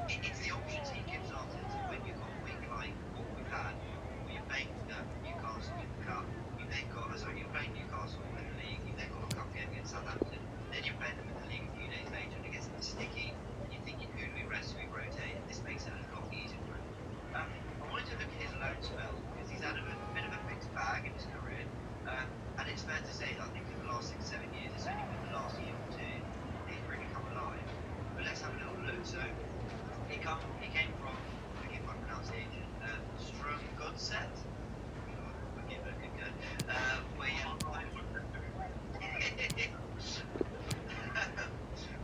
S7: it's the options he gives Arteta when you've got a week like what we've had, where you're playing Newcastle in the cup, you're playing Newcastle in the league, you've then got a cup game against Southampton, then you're playing them in the league a few days later, and it gets a bit sticky, and you're thinking, who do we rest, who do we rotate, and this makes it a lot easier for him. I wanted to look at his loan spells, because he's had a bit of a mixed bag in his career, and it's fair to say that I think in the last 6-7 years, it's only been the last year or two that he's really come alive. But let's have a little look. So he came from, forgive my pronunciation, Strømgodset. Forgive a good go. Where he had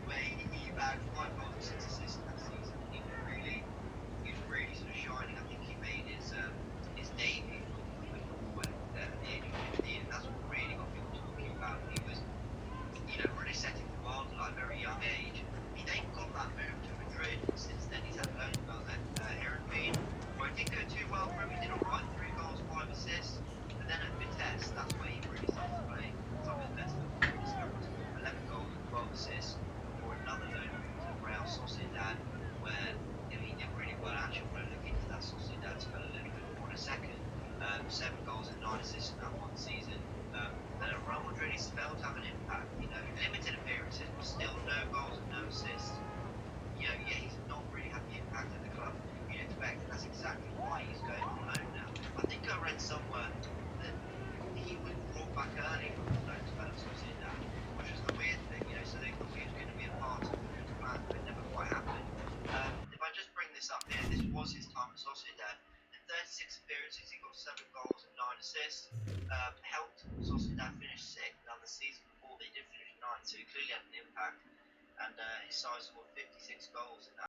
S7: where he had 5 goals and 6 assists that season. He was really sort of shining. I think he made his debut with Norway at the age of 15, and that's what really got people talking about. He was, you know, really setting the world at a very young age. He then got that move to Madrid, and since then he's had loan spells at Heerenveen, where it didn't go too well for him. He did alright, 3 goals, 5 assists, but then at Vitesse, that's where he really started to play some of his best football. He discovered 11 goals and 12 assists before another loan move to Real Sociedad, where, you know, he did really well. Actually, I want to look into that Sociedad spell a little bit more in a second. 7 goals and 9 assists in that one season. And at Real Madrid, he's failed to have an impact. You know, limited appearances, but still no goals and no assists. You know, yeah, he's not really had the impact at the club you'd expect, and that's exactly why he's going on loan now. I think I read somewhere that he was brought back early from his loan spell at Sociedad, which was the weird thing, you know, so they thought he was going to be a part of Madrid's plan, but it never quite happened. If I just bring this up here, this was his time at Sociedad. In 36 appearances, he got 7 goals and 9 assists, helped Sociedad finish 6th. Now, the season before, they did finish 9th, so he clearly had an impact, and his side scored 56 goals in that.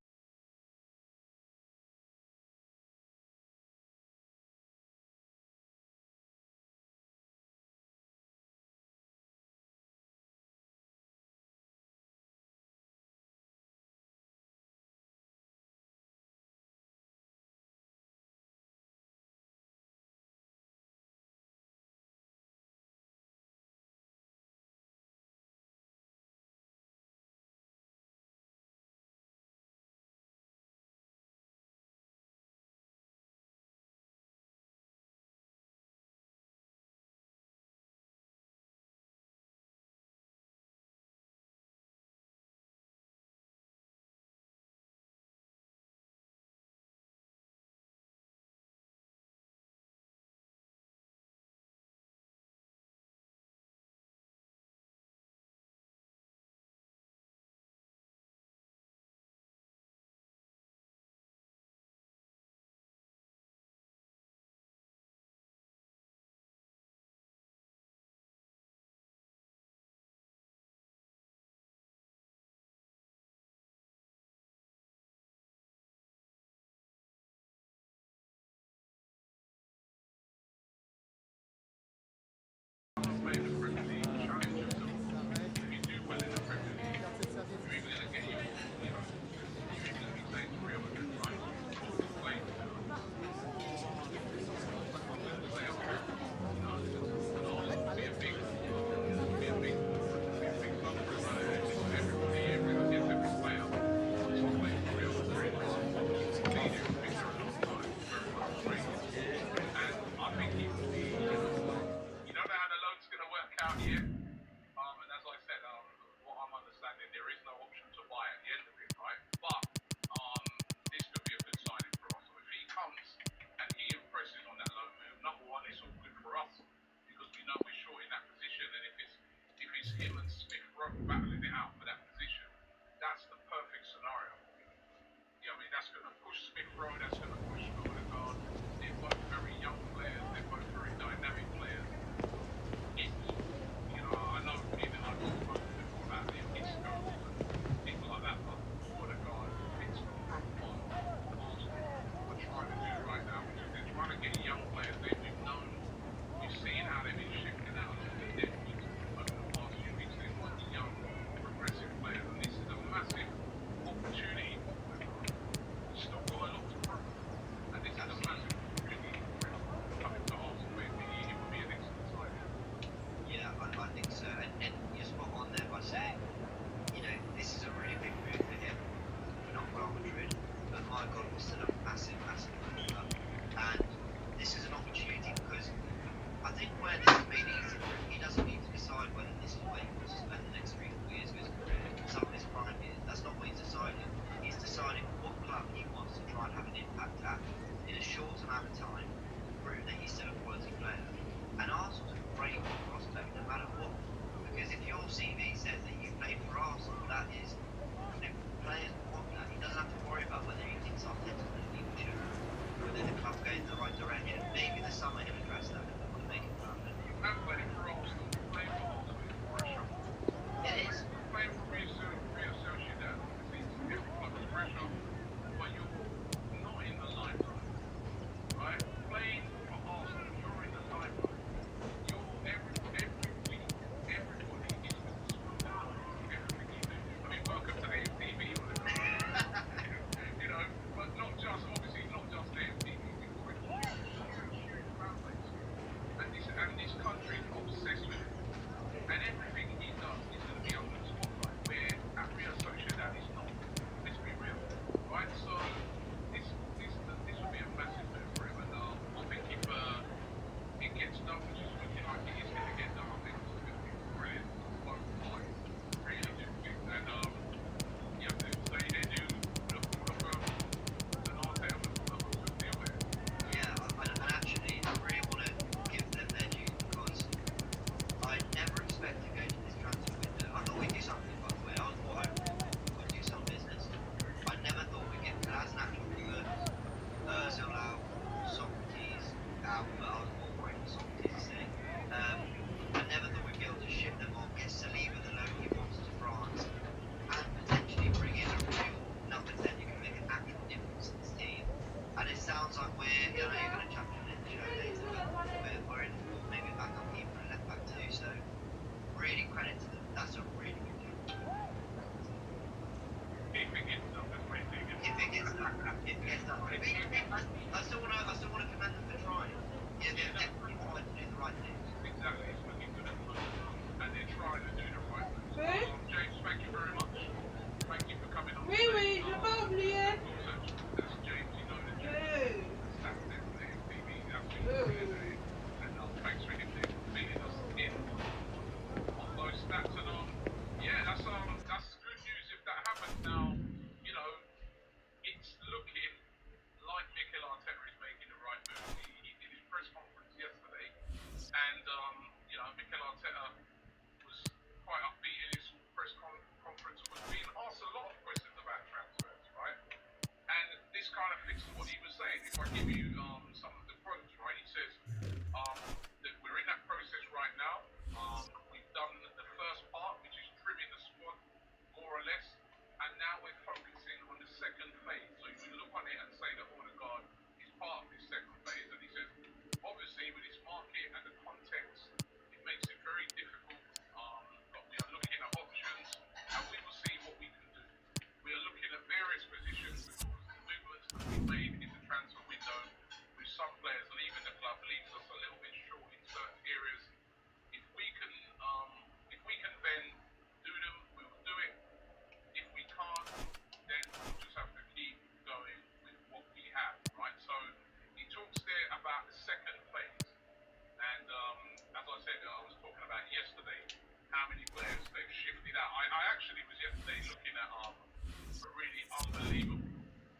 S6: a really unbelievable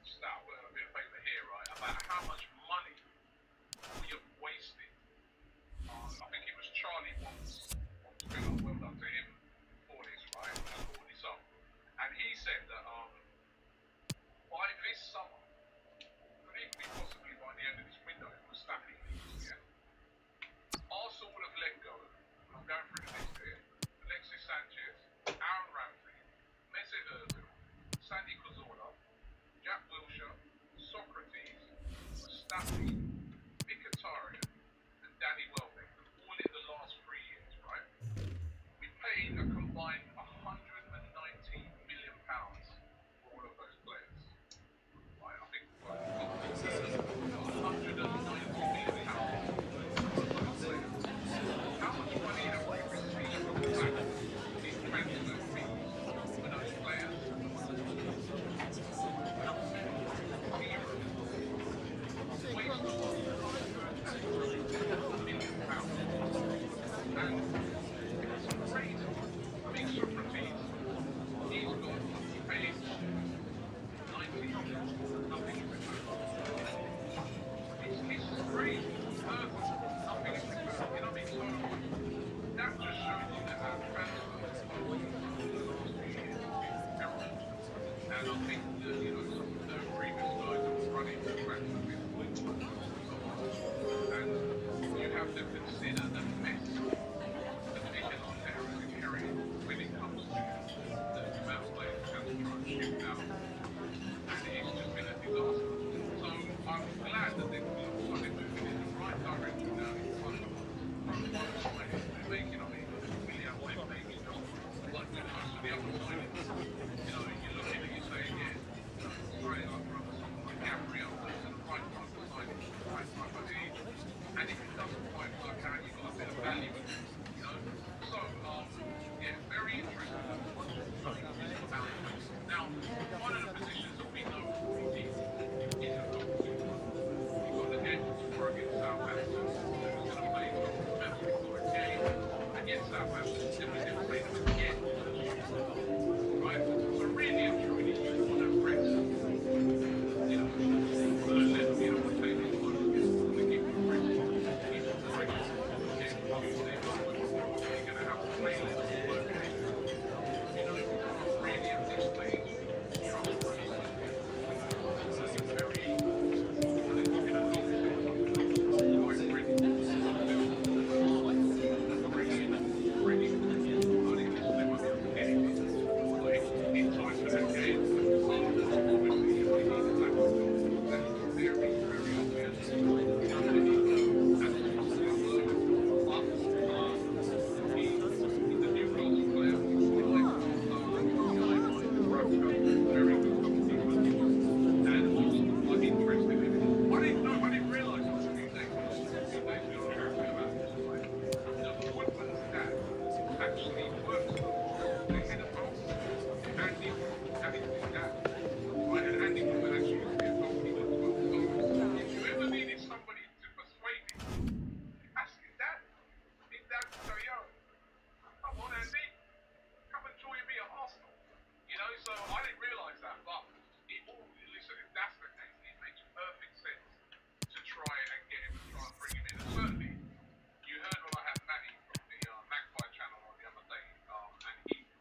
S6: stat, a bit of paper here, right, about how much money we have wasted. I think it was Charlie Watts on Twitter, well done to him for this, right? He brought this up. And he said that by this summer, could even be possibly by the end of this window, if we're stacking these, yeah, Arsenal would have let go. I'm going through the list here. Alexis Sanchez, Aaron Ramsey, Mesut Ozil, Sandy Cazorla, Jack Wilshere, Socrates, Mustafi, Mkhitaryan, and Danny Welbeck, all in the last 3 years, right? We paid a combined £119 million for all of those players. Right, I think we've got £119 million for all of those players. How much money have we received back in transfer fees for those players?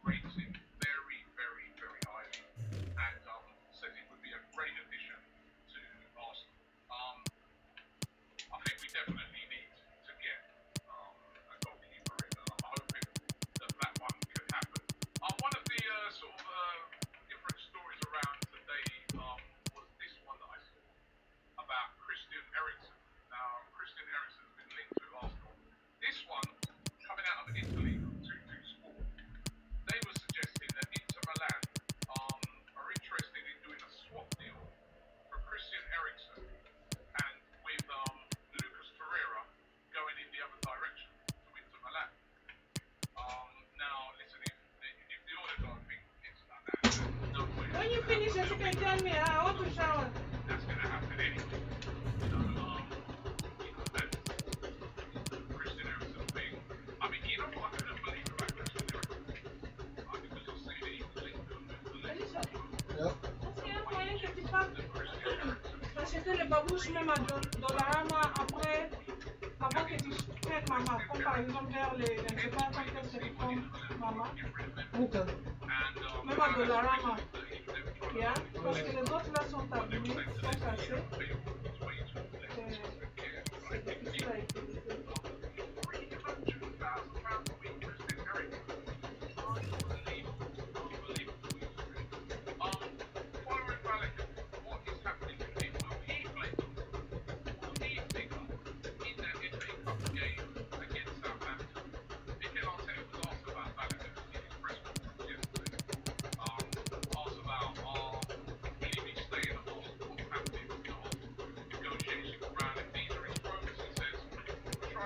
S6: Rates him
S5: touches même à Dollarama après, avant que tu traites Mama, comme par exemple vers les séparés quand tu réformes Mama.
S4: Ok.
S5: Même à Dollarama. Yeah? Parce que les autres là sont abîmés, sont cassés. C'est difficile à utiliser.
S6: Try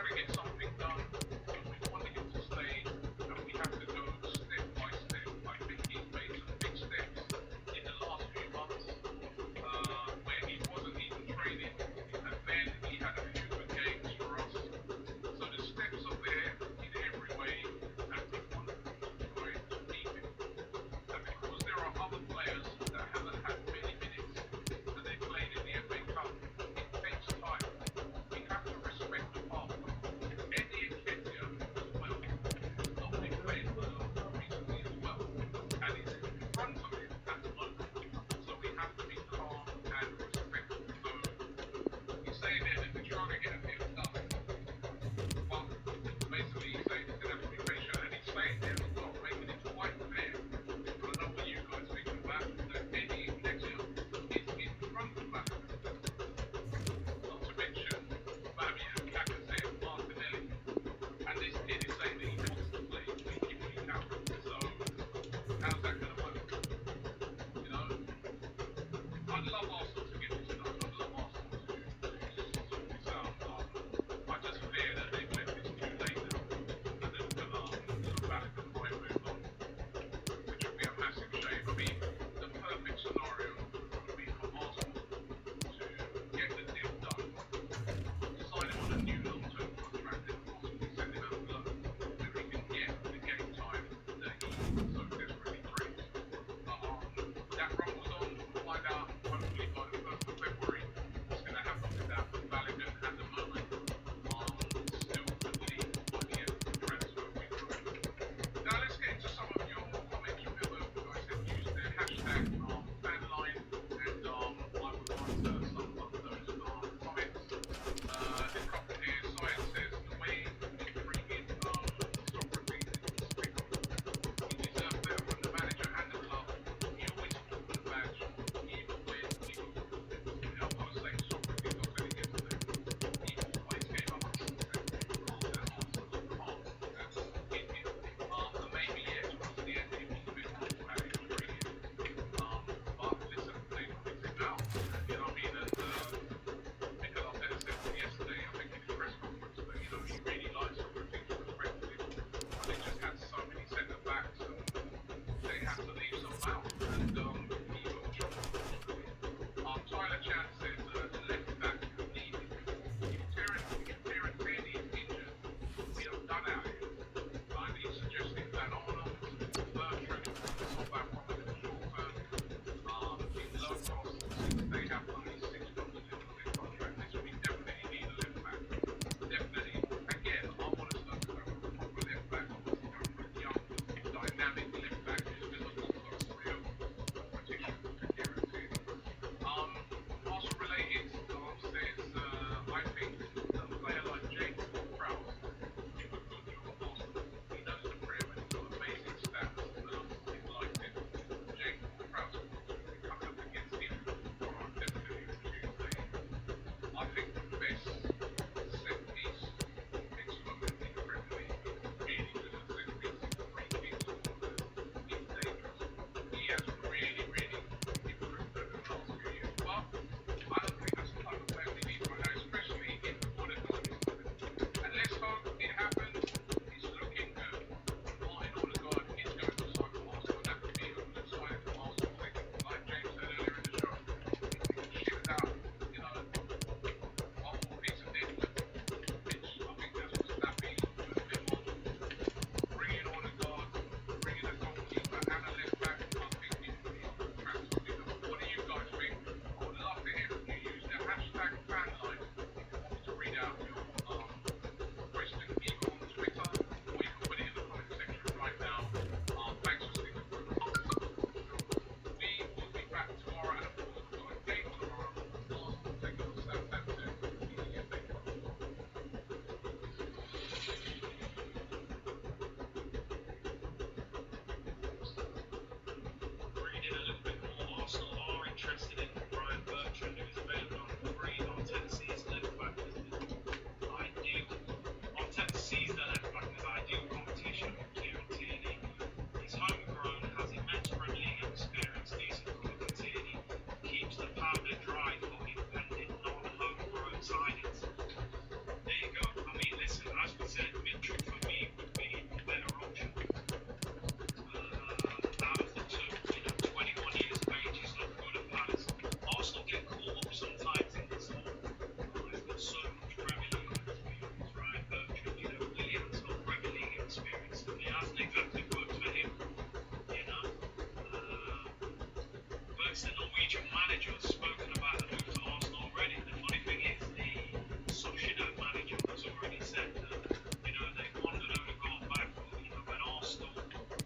S6: some managers spoken about the move to Arsenal already. The funny thing is, the Sociedad manager has already said that, you know, they wanted Odegaard back, but, you know, when Arsenal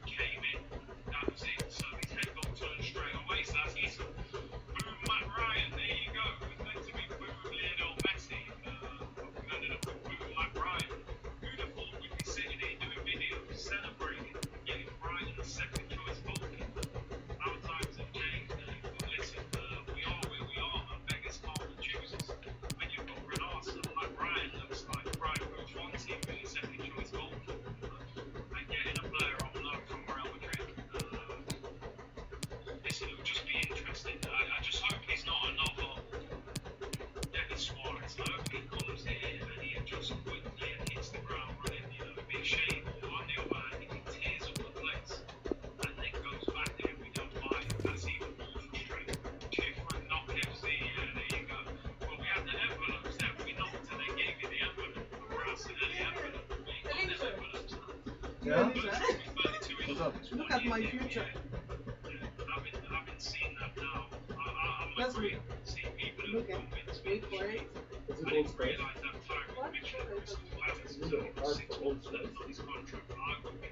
S6: came in, that was it. So his head got turned straight away. So that's easy. Boom, Matt Ryan, there you go. It was meant to be boom, Lionel Messi. We ended up with boom, Matt Ryan. Who'd have thought we'd be sitting here doing videos, celebrating, getting Brighton the second choice goalkeeper? Our times have changed. But listen, we are where we are. And beggars can't be choosers. When you've got Renata, Matt Ryan looks like Brighton Rouge one team with your second choice goalkeeper. And getting a player on loan from Real Madrid. Listen, it'll just be interesting. I just hope he's not another David Suarez. I hope he comes here and he adjusts quickly and hits the ground running. You know, it'd be a shame. On the other hand, if he tears up the place and then goes back there and we don't buy it, that's even more frustrating. Different knock FC, yeah, there you go. Well, we had the envelopes there. We knocked and they gave you the envelope. We're asking the envelope. We got the envelopes.
S4: Yeah?
S6: What's
S4: up?
S8: Look at my future.
S6: Having seen that now, I'm
S8: Let's
S6: afraid to see people who
S8: Look at
S6: convince me.
S8: wait for it.
S4: Is
S6: I
S4: it old
S6: didn't
S4: stuff?
S6: realise that Tyreek Mitchell was planning to
S4: Is it
S6: take
S4: old
S6: 6
S4: stuff?
S6: months on his contract. I would be